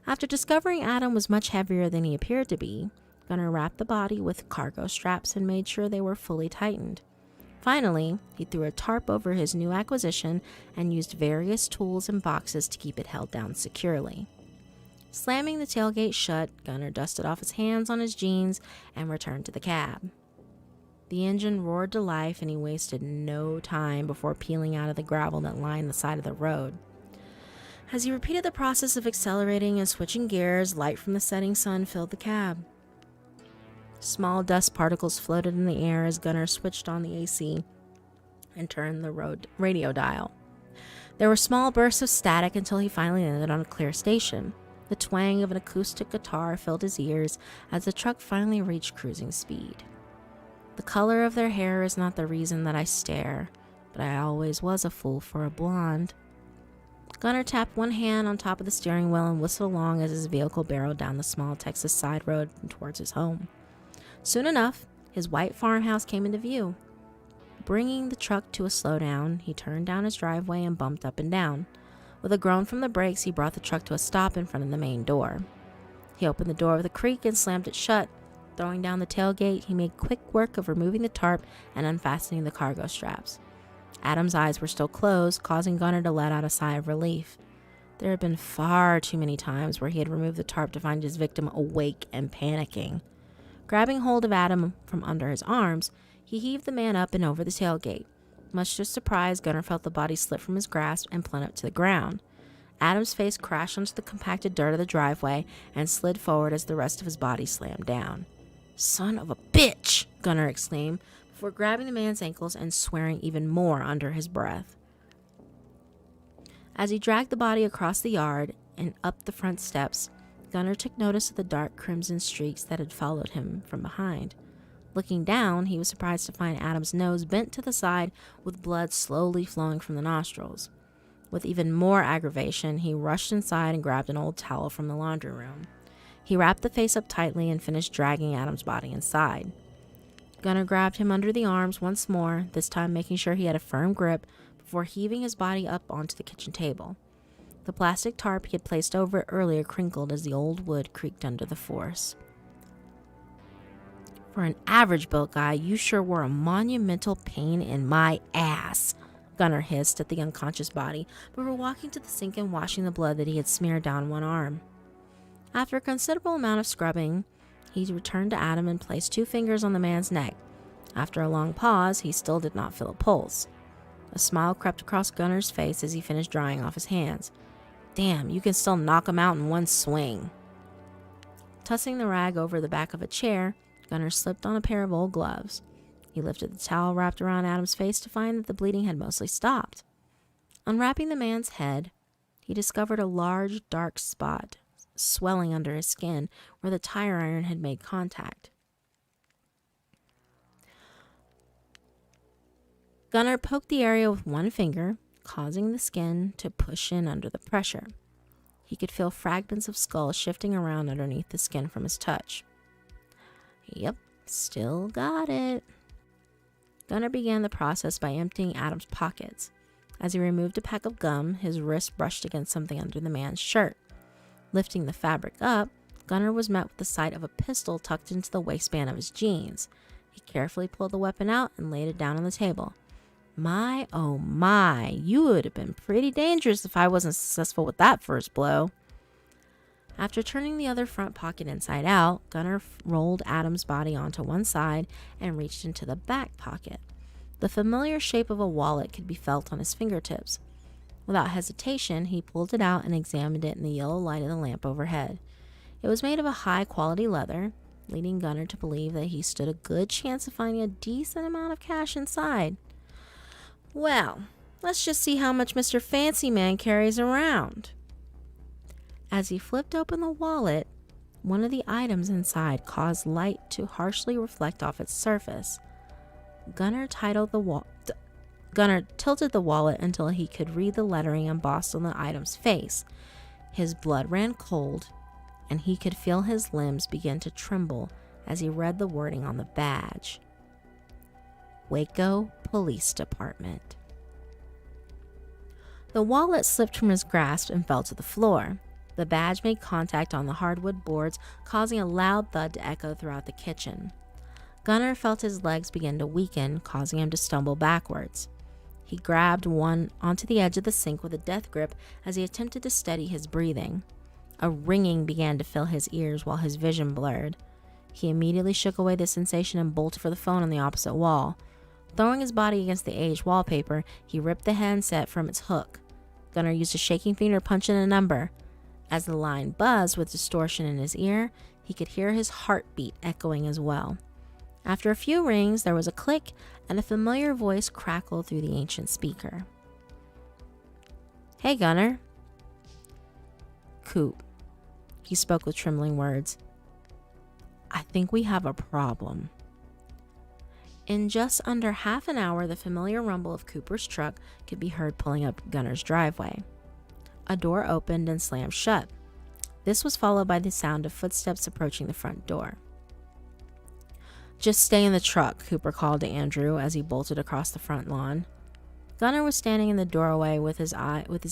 After discovering Adam was much heavier than he appeared to be, Gunnar wrapped the body with cargo straps and made sure they were fully tightened. Finally, he threw a tarp over his new acquisition and used various tools and boxes to keep it held down securely. Slamming the tailgate shut, Gunnar dusted off his hands on his jeans and returned to the cab. The engine roared to life and he wasted no time before peeling out of the gravel that lined the side of the road. As he repeated the process of accelerating and switching gears, light from the setting sun filled the cab. Small dust particles floated in the air as Gunnar switched on the AC and turned the radio dial. There were small bursts of static until he finally landed on a clear station. The twang of an acoustic guitar filled his ears as the truck finally reached cruising speed. The color of their hair is not the reason that I stare, but I always was a fool for a blonde. Gunnar tapped one hand on top of the steering wheel and whistled along as his vehicle barreled down the small Texas side road towards his home. Soon enough, his white farmhouse came into view. Bringing the truck to a slowdown, he turned down his driveway and bumped up and down. With a groan from the brakes, he brought the truck to a stop in front of the main door. He opened the door with a creak and slammed it shut. Throwing down the tailgate, he made quick work of removing the tarp and unfastening the cargo straps. Adam's eyes were still closed, causing Gunnar to let out a sigh of relief. There had been far too many times where he had removed the tarp to find his victim awake and panicking. Grabbing hold of Adam from under his arms, he heaved the man up and over the tailgate. Much to his surprise, Gunnar felt the body slip from his grasp and plummet to the ground. Adam's face crashed onto the compacted dirt of the driveway and slid forward as the rest of his body slammed down. "Son of a bitch!" Gunnar exclaimed, before grabbing the man's ankles and swearing even more under his breath. As he dragged the body across the yard and up the front steps, Gunnar took notice of the dark crimson streaks that had followed him from behind. Looking down, he was surprised to find Adam's nose bent to the side with blood slowly flowing from the nostrils. With even more aggravation, he rushed inside and grabbed an old towel from the laundry room. He wrapped the face up tightly and finished dragging Adam's body inside. Gunnar grabbed him under the arms once more, this time making sure he had a firm grip before heaving his body up onto the kitchen table. The plastic tarp he had placed over it earlier crinkled as the old wood creaked under the force. "For an average-built guy, you sure were a monumental pain in my ass," Gunnar hissed at the unconscious body before walking to the sink and washing the blood that he had smeared down one arm. After a considerable amount of scrubbing, he returned to Adam and placed 2 fingers on the man's neck. After a long pause, he still did not feel a pulse. A smile crept across Gunnar's face as he finished drying off his hands. "Damn, you can still knock him out in one swing." Tossing the rag over the back of a chair, Gunnar slipped on a pair of old gloves. He lifted the towel wrapped around Adam's face to find that the bleeding had mostly stopped. Unwrapping the man's head, he discovered a large, dark spot swelling under his skin where the tire iron had made contact. Gunnar poked the area with one finger, causing the skin to push in under the pressure. He could feel fragments of skull shifting around underneath the skin from his touch. Yep, still got it. Gunnar began the process by emptying Adam's pockets. As he removed a pack of gum, his wrist brushed against something under the man's shirt. Lifting the fabric up, Gunnar was met with the sight of a pistol tucked into the waistband of his jeans. He carefully pulled the weapon out and laid it down on the table. "My, oh my, you would have been pretty dangerous if I wasn't successful with that first blow." After turning the other front pocket inside out, Gunnar rolled Adam's body onto one side and reached into the back pocket. The familiar shape of a wallet could be felt on his fingertips. Without hesitation, he pulled it out and examined it in the yellow light of the lamp overhead. It was made of a high-quality leather, leading Gunnar to believe that he stood a good chance of finding a decent amount of cash inside. Well, let's just see how much Mr. Fancy Man carries around. As he flipped open the wallet, one of the items inside caused light to harshly reflect off its surface. Gunnar tilted the wallet until he could read the lettering embossed on the item's face. His blood ran cold, and he could feel his limbs begin to tremble as he read the wording on the badge. Waco Police Department. The wallet slipped from his grasp and fell to the floor. The badge made contact on the hardwood boards, causing a loud thud to echo throughout the kitchen. Gunnar felt his legs begin to weaken, causing him to stumble backwards. He grabbed one onto the edge of the sink with a death grip as he attempted to steady his breathing. A ringing began to fill his ears while his vision blurred. He immediately shook away the sensation and bolted for the phone on the opposite wall. Throwing his body against the aged wallpaper, he ripped the handset from its hook. Gunnar used a shaking finger to punch in a number. As the line buzzed with distortion in his ear, he could hear his heartbeat echoing as well. After a few rings, there was a click, and a familiar voice crackled through the ancient speaker. "Hey, Gunnar." "Coop," he spoke with trembling words. "I think we have a problem." In just under half an hour, the familiar rumble of Cooper's truck could be heard pulling up Gunnar's driveway. A door opened and slammed shut. This was followed by the sound of footsteps approaching the front door. "Just stay in the truck," Cooper called to Andrew as he bolted across the front lawn. Gunnar was standing in the doorway with his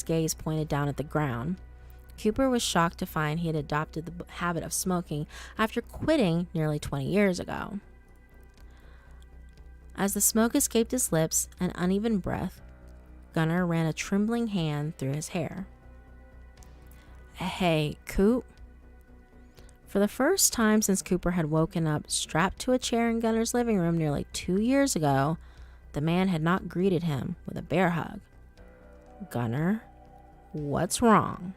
gaze pointed down at the ground. Cooper was shocked to find he had adopted the habit of smoking after quitting nearly 20 years ago. As the smoke escaped his lips, an uneven breath, Gunnar ran a trembling hand through his hair. "Hey, Coop." For the first time since Cooper had woken up strapped to a chair in Gunnar's living room nearly 2 years ago, the man had not greeted him with a bear hug. "Gunnar, what's wrong?"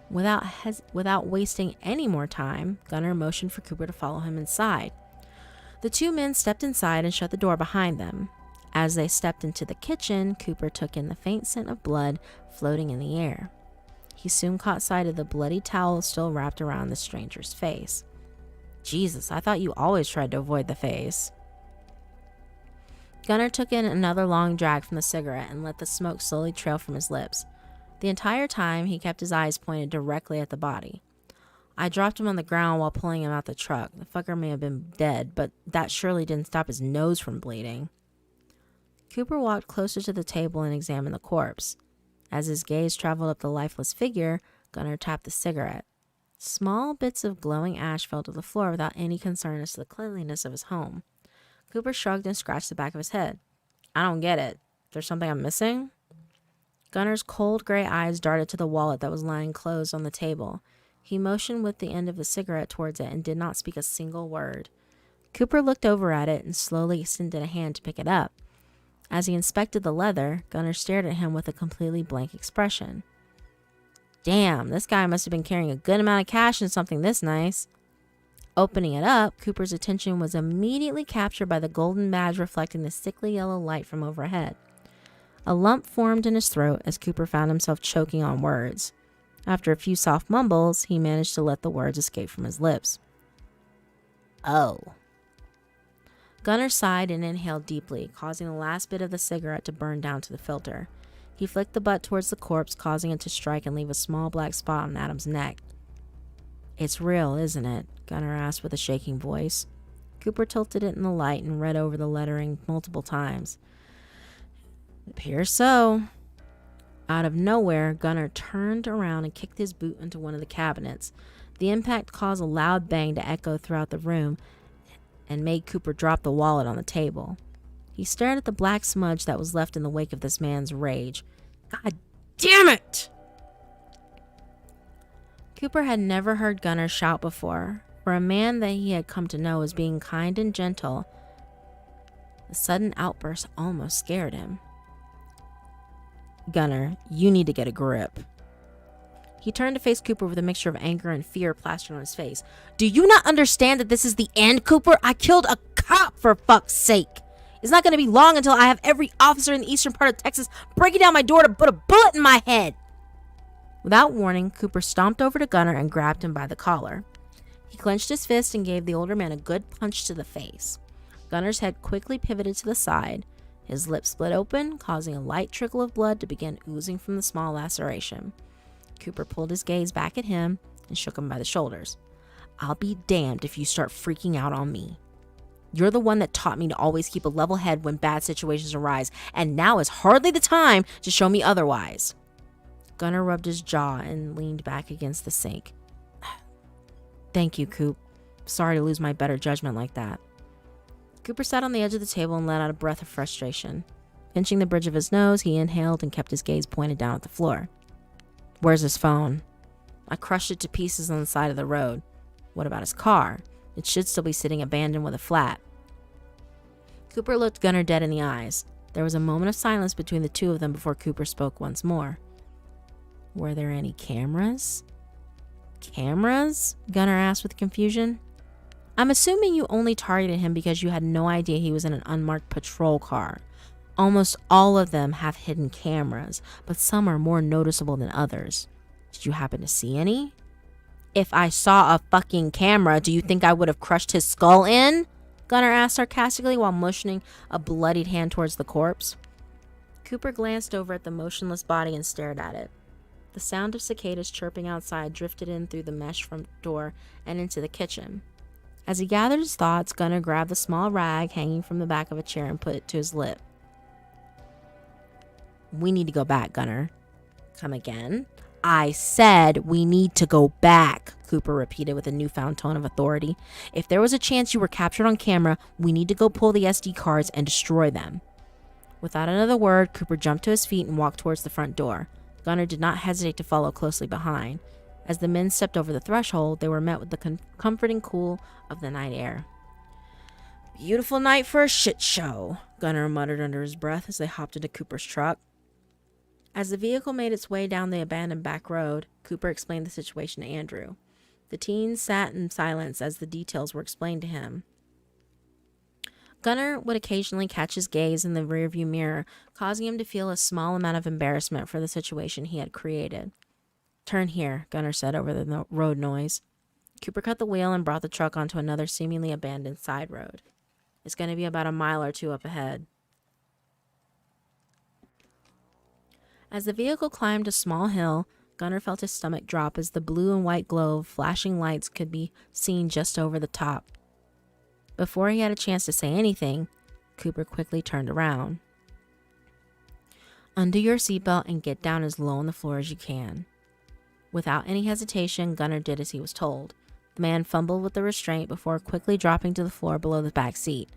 Without wasting any more time, Gunnar motioned for Cooper to follow him inside. The two men stepped inside and shut the door behind them. As they stepped into the kitchen, Cooper took in the faint scent of blood floating in the air. He soon caught sight of the bloody towel still wrapped around the stranger's face. "Jesus, I thought you always tried to avoid the face." Gunnar took in another long drag from the cigarette and let the smoke slowly trail from his lips. The entire time, he kept his eyes pointed directly at the body. "I dropped him on the ground while pulling him out the truck. The fucker may have been dead, but that surely didn't stop his nose from bleeding." Cooper walked closer to the table and examined the corpse. As his gaze traveled up the lifeless figure, Gunnar tapped the cigarette. Small bits of glowing ash fell to the floor without any concern as to the cleanliness of his home. Cooper shrugged and scratched the back of his head. "I don't get it. There's something I'm missing?" Gunnar's cold gray eyes darted to the wallet that was lying closed on the table. He motioned with the end of the cigarette towards it and did not speak a single word. Cooper looked over at it and slowly extended a hand to pick it up. As he inspected the leather, Gunnar stared at him with a completely blank expression. "Damn, this guy must have been carrying a good amount of cash in something this nice." Opening it up, Cooper's attention was immediately captured by the golden badge reflecting the sickly yellow light from overhead. A lump formed in his throat as Cooper found himself choking on words. After a few soft mumbles, he managed to let the words escape from his lips. "Oh." Gunnar sighed and inhaled deeply, causing the last bit of the cigarette to burn down to the filter. He flicked the butt towards the corpse, causing it to strike and leave a small black spot on Adam's neck. "It's real, isn't it?" Gunnar asked with a shaking voice. Cooper tilted it in the light and read over the lettering multiple times. "It appears so." Out of nowhere, Gunnar turned around and kicked his boot into one of the cabinets. The impact caused a loud bang to echo throughout the room and made Cooper drop the wallet on the table. He stared at the black smudge that was left in the wake of this man's rage. "God damn it!" Cooper had never heard Gunnar shout before. For a man that he had come to know as being kind and gentle, the sudden outburst almost scared him. "Gunnar, you need to get a grip." He turned to face Cooper with a mixture of anger and fear plastered on his face. "Do you not understand that this is the end, Cooper? I killed a cop, for fuck's sake. It's not going to be long until I have every officer in the eastern part of Texas breaking down my door to put a bullet in my head." Without warning, Cooper stomped over to Gunnar and grabbed him by the collar. He clenched his fist and gave the older man a good punch to the face. Gunnar's head quickly pivoted to the side. His lips split open, causing a light trickle of blood to begin oozing from the small laceration. Cooper pulled his gaze back at him and shook him by the shoulders. I'll be damned if you start freaking out on me. You're the one that taught me to always keep a level head when bad situations arise, and now is hardly the time to show me otherwise. Gunnar rubbed his jaw and leaned back against the sink. Thank you, Coop. Sorry to lose my better judgment like that. Cooper sat on the edge of the table and let out a breath of frustration. Pinching the bridge of his nose, he inhaled and kept his gaze pointed down at the floor. Where's his phone? I crushed it to pieces on the side of the road. What about his car? It should still be sitting abandoned with a flat. Cooper looked Gunnar dead in the eyes. There was a moment of silence between the two of them before Cooper spoke once more. Were there any cameras? Cameras? Gunnar asked with confusion. I'm assuming you only targeted him because you had no idea he was in an unmarked patrol car. Almost all of them have hidden cameras, but some are more noticeable than others. Did you happen to see any? If I saw a fucking camera, do you think I would have crushed his skull in? Gunnar asked sarcastically while motioning a bloodied hand towards the corpse. Cooper glanced over at the motionless body and stared at it. The sound of cicadas chirping outside drifted in through the mesh front door and into the kitchen. As he gathered his thoughts, Gunnar grabbed the small rag hanging from the back of a chair and put it to his lip. We need to go back, Gunnar. Come again? I said we need to go back, Cooper repeated with a newfound tone of authority. If there was a chance you were captured on camera, we need to go pull the SD cards and destroy them. Without another word, Cooper jumped to his feet and walked towards the front door. Gunnar did not hesitate to follow closely behind. As the men stepped over the threshold, they were met with the comforting cool of the night air. Beautiful night for a shit show, Gunnar muttered under his breath as they hopped into Cooper's truck. As the vehicle made its way down the abandoned back road, Cooper explained the situation to Andrew. The teen sat in silence as the details were explained to him. Gunnar would occasionally catch his gaze in the rearview mirror, causing him to feel a small amount of embarrassment for the situation he had created. Turn here, Gunnar said over the road noise. Cooper cut the wheel and brought the truck onto another seemingly abandoned side road. It's going to be about a mile or two up ahead. As the vehicle climbed a small hill, Gunnar felt his stomach drop as the blue and white glow of flashing lights could be seen just over the top. Before he had a chance to say anything, Cooper quickly turned around. Undo your seatbelt and get down as low on the floor as you can. Without any hesitation, Gunnar did as he was told. The man fumbled with the restraint before quickly dropping to the floor below the back seat.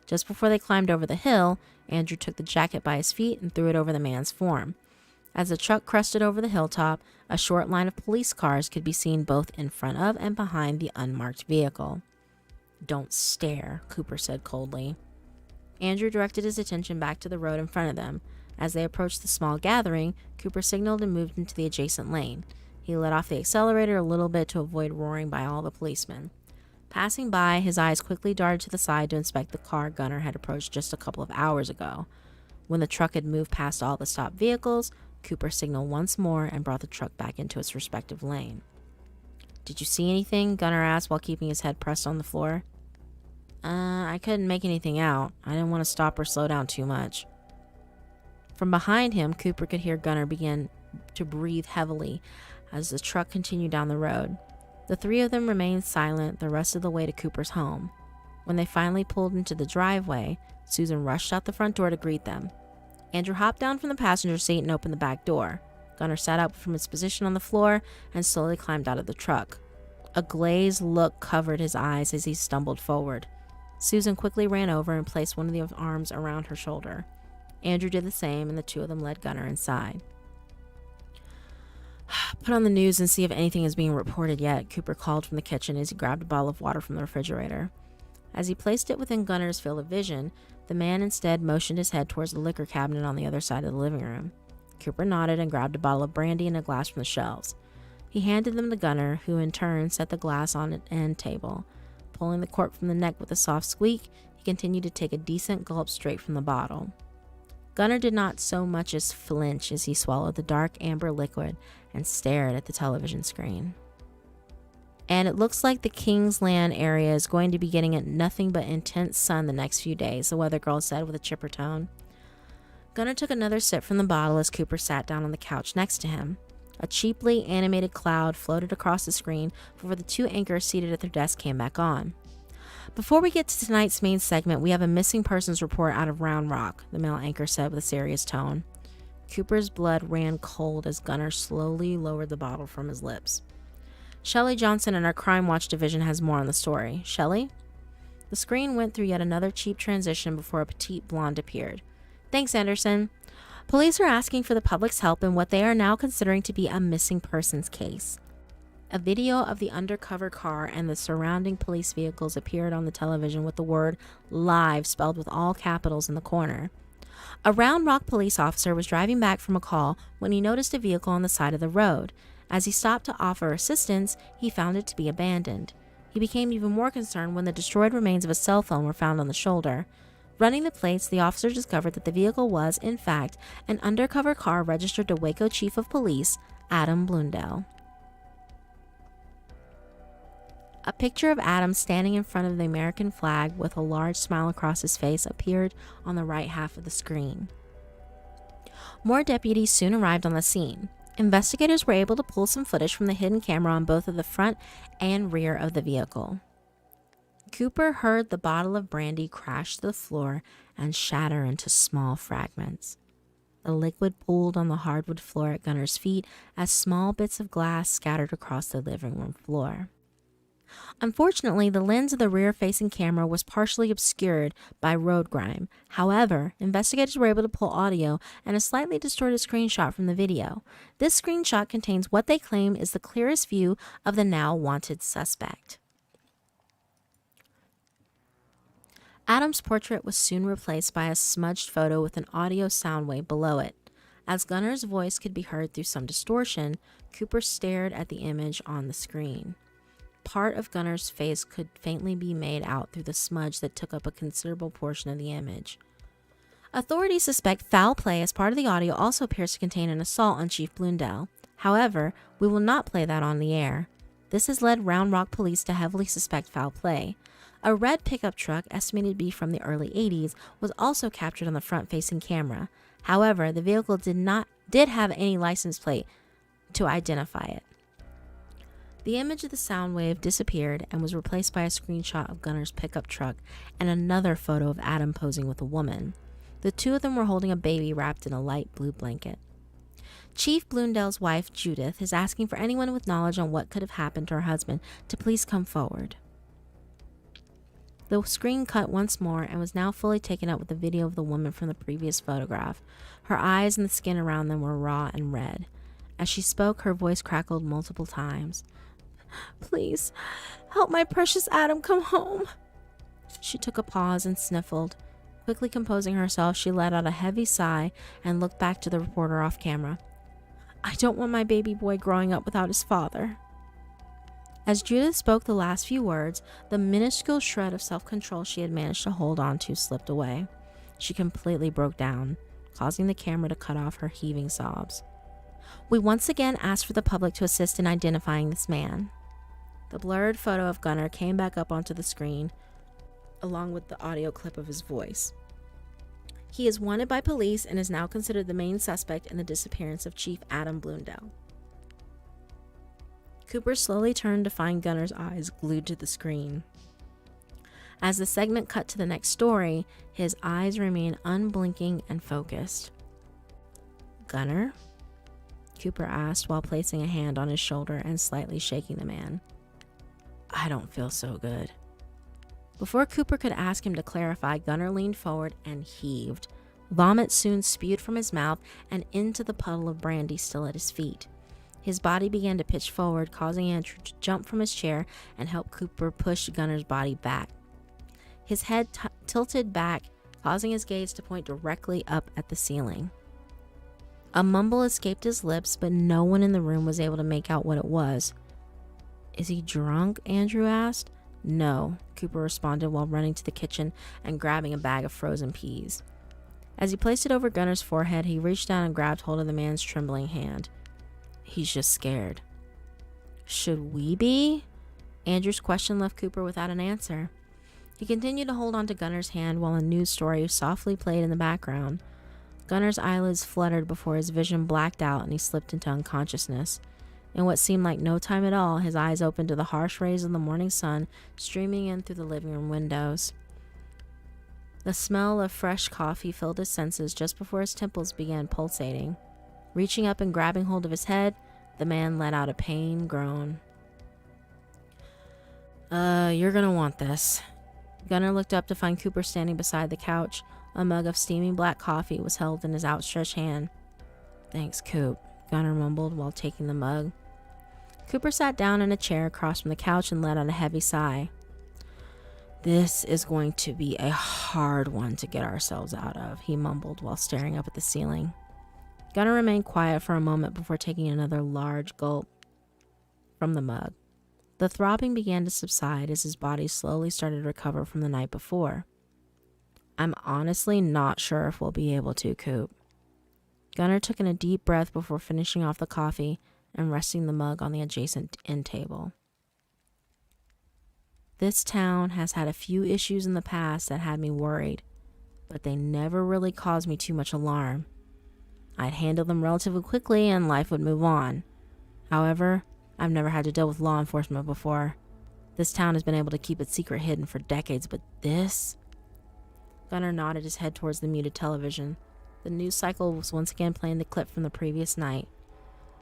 Just before they climbed over the hill, Andrew took the jacket by his feet and threw it over the man's form. As the truck crested over the hilltop, a short line of police cars could be seen both in front of and behind the unmarked vehicle. Don't stare, Cooper said coldly. Andrew directed his attention back to the road in front of them. As they approached the small gathering, Cooper signaled and moved into the adjacent lane. He let off the accelerator a little bit to avoid roaring by all the policemen. Passing by, his eyes quickly darted to the side to inspect the car Gunnar had approached just a couple of hours ago. When the truck had moved past all the stopped vehicles, Cooper signaled once more and brought the truck back into its respective lane. Did you see anything? Gunnar asked while keeping his head pressed on the floor. I couldn't make anything out. I didn't want to stop or slow down too much. From behind him, Cooper could hear Gunnar begin to breathe heavily as the truck continued down the road. The three of them remained silent the rest of the way to Cooper's home. When they finally pulled into the driveway, Susan rushed out the front door to greet them. Andrew hopped down from the passenger seat and opened the back door. Gunnar sat up from his position on the floor and slowly climbed out of the truck. A glazed look covered his eyes as he stumbled forward. Susan quickly ran over and placed one of the arms around her shoulder. Andrew did the same, and the two of them led Gunnar inside. Put on the news and see if anything is being reported yet, Cooper called from the kitchen as he grabbed a bottle of water from the refrigerator. As he placed it within Gunnar's field of vision, the man instead motioned his head towards the liquor cabinet on the other side of the living room. Cooper nodded and grabbed a bottle of brandy and a glass from the shelves. He handed them to Gunnar, who in turn set the glass on an end table. Pulling the cork from the neck with a soft squeak, he continued to take a decent gulp straight from the bottle. Gunnar did not so much as flinch as he swallowed the dark amber liquid and stared at the television screen. And it looks like the Kingsland area is going to be getting nothing but intense sun the next few days, the weather girl said with a chipper tone. Gunnar took another sip from the bottle as Cooper sat down on the couch next to him. A cheaply animated cloud floated across the screen before the two anchors seated at their desk came back on. Before we get to tonight's main segment, we have a missing persons report out of Round Rock, the male anchor said with a serious tone. Cooper's blood ran cold as Gunner slowly lowered the bottle from his lips. Shelley Johnson in our Crime Watch division has more on the story. Shelley? The screen went through yet another cheap transition before a petite blonde appeared. Thanks, Anderson. Police are asking for the public's help in what they are now considering to be a missing persons case. A video of the undercover car and the surrounding police vehicles appeared on the television with the word "live" spelled with all capitals in the corner. A Round Rock police officer was driving back from a call when he noticed a vehicle on the side of the road. As he stopped to offer assistance, he found it to be abandoned. He became even more concerned when the destroyed remains of a cell phone were found on the shoulder. Running the plates, the officer discovered that the vehicle was, in fact, an undercover car registered to Waco Chief of Police, Adam Blundell. A picture of Adam standing in front of the American flag with a large smile across his face appeared on the right half of the screen. More deputies soon arrived on the scene. Investigators were able to pull some footage from the hidden camera on both of the front and rear of the vehicle. Cooper heard the bottle of brandy crash to the floor and shatter into small fragments. The liquid pooled on the hardwood floor at Gunner's feet as small bits of glass scattered across the living room floor. Unfortunately, the lens of the rear-facing camera was partially obscured by road grime. However, investigators were able to pull audio and a slightly distorted screenshot from the video. This screenshot contains what they claim is the clearest view of the now wanted suspect. Adam's portrait was soon replaced by a smudged photo with an audio sound wave below it. As Gunner's voice could be heard through some distortion, Cooper stared at the image on the screen. Part of Gunner's face could faintly be made out through the smudge that took up a considerable portion of the image. Authorities suspect foul play as part of the audio also appears to contain an assault on Chief Blundell. However, we will not play that on the air. This has led Round Rock police to heavily suspect foul play. A red pickup truck, estimated to be from the early 80s, was also captured on the front-facing camera. However, the vehicle did have any license plate to identify it. The image of the sound wave disappeared and was replaced by a screenshot of Gunner's pickup truck and another photo of Adam posing with a woman. The two of them were holding a baby wrapped in a light blue blanket. Chief Blundell's wife, Judith, is asking for anyone with knowledge on what could have happened to her husband to please come forward. The screen cut once more and was now fully taken up with the video of the woman from the previous photograph. Her eyes and the skin around them were raw and red. As she spoke, her voice crackled multiple times. "Please, help my precious Adam come home." She took a pause and sniffled. Quickly composing herself, she let out a heavy sigh and looked back to the reporter off camera. "I don't want my baby boy growing up without his father." As Judith spoke the last few words, the minuscule shred of self-control she had managed to hold on to slipped away. She completely broke down, causing the camera to cut off her heaving sobs. "We once again ask for the public to assist in identifying this man." The blurred photo of Gunner came back up onto the screen, along with the audio clip of his voice. He is wanted by police and is now considered the main suspect in the disappearance of Chief Adam Blundell. Cooper slowly turned to find Gunner's eyes glued to the screen. As the segment cut to the next story, his eyes remained unblinking and focused. "Gunner?" Cooper asked while placing a hand on his shoulder and slightly shaking the man. "I don't feel so good." Before Cooper could ask him to clarify, Gunner leaned forward and heaved. Vomit soon spewed from his mouth and into the puddle of brandy still at his feet. His body began to pitch forward, causing Andrew to jump from his chair and help Cooper push Gunner's body back. His head tilted back, causing his gaze to point directly up at the ceiling. A mumble escaped his lips, but no one in the room was able to make out what it was. "Is he drunk?" Andrew asked. "No," Cooper responded while running to the kitchen and grabbing a bag of frozen peas. As he placed it over Gunner's forehead, he reached down and grabbed hold of the man's trembling hand. "He's just scared." "Should we be?" Andrew's question left Cooper without an answer. He continued to hold on to Gunner's hand while a news story softly played in the background. Gunner's eyelids fluttered before his vision blacked out and he slipped into unconsciousness. In what seemed like no time at all, his eyes opened to the harsh rays of the morning sun streaming in through the living room windows. The smell of fresh coffee filled his senses just before his temples began pulsating. Reaching up and grabbing hold of his head, the man let out a pained groan. You're gonna want this." Gunner looked up to find Cooper standing beside the couch. A mug of steaming black coffee was held in his outstretched hand. "Thanks, Coop," Gunner mumbled while taking the mug. Cooper sat down in a chair across from the couch and let out a heavy sigh. "This is going to be a hard one to get ourselves out of," he mumbled while staring up at the ceiling. Gunner remained quiet for a moment before taking another large gulp from the mug. The throbbing began to subside as his body slowly started to recover from the night before. "I'm honestly not sure if we'll be able to, Coop." Gunner took in a deep breath before finishing off the coffee and resting the mug on the adjacent end table. "This town has had a few issues in the past that had me worried, but they never really caused me too much alarm. I'd handle them relatively quickly and life would move on. However, I've never had to deal with law enforcement before. This town has been able to keep its secret hidden for decades, but this..." Gunner nodded his head towards the muted television. The news cycle was once again playing the clip from the previous night.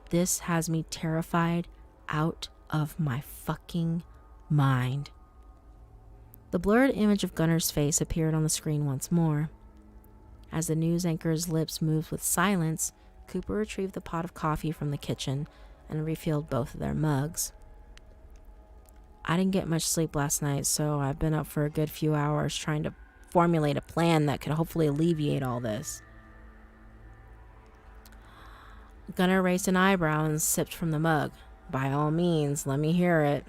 "This has me terrified out of my fucking mind." The blurred image of Gunner's face appeared on the screen once more. As the news anchor's lips moved with silence, Cooper retrieved the pot of coffee from the kitchen and refilled both of their mugs. "I didn't get much sleep last night, so I've been up for a good few hours trying to formulate a plan that could hopefully alleviate all this." Gunner raised an eyebrow and sipped from the mug. "By all means, let me hear it."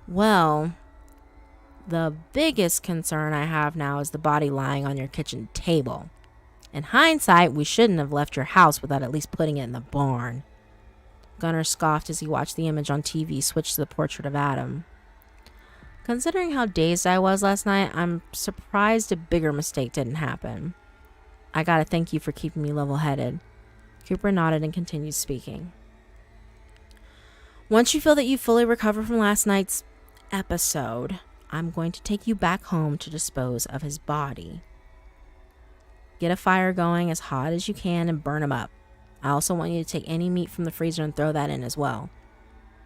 "Well, the biggest concern I have now is the body lying on your kitchen table. In hindsight, we shouldn't have left your house without at least putting it in the barn." Gunner scoffed as he watched the image on TV switch to the portrait of Adam. "Considering how dazed I was last night, I'm surprised a bigger mistake didn't happen. I gotta thank you for keeping me level-headed." Cooper nodded and continued speaking. "Once you feel that you fully recovered from last night's episode, I'm going to take you back home to dispose of his body. Get a fire going as hot as you can and burn him up. I also want you to take any meat from the freezer and throw that in as well."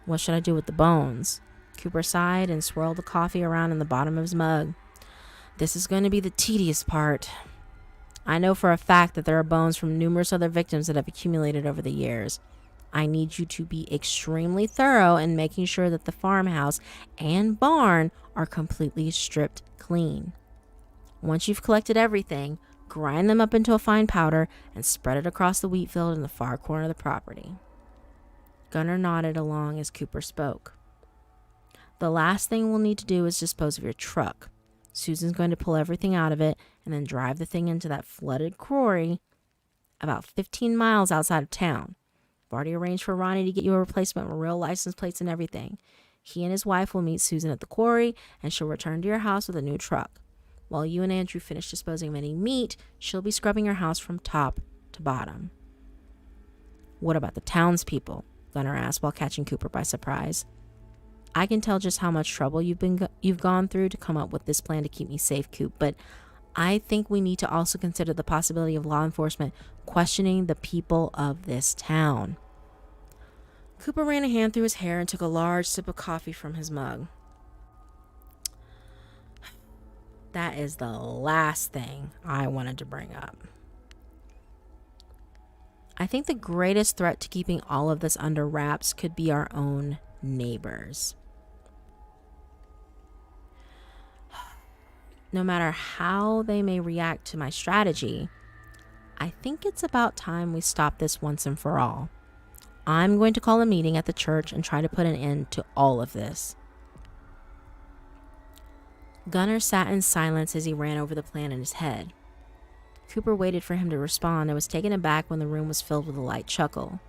"What should I do with the bones?" Cooper sighed and swirled the coffee around in the bottom of his mug. "This is going to be the tedious part. I know for a fact that there are bones from numerous other victims that have accumulated over the years. I need you to be extremely thorough in making sure that the farmhouse and barn are completely stripped clean. Once you've collected everything, grind them up into a fine powder and spread it across the wheat field in the far corner of the property." Gunner nodded along as Cooper spoke. "The last thing we'll need to do is dispose of your truck. Susan's going to pull everything out of it and then drive the thing into that flooded quarry about 15 miles outside of town. I've already arranged for Ronnie to get you a replacement with real license plates and everything. He and his wife will meet Susan at the quarry and she'll return to your house with a new truck. While you and Andrew finish disposing of any meat, she'll be scrubbing your house from top to bottom." "What about the townspeople?" Gunner asked while catching Cooper by surprise. "I can tell just how much trouble you've gone through to come up with this plan to keep me safe, Coop, but I think we need to also consider the possibility of law enforcement questioning the people of this town." Cooper ran a hand through his hair and took a large sip of coffee from his mug. "That is the last thing I wanted to bring up. I think the greatest threat to keeping all of this under wraps could be our own neighbors. No matter how they may react to my strategy, I think it's about time we stop this once and for all. I'm going to call a meeting at the church and try to put an end to all of this." Gunner sat in silence as he ran over the plan in his head. Cooper waited for him to respond and was taken aback when the room was filled with a light chuckle.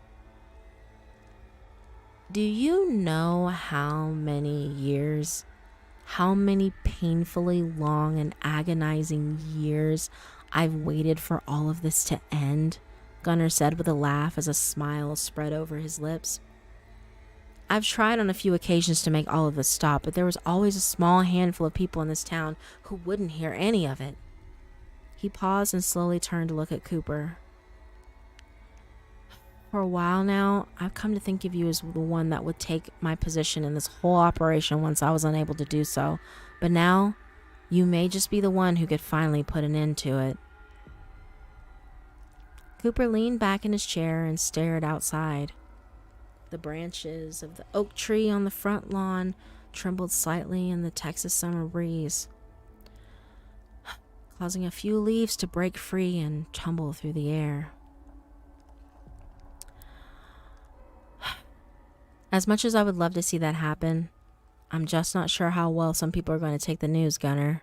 "Do you know how many years, how many painfully long and agonizing years I've waited for all of this to end, Gunnar said with a laugh as a smile spread over his lips. I've tried on a few occasions to make all of this stop, but there was always a small handful of people in this town who wouldn't hear any of it. He paused and slowly turned to look at Cooper. For a while now, I've come to think of you as the one that would take my position in this whole operation once I was unable to do so. But now, you may just be the one who could finally put an end to it. Cooper leaned back in his chair and stared outside. The branches of the oak tree on the front lawn trembled slightly in the Texas summer breeze, causing a few leaves to break free and tumble through the air. As much as I would love to see that happen, I'm just not sure how well some people are going to take the news, Gunnar.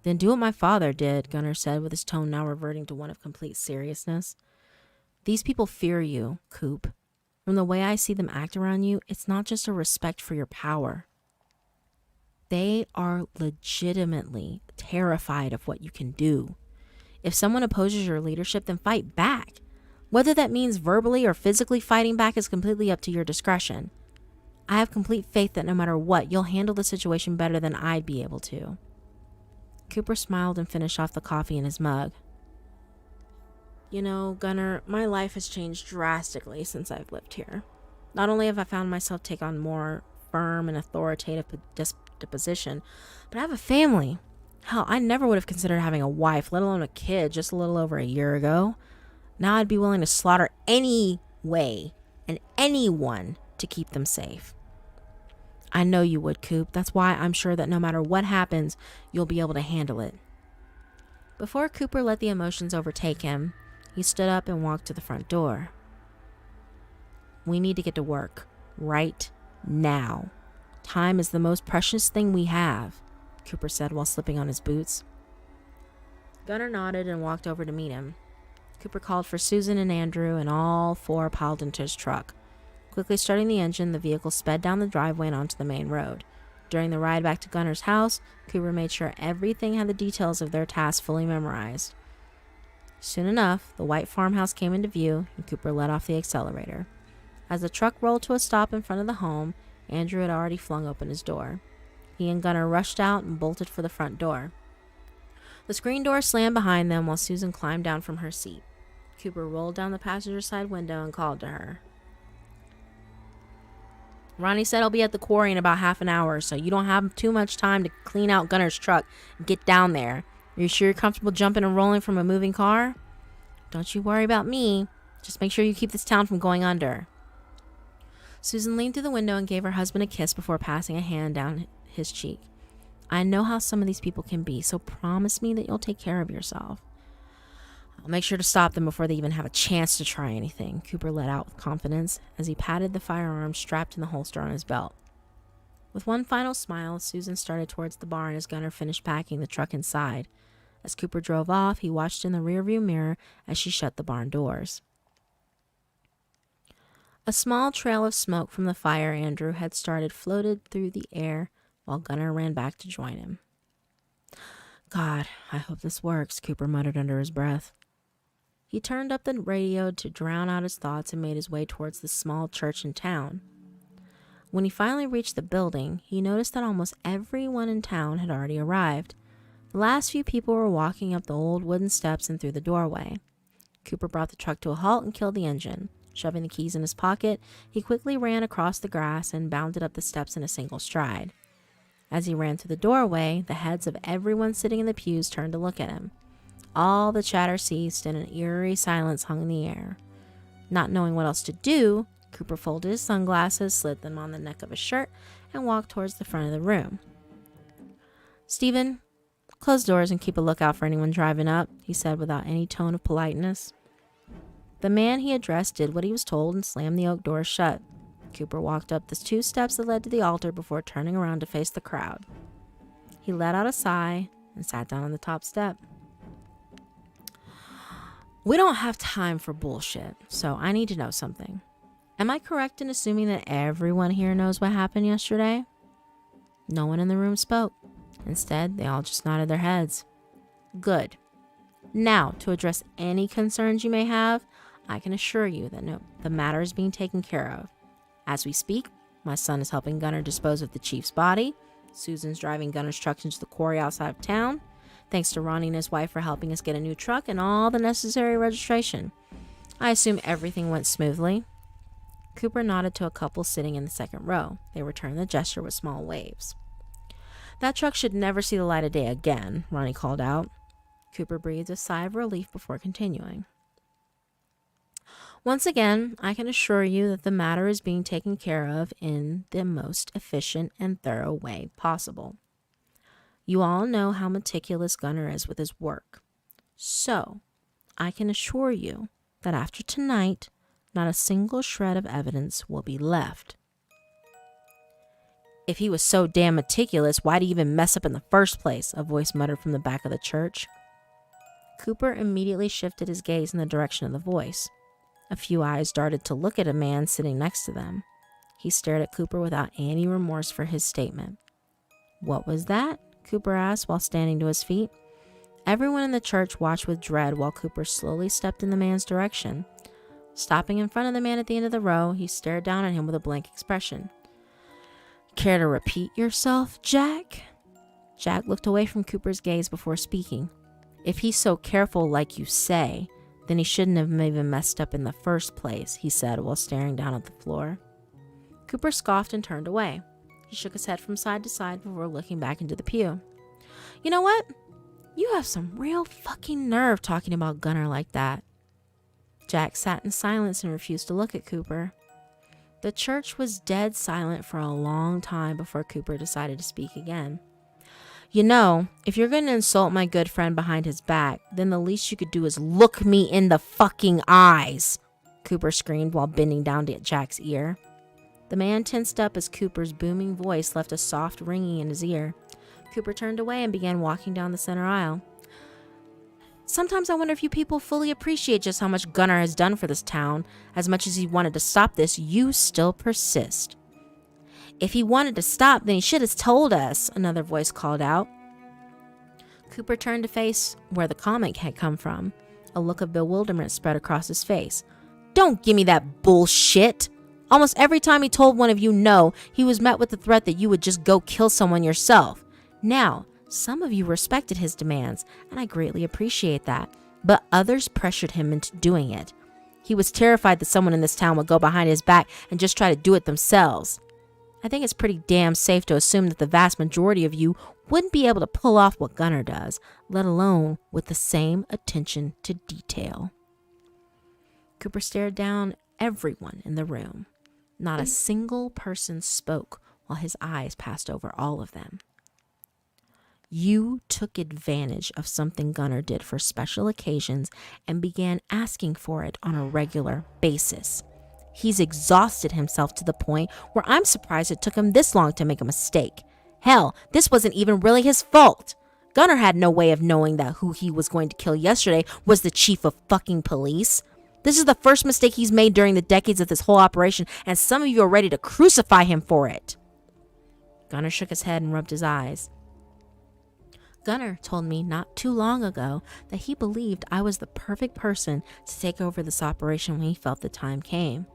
Then do what my father did, Gunnar said, with his tone now reverting to one of complete seriousness. These people fear you, Coop. From the way I see them act around you, it's not just a respect for your power. They are legitimately terrified of what you can do. If someone opposes your leadership, then fight back. Whether that means verbally or physically fighting back is completely up to your discretion. I have complete faith that no matter what, you'll handle the situation better than I'd be able to. Cooper smiled and finished off the coffee in his mug. You know, Gunnar, my life has changed drastically since I've lived here. Not only have I found myself take on more firm and authoritative disposition, but I have a family. Hell, I never would have considered having a wife, let alone a kid, just a little over a year ago. Now I'd be willing to slaughter any way and anyone to keep them safe. I know you would, Coop. That's why I'm sure that no matter what happens, you'll be able to handle it. Before Cooper let the emotions overtake him, he stood up and walked to the front door. We need to get to work right now. Time is the most precious thing we have, Cooper said while slipping on his boots. Gunnar nodded and walked over to meet him. Cooper called for Susan and Andrew, and all four piled into his truck. Quickly starting the engine, the vehicle sped down the driveway and onto the main road. During the ride back to Gunnar's house, Cooper made sure everything had the details of their task fully memorized. Soon enough, the white farmhouse came into view, and Cooper let off the accelerator. As the truck rolled to a stop in front of the home, Andrew had already flung open his door. He and Gunnar rushed out and bolted for the front door. The screen door slammed behind them while Susan climbed down from her seat. Cooper rolled down the passenger side window and called to her. Ronnie said he'll be at the quarry in about half an hour, so you don't have too much time to clean out Gunnar's truck and get down there. Are you sure you're comfortable jumping and rolling from a moving car? Don't you worry about me. Just make sure you keep this town from going under. Susan leaned through the window and gave her husband a kiss before passing a hand down his cheek. I know how some of these people can be, so promise me that you'll take care of yourself. I'll make sure to stop them before they even have a chance to try anything, Cooper let out with confidence as he patted the firearm strapped in the holster on his belt. With one final smile, Susan started towards the barn as Gunnar finished packing the truck inside. As Cooper drove off, he watched in the rearview mirror as she shut the barn doors. A small trail of smoke from the fire Andrew had started floated through the air while Gunnar ran back to join him. God, I hope this works, Cooper muttered under his breath. He turned up the radio to drown out his thoughts and made his way towards the small church in town. When he finally reached the building, he noticed that almost everyone in town had already arrived. The last few people were walking up the old wooden steps and through the doorway. Cooper brought the truck to a halt and killed the engine. Shoving the keys in his pocket, he quickly ran across the grass and bounded up the steps in a single stride. As he ran through the doorway, the heads of everyone sitting in the pews turned to look at him. All the chatter ceased and an eerie silence hung in the air. Not knowing what else to do, Cooper folded his sunglasses, slid them on the neck of his shirt, and walked towards the front of the room. Stephen, close doors and keep a lookout for anyone driving up, he said without any tone of politeness. The man he addressed did what he was told and slammed the oak doors shut. Cooper walked up the 2 steps that led to the altar before turning around to face the crowd. He let out a sigh and sat down on the top step. We don't have time for bullshit, so I need to know something. Am I correct in assuming that everyone here knows what happened yesterday? No one in the room spoke. Instead, they all just nodded their heads. Good. Now, to address any concerns you may have, I can assure you that the matter is being taken care of. As we speak, my son is helping Gunnar dispose of the chief's body. Susan's driving Gunnar's truck into the quarry outside of town. Thanks to Ronnie and his wife for helping us get a new truck and all the necessary registration. I assume everything went smoothly. Cooper nodded to a couple sitting in the second row. They returned the gesture with small waves. That truck should never see the light of day again, Ronnie called out. Cooper breathed a sigh of relief before continuing. Once again, I can assure you that the matter is being taken care of in the most efficient and thorough way possible. You all know how meticulous Gunnar is with his work. So, I can assure you that after tonight, not a single shred of evidence will be left. If he was so damn meticulous, why'd he even mess up in the first place? A voice muttered from the back of the church. Cooper immediately shifted his gaze in the direction of the voice. A few eyes darted to look at a man sitting next to them. He stared at Cooper without any remorse for his statement. What was that? Cooper asked while standing to his feet. Everyone in the church watched with dread while Cooper slowly stepped in the man's direction. Stopping in front of the man at the end of the row, he stared down at him with a blank expression. Care to repeat yourself, Jack? Jack looked away from Cooper's gaze before speaking. If he's so careful like you say, then he shouldn't have even messed up in the first place, he said while staring down at the floor. Cooper scoffed and turned away. He shook his head from side to side before looking back into the pew. You know what? You have some real fucking nerve talking about Gunnar like that. Jack sat in silence and refused to look at Cooper. The church was dead silent for a long time before Cooper decided to speak again. You know, if you're going to insult my good friend behind his back, then the least you could do is look me in the fucking eyes, Cooper screamed while bending down to Jack's ear. The man tensed up as Cooper's booming voice left a soft ringing in his ear. Cooper turned away and began walking down the center aisle. Sometimes I wonder if you people fully appreciate just how much Gunnar has done for this town. As much as he wanted to stop this, you still persist. If he wanted to stop, then he should have told us, another voice called out. Cooper turned to face where the comment had come from. A look of bewilderment spread across his face. Don't give me that bullshit! Almost every time he told one of you no, he was met with the threat that you would just go kill someone yourself. Now, some of you respected his demands, and I greatly appreciate that, but others pressured him into doing it. He was terrified that someone in this town would go behind his back and just try to do it themselves. I think it's pretty damn safe to assume that the vast majority of you wouldn't be able to pull off what Gunnar does, let alone with the same attention to detail. Cooper stared down everyone in the room. Not a single person spoke while his eyes passed over all of them. You took advantage of something Gunnar did for special occasions and began asking for it on a regular basis. He's exhausted himself to the point where I'm surprised it took him this long to make a mistake. Hell, this wasn't even really his fault. Gunnar had no way of knowing that who he was going to kill yesterday was the chief of fucking police. This is the first mistake he's made during the decades of this whole operation, and some of you are ready to crucify him for it. Gunnar shook his head and rubbed his eyes. Gunnar told me not too long ago that he believed I was the perfect person to take over this operation when he felt the time came.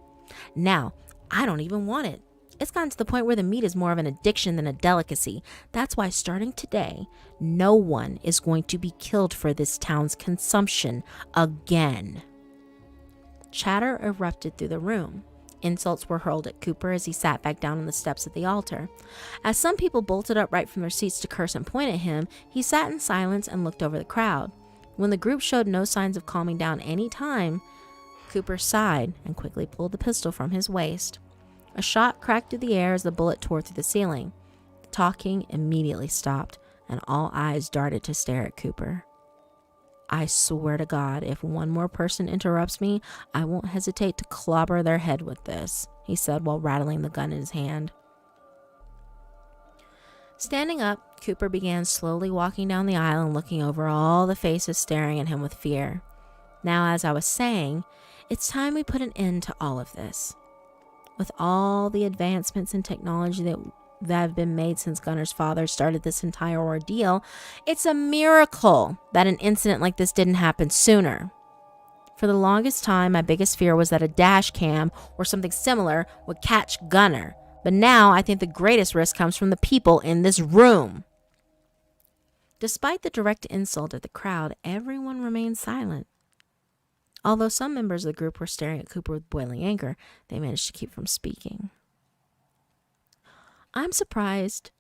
Now, I don't even want it. It's gotten to the point where the meat is more of an addiction than a delicacy. That's why starting today, no one is going to be killed for this town's consumption again. Chatter erupted through the room. Insults were hurled at Cooper as he sat back down on the steps of the altar. As some people bolted upright from their seats to curse and point at him, he sat in silence and looked over the crowd. When the group showed no signs of calming down any time, Cooper sighed and quickly pulled the pistol from his waist. A shot cracked through the air as the bullet tore through the ceiling. Talking immediately stopped, and all eyes darted to stare at Cooper. I swear to God, if one more person interrupts me, I won't hesitate to clobber their head with this, he said while rattling the gun in his hand. Standing up, Cooper began slowly walking down the aisle and looking over all the faces staring at him with fear. Now, as I was saying, it's time we put an end to all of this. With all the advancements in technology that that have been made since Gunner's father started this entire ordeal, it's a miracle that an incident like this didn't happen sooner. For the longest time, my biggest fear was that a dash cam or something similar would catch Gunner. But now I think the greatest risk comes from the people in this room. Despite the direct insult at the crowd, everyone remained silent. Although some members of the group were staring at Cooper with boiling anger, they managed to keep from speaking. I'm surprised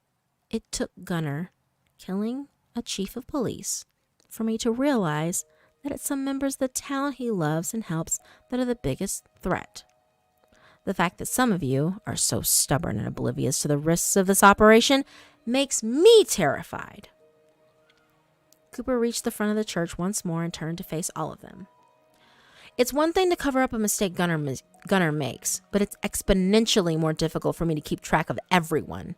it took Gunner killing a chief of police for me to realize that it's some members of the town he loves and helps that are the biggest threat. The fact that some of you are so stubborn and oblivious to the risks of this operation makes me terrified. Cooper reached the front of the church once more and turned to face all of them. It's one thing to cover up a mistake Gunner makes, but it's exponentially more difficult for me to keep track of everyone.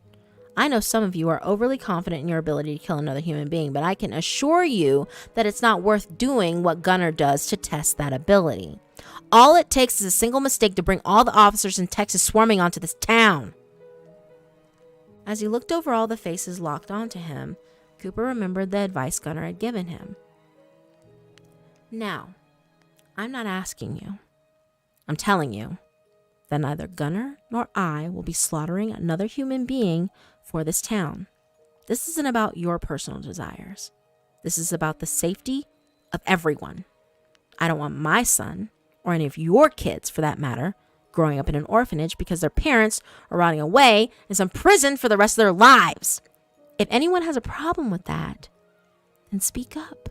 I know some of you are overly confident in your ability to kill another human being, but I can assure you that it's not worth doing what Gunner does to test that ability. All it takes is a single mistake to bring all the officers in Texas swarming onto this town. As he looked over all the faces locked onto him, Cooper remembered the advice Gunner had given him. Now, I'm not asking you. I'm telling you that neither Gunner nor I will be slaughtering another human being for this town. This isn't about your personal desires. This is about the safety of everyone. I don't want my son, or any of your kids for that matter, growing up in an orphanage because their parents are rotting away in some prison for the rest of their lives. If anyone has a problem with that, then speak up.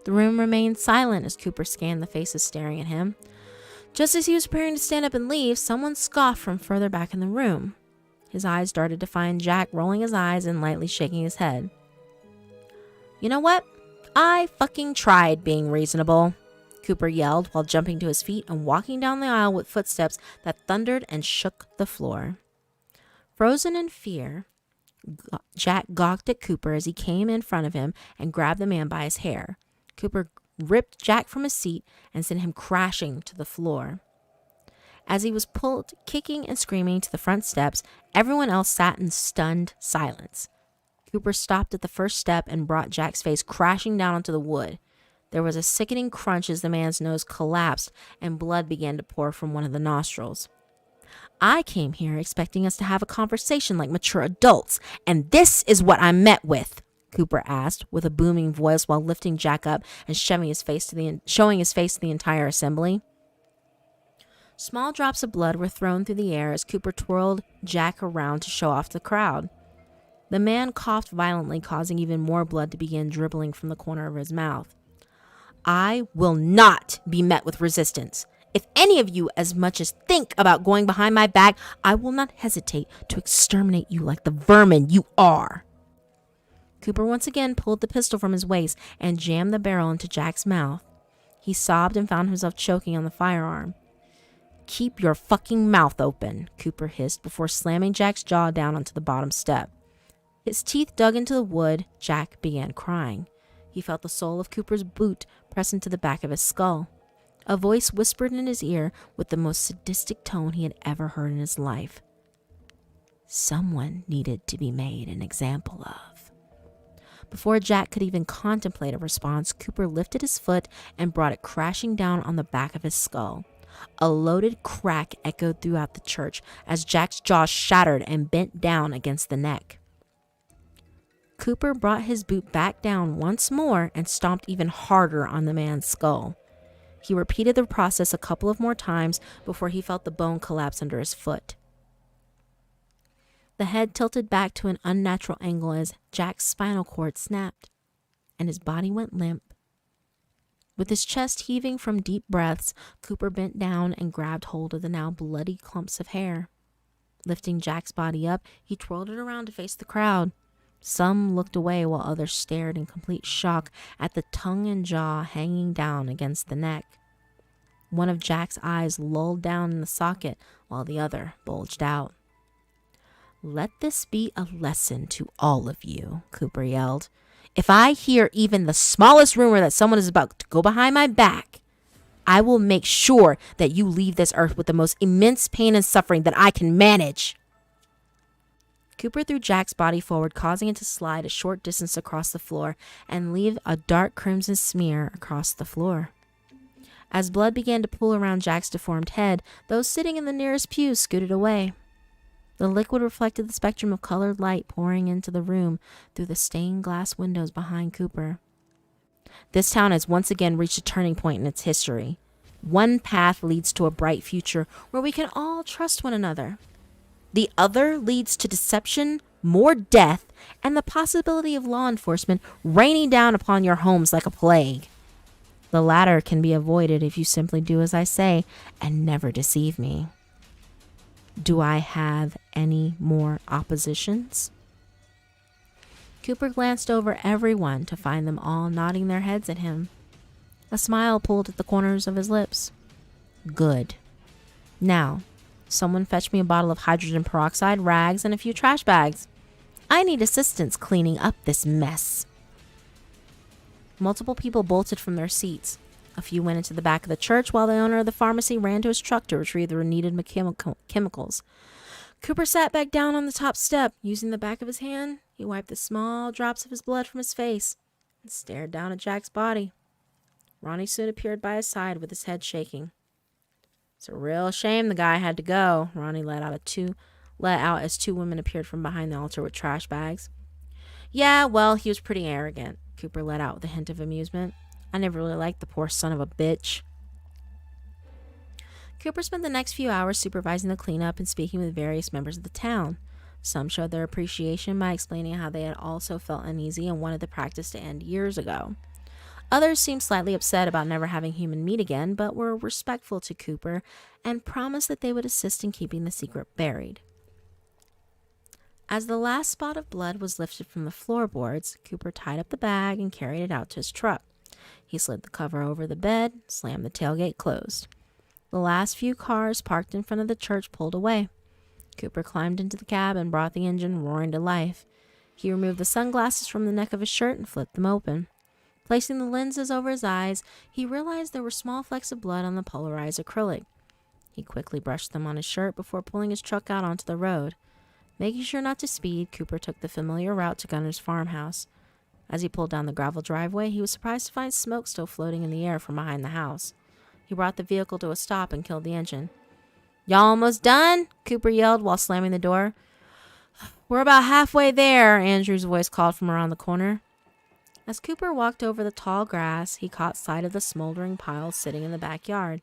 The room remained silent as Cooper scanned the faces staring at him. Just as he was preparing to stand up and leave, someone scoffed from further back in the room. His eyes darted to find Jack rolling his eyes and lightly shaking his head. You know what? I fucking tried being reasonable, Cooper yelled while jumping to his feet and walking down the aisle with footsteps that thundered and shook the floor. Frozen in fear, Jack gawked at Cooper as he came in front of him and grabbed the man by his hair. Cooper ripped Jack from his seat and sent him crashing to the floor. As he was pulled, kicking and screaming to the front steps, everyone else sat in stunned silence. Cooper stopped at the first step and brought Jack's face crashing down onto the wood. There was a sickening crunch as the man's nose collapsed and blood began to pour from one of the nostrils. I came here expecting us to have a conversation like mature adults, and this is what I'm met with, Cooper asked with a booming voice while lifting Jack up and showing his face to the entire assembly. Small drops of blood were thrown through the air as Cooper twirled Jack around to show off the crowd. The man coughed violently, causing even more blood to begin dribbling from the corner of his mouth. I will not be met with resistance. If any of you as much as think about going behind my back, I will not hesitate to exterminate you like the vermin you are. Cooper once again pulled the pistol from his waist and jammed the barrel into Jack's mouth. He sobbed and found himself choking on the firearm. Keep your fucking mouth open, Cooper hissed before slamming Jack's jaw down onto the bottom step. His teeth dug into the wood. Jack began crying. He felt the sole of Cooper's boot press into the back of his skull. A voice whispered in his ear with the most sadistic tone he had ever heard in his life. Someone needed to be made an example of. Before Jack could even contemplate a response, Cooper lifted his foot and brought it crashing down on the back of his skull. A loaded crack echoed throughout the church as Jack's jaw shattered and bent down against the neck. Cooper brought his boot back down once more and stomped even harder on the man's skull. He repeated the process a couple of more times before he felt the bone collapse under his foot. The head tilted back to an unnatural angle as Jack's spinal cord snapped, and his body went limp. With his chest heaving from deep breaths, Cooper bent down and grabbed hold of the now bloody clumps of hair. Lifting Jack's body up, he twirled it around to face the crowd. Some looked away while others stared in complete shock at the tongue and jaw hanging down against the neck. One of Jack's eyes lolled down in the socket while the other bulged out. Let this be a lesson to all of you, Cooper yelled. If I hear even the smallest rumor that someone is about to go behind my back, I will make sure that you leave this earth with the most immense pain and suffering that I can manage. Cooper threw Jack's body forward, causing it to slide a short distance across the floor and leave a dark crimson smear across the floor. As blood began to pool around Jack's deformed head, those sitting in the nearest pew scooted away. The liquid reflected the spectrum of colored light pouring into the room through the stained glass windows behind Cooper. This town has once again reached a turning point in its history. One path leads to a bright future where we can all trust one another. The other leads to deception, more death, and the possibility of law enforcement raining down upon your homes like a plague. The latter can be avoided if you simply do as I say and never deceive me. Do I have any more oppositions? Cooper glanced over everyone to find them all nodding their heads at him. A smile pulled at the corners of his lips. Good. Now, someone fetch me a bottle of hydrogen peroxide, rags, and a few trash bags. I need assistance cleaning up this mess. Multiple people bolted from their seats. A few went into the back of the church while the owner of the pharmacy ran to his truck to retrieve the needed chemicals. Cooper sat back down on the top step. Using the back of his hand, he wiped the small drops of his blood from his face and stared down at Jack's body. Ronnie soon appeared by his side with his head shaking. It's a real shame the guy had to go, Ronnie let out as two women appeared from behind the altar with trash bags. Yeah, well, he was pretty arrogant, Cooper let out with a hint of amusement. I never really liked the poor son of a bitch. Cooper spent the next few hours supervising the cleanup and speaking with various members of the town. Some showed their appreciation by explaining how they had also felt uneasy and wanted the practice to end years ago. Others seemed slightly upset about never having human meat again, but were respectful to Cooper and promised that they would assist in keeping the secret buried. As the last spot of blood was lifted from the floorboards, Cooper tied up the bag and carried it out to his truck. He slid the cover over the bed, slammed the tailgate closed. The last few cars parked in front of the church pulled away. Cooper climbed into the cab and brought the engine roaring to life. He removed the sunglasses from the neck of his shirt and flipped them open. Placing the lenses over his eyes, he realized there were small flecks of blood on the polarized acrylic. He quickly brushed them on his shirt before pulling his truck out onto the road. Making sure not to speed, Cooper took the familiar route to Gunner's farmhouse. As he pulled down the gravel driveway, he was surprised to find smoke still floating in the air from behind the house. He brought the vehicle to a stop and killed the engine. Y'all almost done? Cooper yelled while slamming the door. We're about halfway there, Andrew's voice called from around the corner. As Cooper walked over the tall grass, he caught sight of the smoldering pile sitting in the backyard.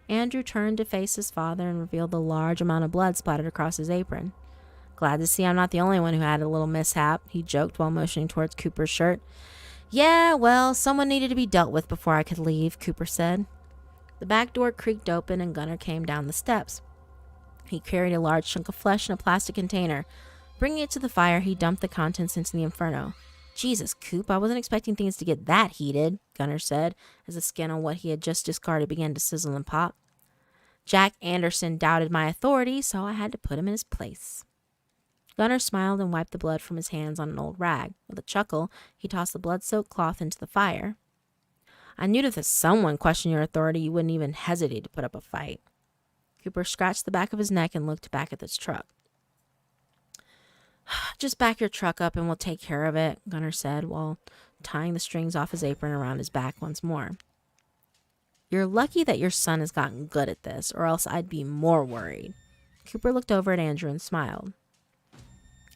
Andrew turned to face his father and revealed the large amount of blood splattered across his apron. Glad to see I'm not the only one who had a little mishap, he joked while motioning towards Cooper's shirt. Yeah, well, someone needed to be dealt with before I could leave, Cooper said. The back door creaked open and Gunner came down the steps. He carried a large chunk of flesh in a plastic container. Bringing it to the fire, he dumped the contents into the inferno. Jesus, Coop, I wasn't expecting things to get that heated, Gunner said, as the skin on what he had just discarded began to sizzle and pop. Jack Anderson doubted my authority, so I had to put him in his place. Gunner smiled and wiped the blood from his hands on an old rag. With a chuckle, he tossed the blood-soaked cloth into the fire. I knew that if someone questioned your authority, you wouldn't even hesitate to put up a fight. Cooper scratched the back of his neck and looked back at his truck. Just back your truck up and we'll take care of it, Gunner said while tying the strings off his apron around his back once more. You're lucky that your son has gotten good at this, or else I'd be more worried. Cooper looked over at Andrew and smiled.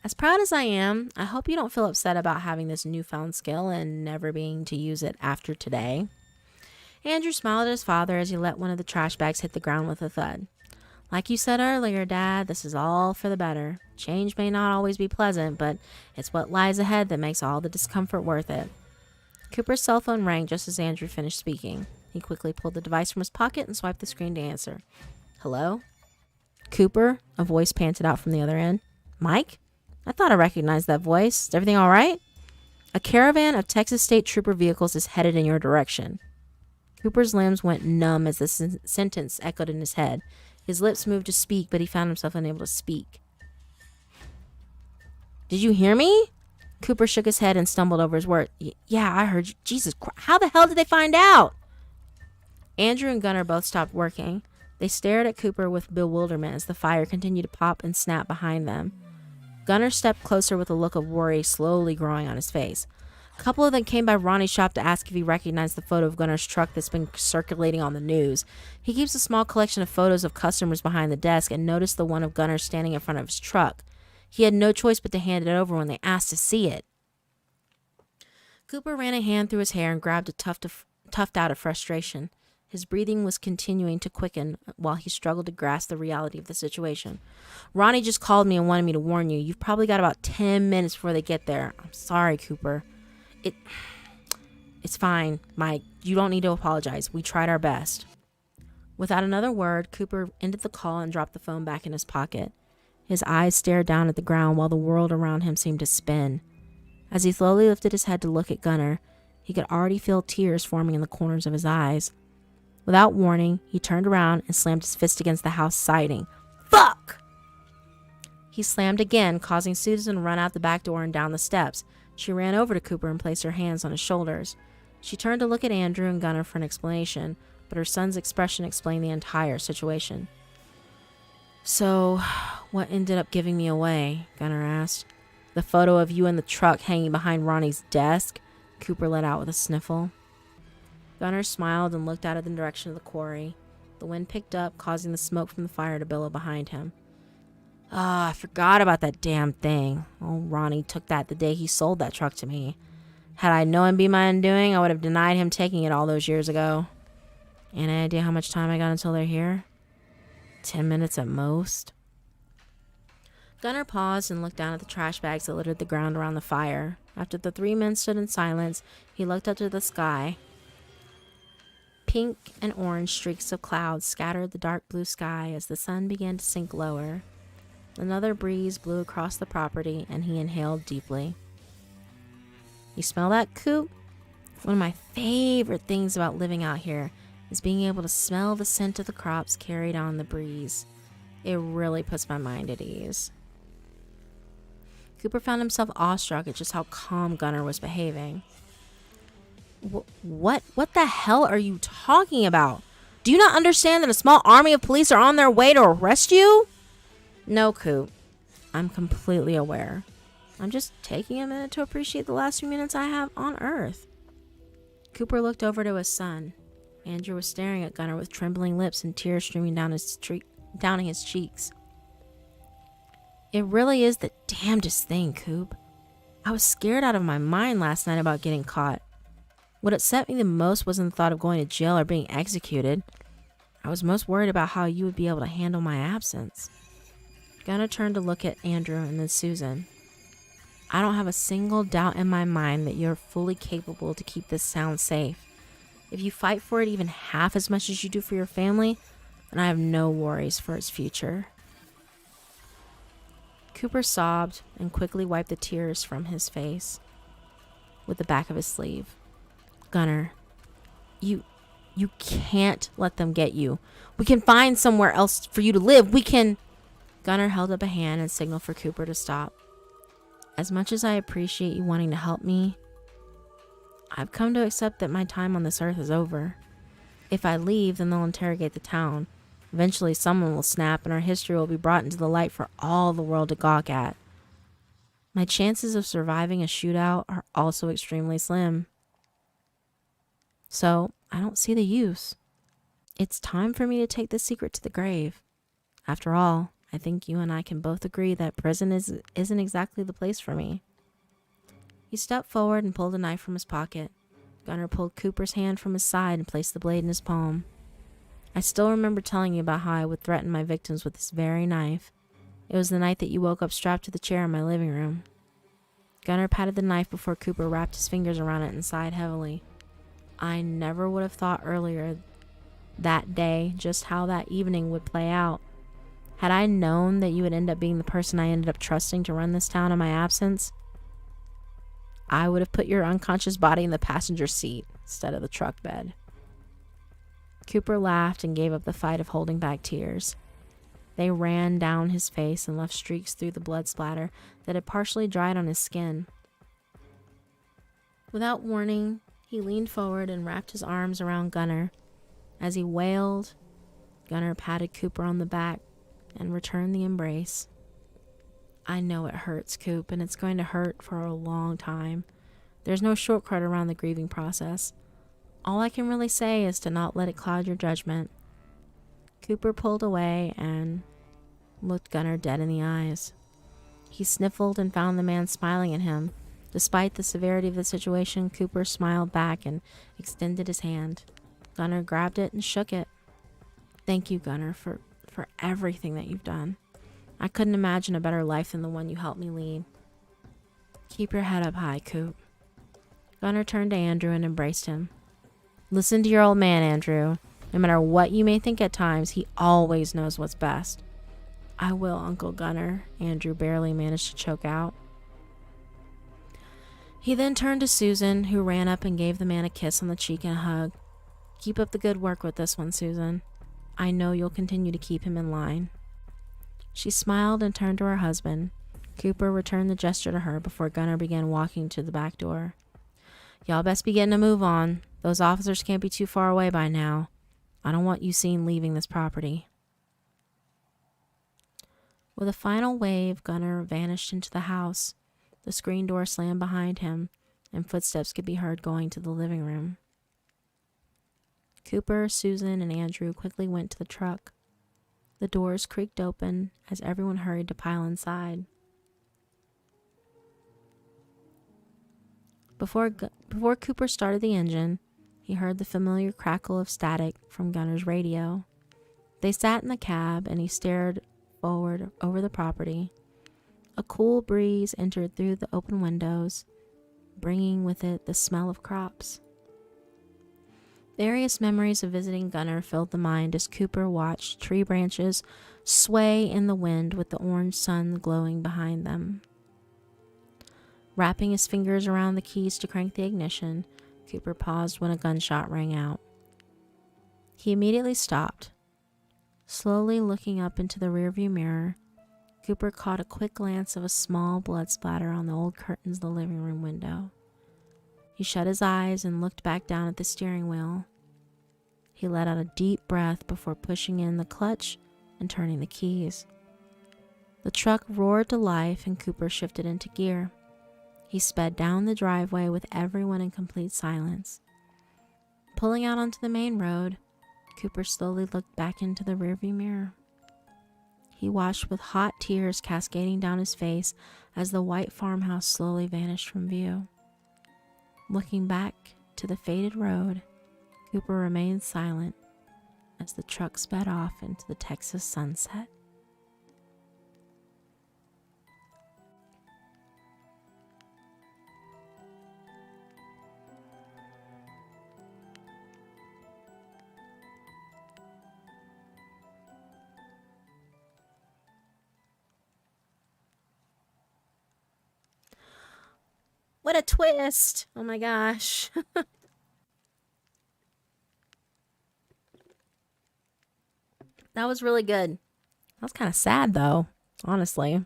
As proud as I am, I hope you don't feel upset about having this newfound skill and never being to use it after today. Andrew smiled at his father as he let one of the trash bags hit the ground with a thud. Like you said earlier, Dad, this is all for the better. Change may not always be pleasant, but it's what lies ahead that makes all the discomfort worth it. Cooper's cell phone rang just as Andrew finished speaking. He quickly pulled the device from his pocket and swiped the screen to answer. Hello? Cooper? A voice panted out from the other end. Mike? I thought I recognized that voice. Is everything all right? A caravan of Texas State Trooper vehicles is headed in your direction. Cooper's limbs went numb as the sentence echoed in his head. His lips moved to speak, but he found himself unable to speak. Did you hear me? Cooper shook his head and stumbled over his words. Yeah, I heard you. Jesus Christ. How the hell did they find out? Andrew and Gunner both stopped working. They stared at Cooper with bewilderment as the fire continued to pop and snap behind them. Gunnar stepped closer with a look of worry slowly growing on his face. A couple of them came by Ronnie's shop to ask if he recognized the photo of Gunnar's truck that's been circulating on the news. He keeps a small collection of photos of customers behind the desk and noticed the one of Gunnar standing in front of his truck. He had no choice but to hand it over when they asked to see it. Cooper ran a hand through his hair and grabbed a tuft out of frustration. His breathing was continuing to quicken while he struggled to grasp the reality of the situation. Ronnie just called me and wanted me to warn you. You've probably got about 10 minutes before they get there. I'm sorry, Cooper. It's fine, Mike. You don't need to apologize. We tried our best. Without another word, Cooper ended the call and dropped the phone back in his pocket. His eyes stared down at the ground while the world around him seemed to spin. As he slowly lifted his head to look at Gunnar, he could already feel tears forming in the corners of his eyes. Without warning, he turned around and slammed his fist against the house siding. Fuck! He slammed again, causing Susan to run out the back door and down the steps. She ran over to Cooper and placed her hands on his shoulders. She turned to look at Andrew and Gunnar for an explanation, but her son's expression explained the entire situation. So, what ended up giving me away? Gunnar asked. The photo of you in the truck hanging behind Ronnie's desk? Cooper let out with a sniffle. Gunnar smiled and looked out in the direction of the quarry. The wind picked up, causing the smoke from the fire to billow behind him. I forgot about that damn thing. Oh, Ronnie took that the day he sold that truck to me. Had I known it'd be my undoing, I would have denied him taking it all those years ago. Any idea how much time I got until they're here? 10 minutes at most. Gunnar paused and looked down at the trash bags that littered the ground around the fire. After the three men stood in silence, he looked up to the sky. Pink and orange streaks of clouds scattered the dark blue sky as the sun began to sink lower. Another breeze blew across the property, and he inhaled deeply. You smell that, Coop? One of my favorite things about living out here is being able to smell the scent of the crops carried on the breeze. It really puts my mind at ease. Cooper found himself awestruck at just how calm Gunnar was behaving. What the hell are you talking about? Do you not understand that a small army of police are on their way to arrest you? No, Coop. I'm completely aware. I'm just taking a minute to appreciate the last few minutes I have on Earth. Cooper looked over to his son. Andrew was staring at Gunnar with trembling lips and tears streaming down his cheeks. It really is the damnedest thing, Coop. I was scared out of my mind last night about getting caught. What upset me the most wasn't the thought of going to jail or being executed. I was most worried about how you would be able to handle my absence. Gunnar turned to look at Andrew and then Susan. I don't have a single doubt in my mind that you're fully capable to keep this town safe. If you fight for it even half as much as you do for your family, then I have no worries for its future. Cooper sobbed and quickly wiped the tears from his face with the back of his sleeve. Gunnar, you can't let them get you. We can find somewhere else for you to live. We can... Gunnar held up a hand and signaled for Cooper to stop. As much as I appreciate you wanting to help me, I've come to accept that my time on this earth is over. If I leave, then they'll interrogate the town. Eventually someone will snap and our history will be brought into the light for all the world to gawk at. My chances of surviving a shootout are also extremely slim. So, I don't see the use. It's time for me to take this secret to the grave. After all, I think you and I can both agree that prison isn't exactly the place for me. He stepped forward and pulled a knife from his pocket. Gunnar pulled Cooper's hand from his side and placed the blade in his palm. I still remember telling you about how I would threaten my victims with this very knife. It was the night that you woke up strapped to the chair in my living room. Gunnar patted the knife before Cooper wrapped his fingers around it and sighed heavily. I never would have thought earlier that day just how that evening would play out. Had I known that you would end up being the person I ended up trusting to run this town in my absence, I would have put your unconscious body in the passenger seat instead of the truck bed. Cooper laughed and gave up the fight of holding back tears. They ran down his face and left streaks through the blood splatter that had partially dried on his skin. Without warning, he leaned forward and wrapped his arms around Gunnar. As he wailed, Gunnar patted Cooper on the back and returned the embrace. I know it hurts, Coop, and it's going to hurt for a long time. There's no shortcut around the grieving process. All I can really say is to not let it cloud your judgment. Cooper pulled away and looked Gunnar dead in the eyes. He sniffled and found the man smiling at him. Despite the severity of the situation, Cooper smiled back and extended his hand. Gunnar grabbed it and shook it. Thank you, Gunnar, for everything that you've done. I couldn't imagine a better life than the one you helped me lead. Keep your head up high, Coop. Gunnar turned to Andrew and embraced him. Listen to your old man, Andrew. No matter what you may think at times, he always knows what's best. I will, Uncle Gunnar, Andrew barely managed to choke out. He then turned to Susan, who ran up and gave the man a kiss on the cheek and a hug. Keep up the good work with this one, Susan. I know you'll continue to keep him in line. She smiled and turned to her husband. Cooper returned the gesture to her before Gunnar began walking to the back door. Y'all best be getting a move on. Those officers can't be too far away by now. I don't want you seen leaving this property. With a final wave, Gunnar vanished into the house. The screen door slammed behind him, and footsteps could be heard going to the living room. Cooper, Susan, and Andrew quickly went to the truck. The doors creaked open as everyone hurried to pile inside. Before Cooper started the engine, he heard the familiar crackle of static from Gunnar's radio. They sat in the cab, and he stared forward over the property. A cool breeze entered through the open windows, bringing with it the smell of crops. Various memories of visiting Gunnar filled the mind as Cooper watched tree branches sway in the wind with the orange sun glowing behind them. Wrapping his fingers around the keys to crank the ignition, Cooper paused when a gunshot rang out. He immediately stopped. Slowly looking up into the rearview mirror, Cooper caught a quick glance of a small blood splatter on the old curtains of the living room window. He shut his eyes and looked back down at the steering wheel. He let out a deep breath before pushing in the clutch and turning the keys. The truck roared to life and Cooper shifted into gear. He sped down the driveway with everyone in complete silence. Pulling out onto the main road, Cooper slowly looked back into the rearview mirror. He watched with hot tears cascading down his face as the white farmhouse slowly vanished from view. Looking back to the faded road, Cooper remained silent as the truck sped off into the Texas sunset. What a twist! Oh my gosh. That was really good. That was kind of sad though, honestly.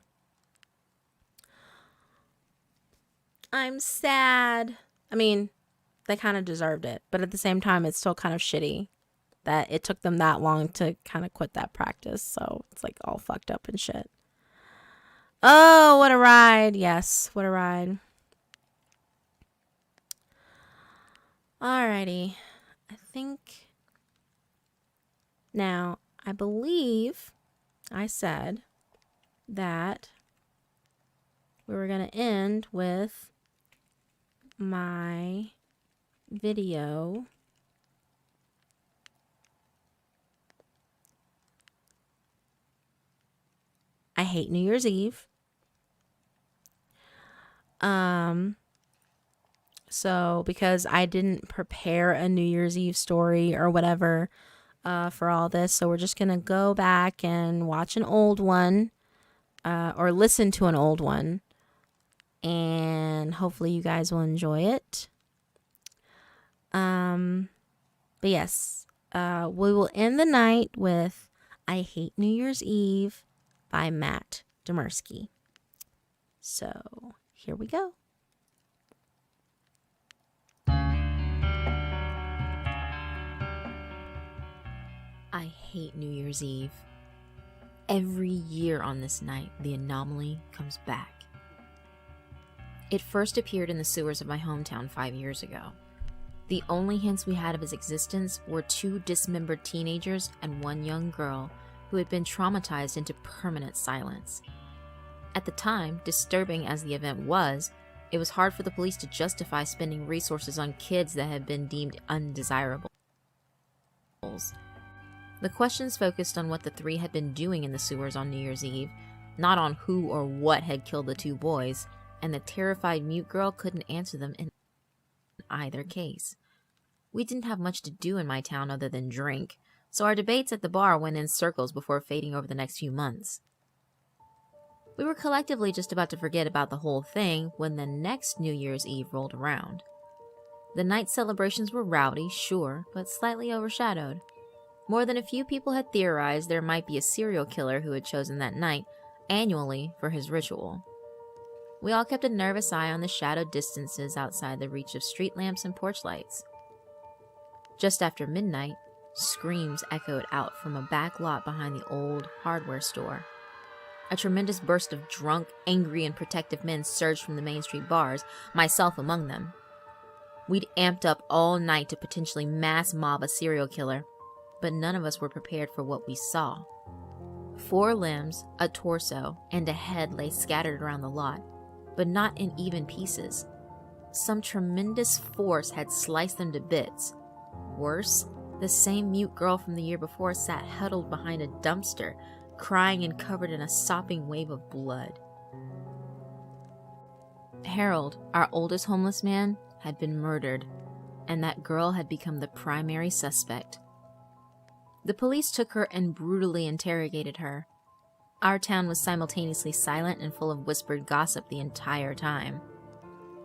I'm sad. I mean, they kind of deserved it, but at the same time, it's still kind of shitty that it took them that long to kind of quit that practice. So it's like all fucked up and shit. Oh, what a ride. Yes, what a ride. Alrighty. I think now, I believe I said that we were going to end with my video I hate New Year's Eve. So because I didn't prepare a New Year's Eve story or whatever for all this, so we're just gonna go back and watch an old one or listen to an old one, and hopefully you guys will enjoy it. But yes, we will end the night with I Hate New Year's Eve by Matt Demersky. So here we go. I hate New Year's Eve. Every year on this night, the anomaly comes back. It first appeared in the sewers of my hometown 5 years ago. The only hints we had of its existence were 2 dismembered teenagers and 1 young girl who had been traumatized into permanent silence. At the time, disturbing as the event was, it was hard for the police to justify spending resources on kids that had been deemed undesirables. The questions focused on what the 3 had been doing in the sewers on New Year's Eve, not on who or what had killed the 2 boys, and the terrified mute girl couldn't answer them in either case. We didn't have much to do in my town other than drink, so our debates at the bar went in circles before fading over the next few months. We were collectively just about to forget about the whole thing when the next New Year's Eve rolled around. The night celebrations were rowdy, sure, but slightly overshadowed. More than a few people had theorized there might be a serial killer who had chosen that night annually for his ritual. We all kept a nervous eye on the shadowed distances outside the reach of street lamps and porch lights. Just after midnight, screams echoed out from a back lot behind the old hardware store. A tremendous burst of drunk, angry, and protective men surged from the Main Street bars, myself among them. We'd amped up all night to potentially mass mob a serial killer, but none of us were prepared for what we saw. 4 limbs, a torso, and a head lay scattered around the lot, but not in even pieces. Some tremendous force had sliced them to bits. Worse, the same mute girl from the year before sat huddled behind a dumpster, crying and covered in a sopping wave of blood. Harold, our oldest homeless man, had been murdered, and that girl had become the primary suspect. The police took her and brutally interrogated her. Our town was simultaneously silent and full of whispered gossip the entire time.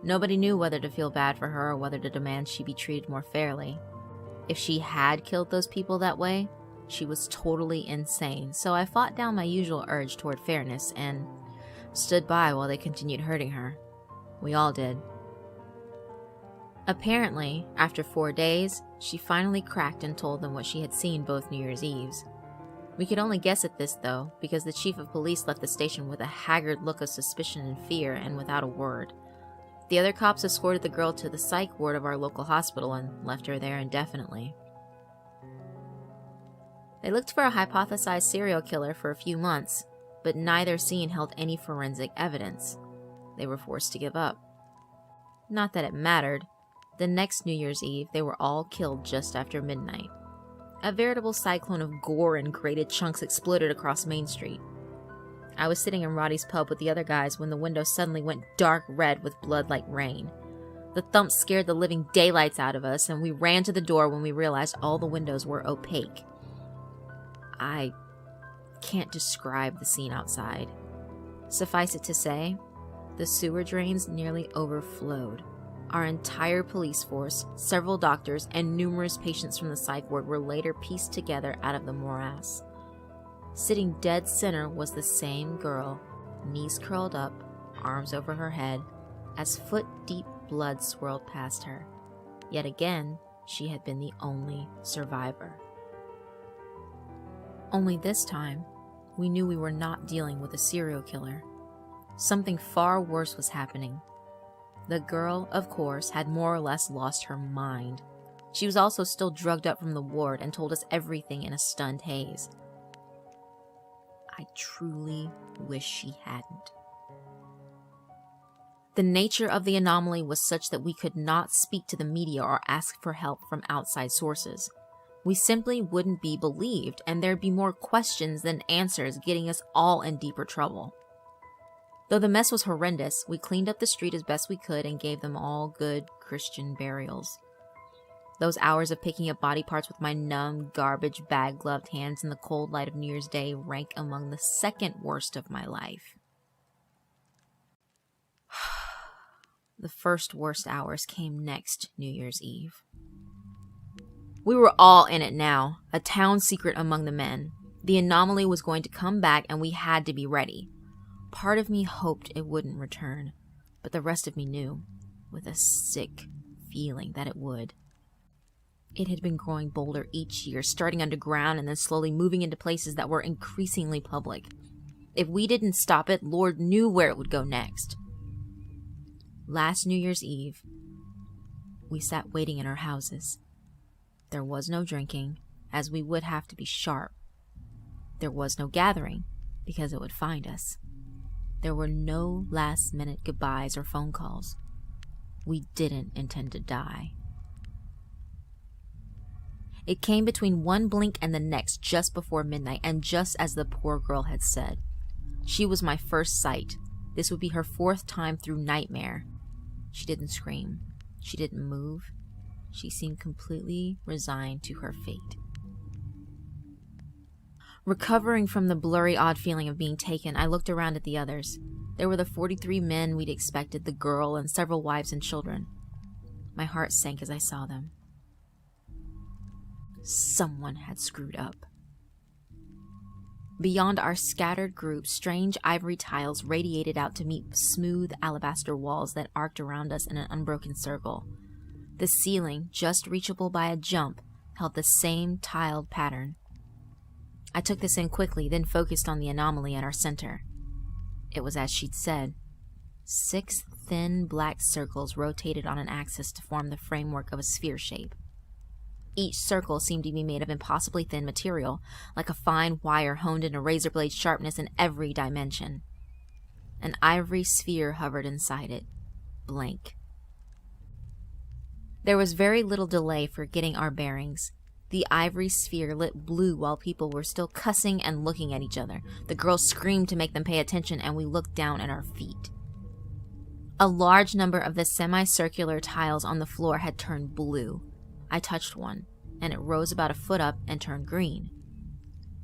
Nobody knew whether to feel bad for her or whether to demand she be treated more fairly. If she had killed those people that way, she was totally insane, so I fought down my usual urge toward fairness and stood by while they continued hurting her. We all did. Apparently, after 4 days, she finally cracked and told them what she had seen both New Year's Eves. We could only guess at this, though, because the chief of police left the station with a haggard look of suspicion and fear and without a word. The other cops escorted the girl to the psych ward of our local hospital and left her there indefinitely. They looked for a hypothesized serial killer for a few months, but neither scene held any forensic evidence. They were forced to give up. Not that it mattered. The next New Year's Eve, they were all killed just after midnight. A veritable cyclone of gore and grated chunks exploded across Main Street. I was sitting in Roddy's pub with the other guys when the window suddenly went dark red with blood like rain. The thump scared the living daylights out of us, and we ran to the door when we realized all the windows were opaque. I can't describe the scene outside. Suffice it to say, the sewer drains nearly overflowed. Our entire police force, several doctors, and numerous patients from the psych ward were later pieced together out of the morass. Sitting dead center was the same girl, knees curled up, arms over her head, as foot-deep blood swirled past her. Yet again, she had been the only survivor. Only this time, we knew we were not dealing with a serial killer. Something far worse was happening. The girl, of course, had more or less lost her mind. She was also still drugged up from the ward and told us everything in a stunned haze. I truly wish she hadn't. The nature of the anomaly was such that we could not speak to the media or ask for help from outside sources. We simply wouldn't be believed, and there'd be more questions than answers, getting us all in deeper trouble. Though the mess was horrendous, we cleaned up the street as best we could and gave them all good Christian burials. Those hours of picking up body parts with my numb, garbage bag-gloved hands in the cold light of New Year's Day rank among the second worst of my life. The first worst hours came next New Year's Eve. We were all in it now, a town secret among the men. The anomaly was going to come back and we had to be ready. Part of me hoped it wouldn't return, but the rest of me knew, with a sick feeling, that it would. It had been growing bolder each year, starting underground and then slowly moving into places that were increasingly public. If we didn't stop it, Lord knew where it would go next. Last New Year's Eve, we sat waiting in our houses. There was no drinking, as we would have to be sharp. There was no gathering, because it would find us. There were no last-minute goodbyes or phone calls. We didn't intend to die. It came between one blink and the next just before midnight, and just as the poor girl had said. She was my first sight. This would be her 4th time through nightmare. She didn't scream. She didn't move. She seemed completely resigned to her fate. Recovering from the blurry, odd feeling of being taken, I looked around at the others. There were the 43 men we'd expected, the girl, and several wives and children. My heart sank as I saw them. Someone had screwed up. Beyond our scattered group, strange ivory tiles radiated out to meet smooth alabaster walls that arced around us in an unbroken circle. The ceiling, just reachable by a jump, held the same tiled pattern. I took this in quickly, then focused on the anomaly at our center. It was as she'd said. 6 thin black circles rotated on an axis to form the framework of a sphere shape. Each circle seemed to be made of impossibly thin material, like a fine wire honed into razor blade sharpness in every dimension. An ivory sphere hovered inside it, blank. There was very little delay for getting our bearings. The ivory sphere lit blue while people were still cussing and looking at each other. The girls screamed to make them pay attention, and we looked down at our feet. A large number of the semicircular tiles on the floor had turned blue. I touched one, and it rose about a foot up and turned green.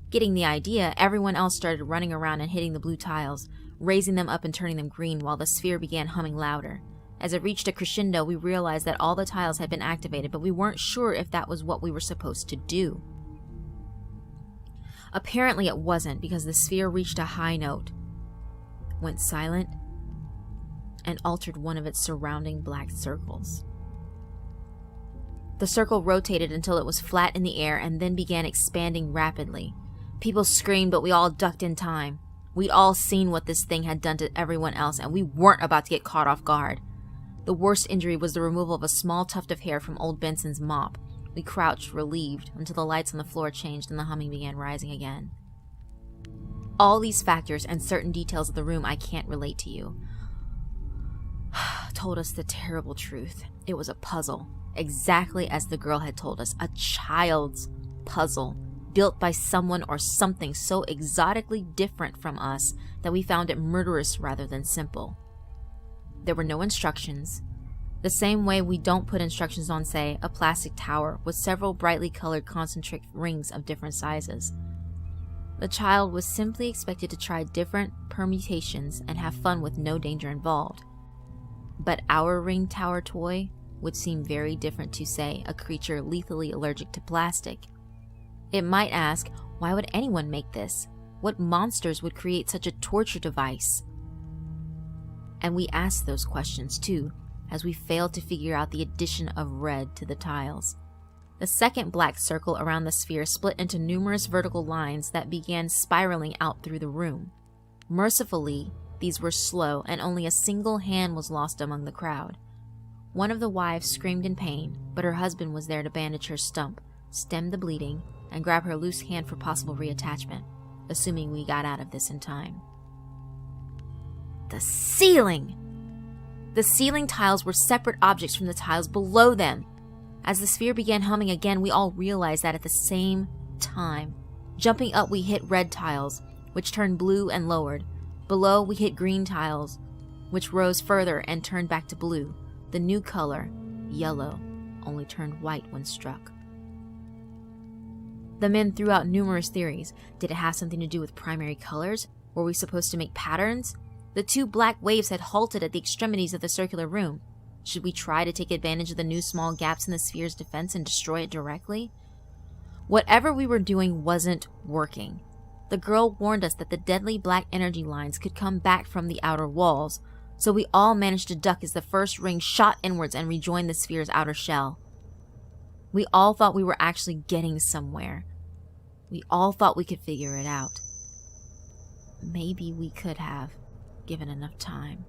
Getting the idea, everyone else started running around and hitting the blue tiles, raising them up and turning them green while the sphere began humming louder. As it reached a crescendo, we realized that all the tiles had been activated, but we weren't sure if that was what we were supposed to do. Apparently it wasn't, because the sphere reached a high note, went silent, and altered one of its surrounding black circles. The circle rotated until it was flat in the air and then began expanding rapidly. People screamed, but we all ducked in time. We'd all seen what this thing had done to everyone else, and we weren't about to get caught off guard. The worst injury was the removal of a small tuft of hair from old Benson's mop. We crouched, relieved, until the lights on the floor changed and the humming began rising again. All these factors and certain details of the room I can't relate to you told us the terrible truth. It was a puzzle, exactly as the girl had told us, a child's puzzle, built by someone or something so exotically different from us that we found it murderous rather than simple. There were no instructions, the same way we don't put instructions on, say, a plastic tower with several brightly colored concentric rings of different sizes. The child was simply expected to try different permutations and have fun with no danger involved. But our ring tower toy would seem very different to, say, a creature lethally allergic to plastic. It might ask, why would anyone make this? What monsters would create such a torture device? And we asked those questions too, as we failed to figure out the addition of red to the tiles. The second black circle around the sphere split into numerous vertical lines that began spiraling out through the room. Mercifully, these were slow, and only a single hand was lost among the crowd. One of the wives screamed in pain, but her husband was there to bandage her stump, stem the bleeding, and grab her loose hand for possible reattachment, assuming we got out of this in time. The ceiling! The ceiling tiles were separate objects from the tiles below them. As the sphere began humming again, we all realized that at the same time. Jumping up, we hit red tiles, which turned blue and lowered. Below, we hit green tiles, which rose further and turned back to blue. The new color, yellow, only turned white when struck. The men threw out numerous theories. Did it have something to do with primary colors? Were we supposed to make patterns? The 2 black waves had halted at the extremities of the circular room. Should we try to take advantage of the new small gaps in the sphere's defense and destroy it directly? Whatever we were doing wasn't working. The girl warned us that the deadly black energy lines could come back from the outer walls, so we all managed to duck as the first ring shot inwards and rejoined the sphere's outer shell. We all thought we were actually getting somewhere. We all thought we could figure it out. Maybe we could have, given enough time.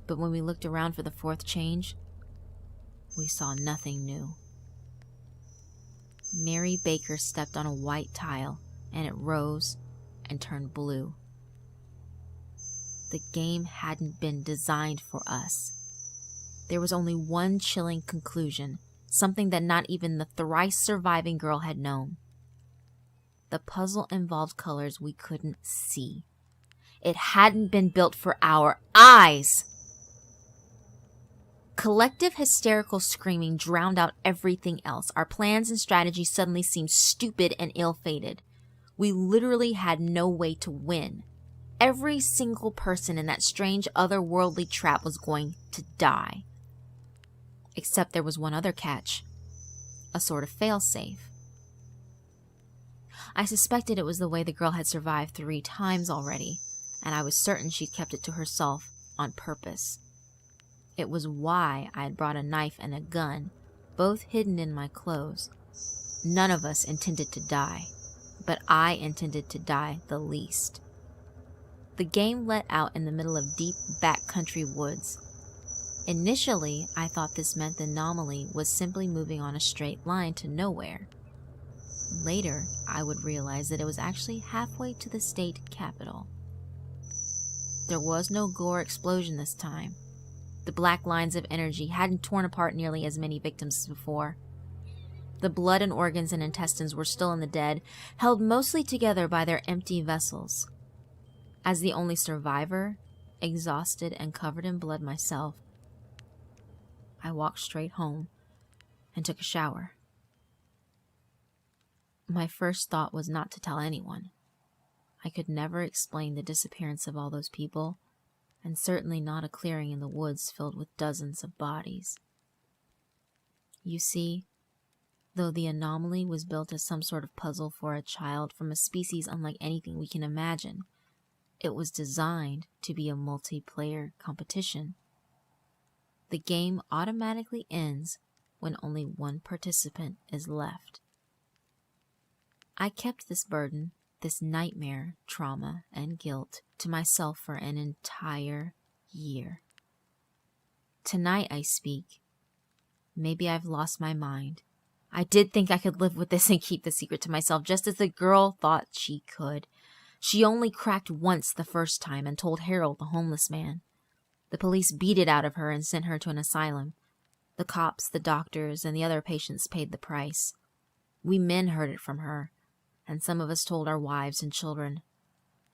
But when we looked around for the fourth change, we saw nothing new. Mary Baker stepped on a white tile, and it rose and turned blue. The game hadn't been designed for us. There was only one chilling conclusion, something that not even the thrice surviving girl had known. The puzzle involved colors we couldn't see. It hadn't been built for our eyes. Collective hysterical screaming drowned out everything else. Our plans and strategies suddenly seemed stupid and ill-fated. We literally had no way to win. Every single person in that strange otherworldly trap was going to die. Except there was one other catch. A sort of fail-safe. I suspected it was the way the girl had survived 3 times already, and I was certain she'd kept it to herself on purpose. It was why I had brought a knife and a gun, both hidden in my clothes. None of us intended to die, but I intended to die the least. The game let out in the middle of deep backcountry woods. Initially, I thought this meant the anomaly was simply moving on a straight line to nowhere. Later, I would realize that it was actually halfway to the state capital. There was no gore explosion this time. The black lines of energy hadn't torn apart nearly as many victims as before. The blood and organs and intestines were still in the dead, held mostly together by their empty vessels. As the only survivor, exhausted and covered in blood myself, I walked straight home and took a shower. My first thought was not to tell anyone. I could never explain the disappearance of all those people, and certainly not a clearing in the woods filled with dozens of bodies. You see, though the anomaly was built as some sort of puzzle for a child from a species unlike anything we can imagine, it was designed to be a multiplayer competition. The game automatically ends when only one participant is left. I kept this burden, this nightmare, trauma, and guilt to myself for an entire year. Tonight I speak. Maybe I've lost my mind. I did think I could live with this and keep the secret to myself, just as the girl thought she could. She only cracked once the first time and told Harold, the homeless man. The police beat it out of her and sent her to an asylum. The cops, the doctors, and the other patients paid the price. We men heard it from her, and some of us told our wives and children,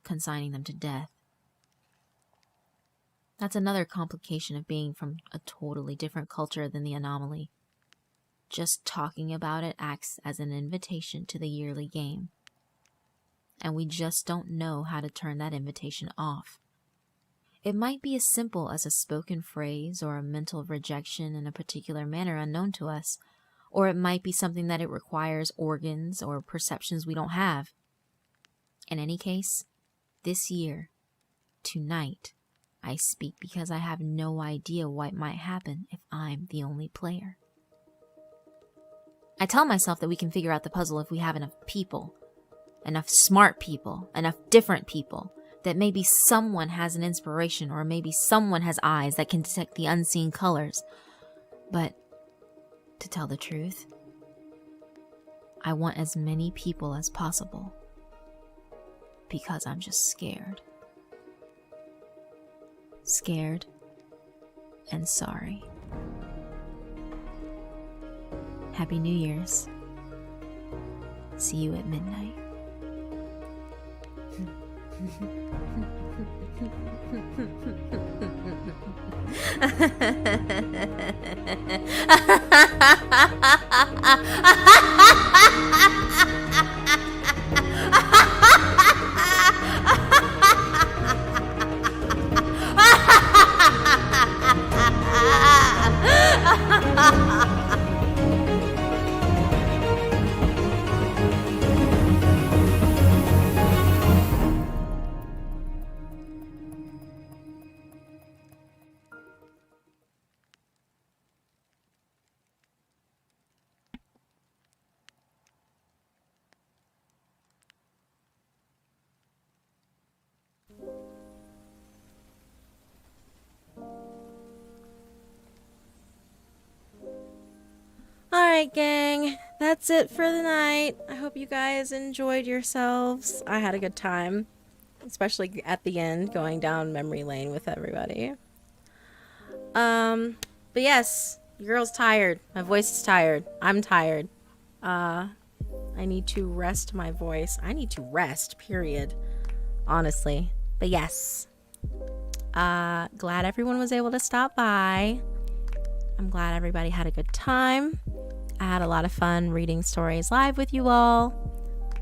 consigning them to death. That's another complication of being from a totally different culture than the anomaly. Just talking about it acts as an invitation to the yearly game. And we just don't know how to turn that invitation off. It might be as simple as a spoken phrase or a mental rejection in a particular manner unknown to us, or it might be something that it requires organs or perceptions we don't have. In any case, this year, tonight, I speak because I have no idea what might happen if I'm the only player. I tell myself that we can figure out the puzzle if we have enough people, enough smart people, enough different people, that maybe someone has an inspiration or maybe someone has eyes that can detect the unseen colors. But to tell the truth, I want as many people as possible because I'm just scared. Scared and sorry. Happy New Year's. See you at midnight. right, gang. That's it for the night. I hope you guys enjoyed yourselves. I had a good time, especially at the end, going down memory lane with everybody. But yes, your girl's tired. My voice is tired. I'm tired. I need to rest my voice. I need to rest, period. Honestly. But yes. Glad everyone was able to stop by. I'm glad everybody had a good time. I had a lot of fun reading stories live with you all,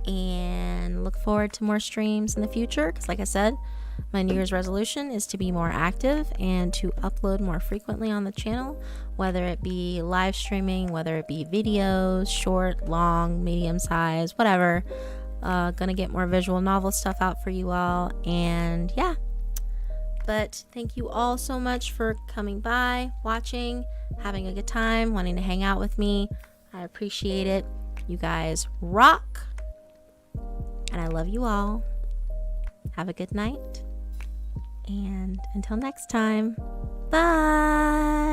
and look forward to more streams in the future, because like I said, my New Year's resolution is to be more active and to upload more frequently on the channel, whether it be live streaming, whether it be videos, short, long, medium size, whatever. Gonna get more visual novel stuff out for you all, and yeah. But thank you all so much for coming by, watching, having a good time, wanting to hang out with me. I appreciate it. You guys rock. And I love you all. Have a good night. And until next time, bye.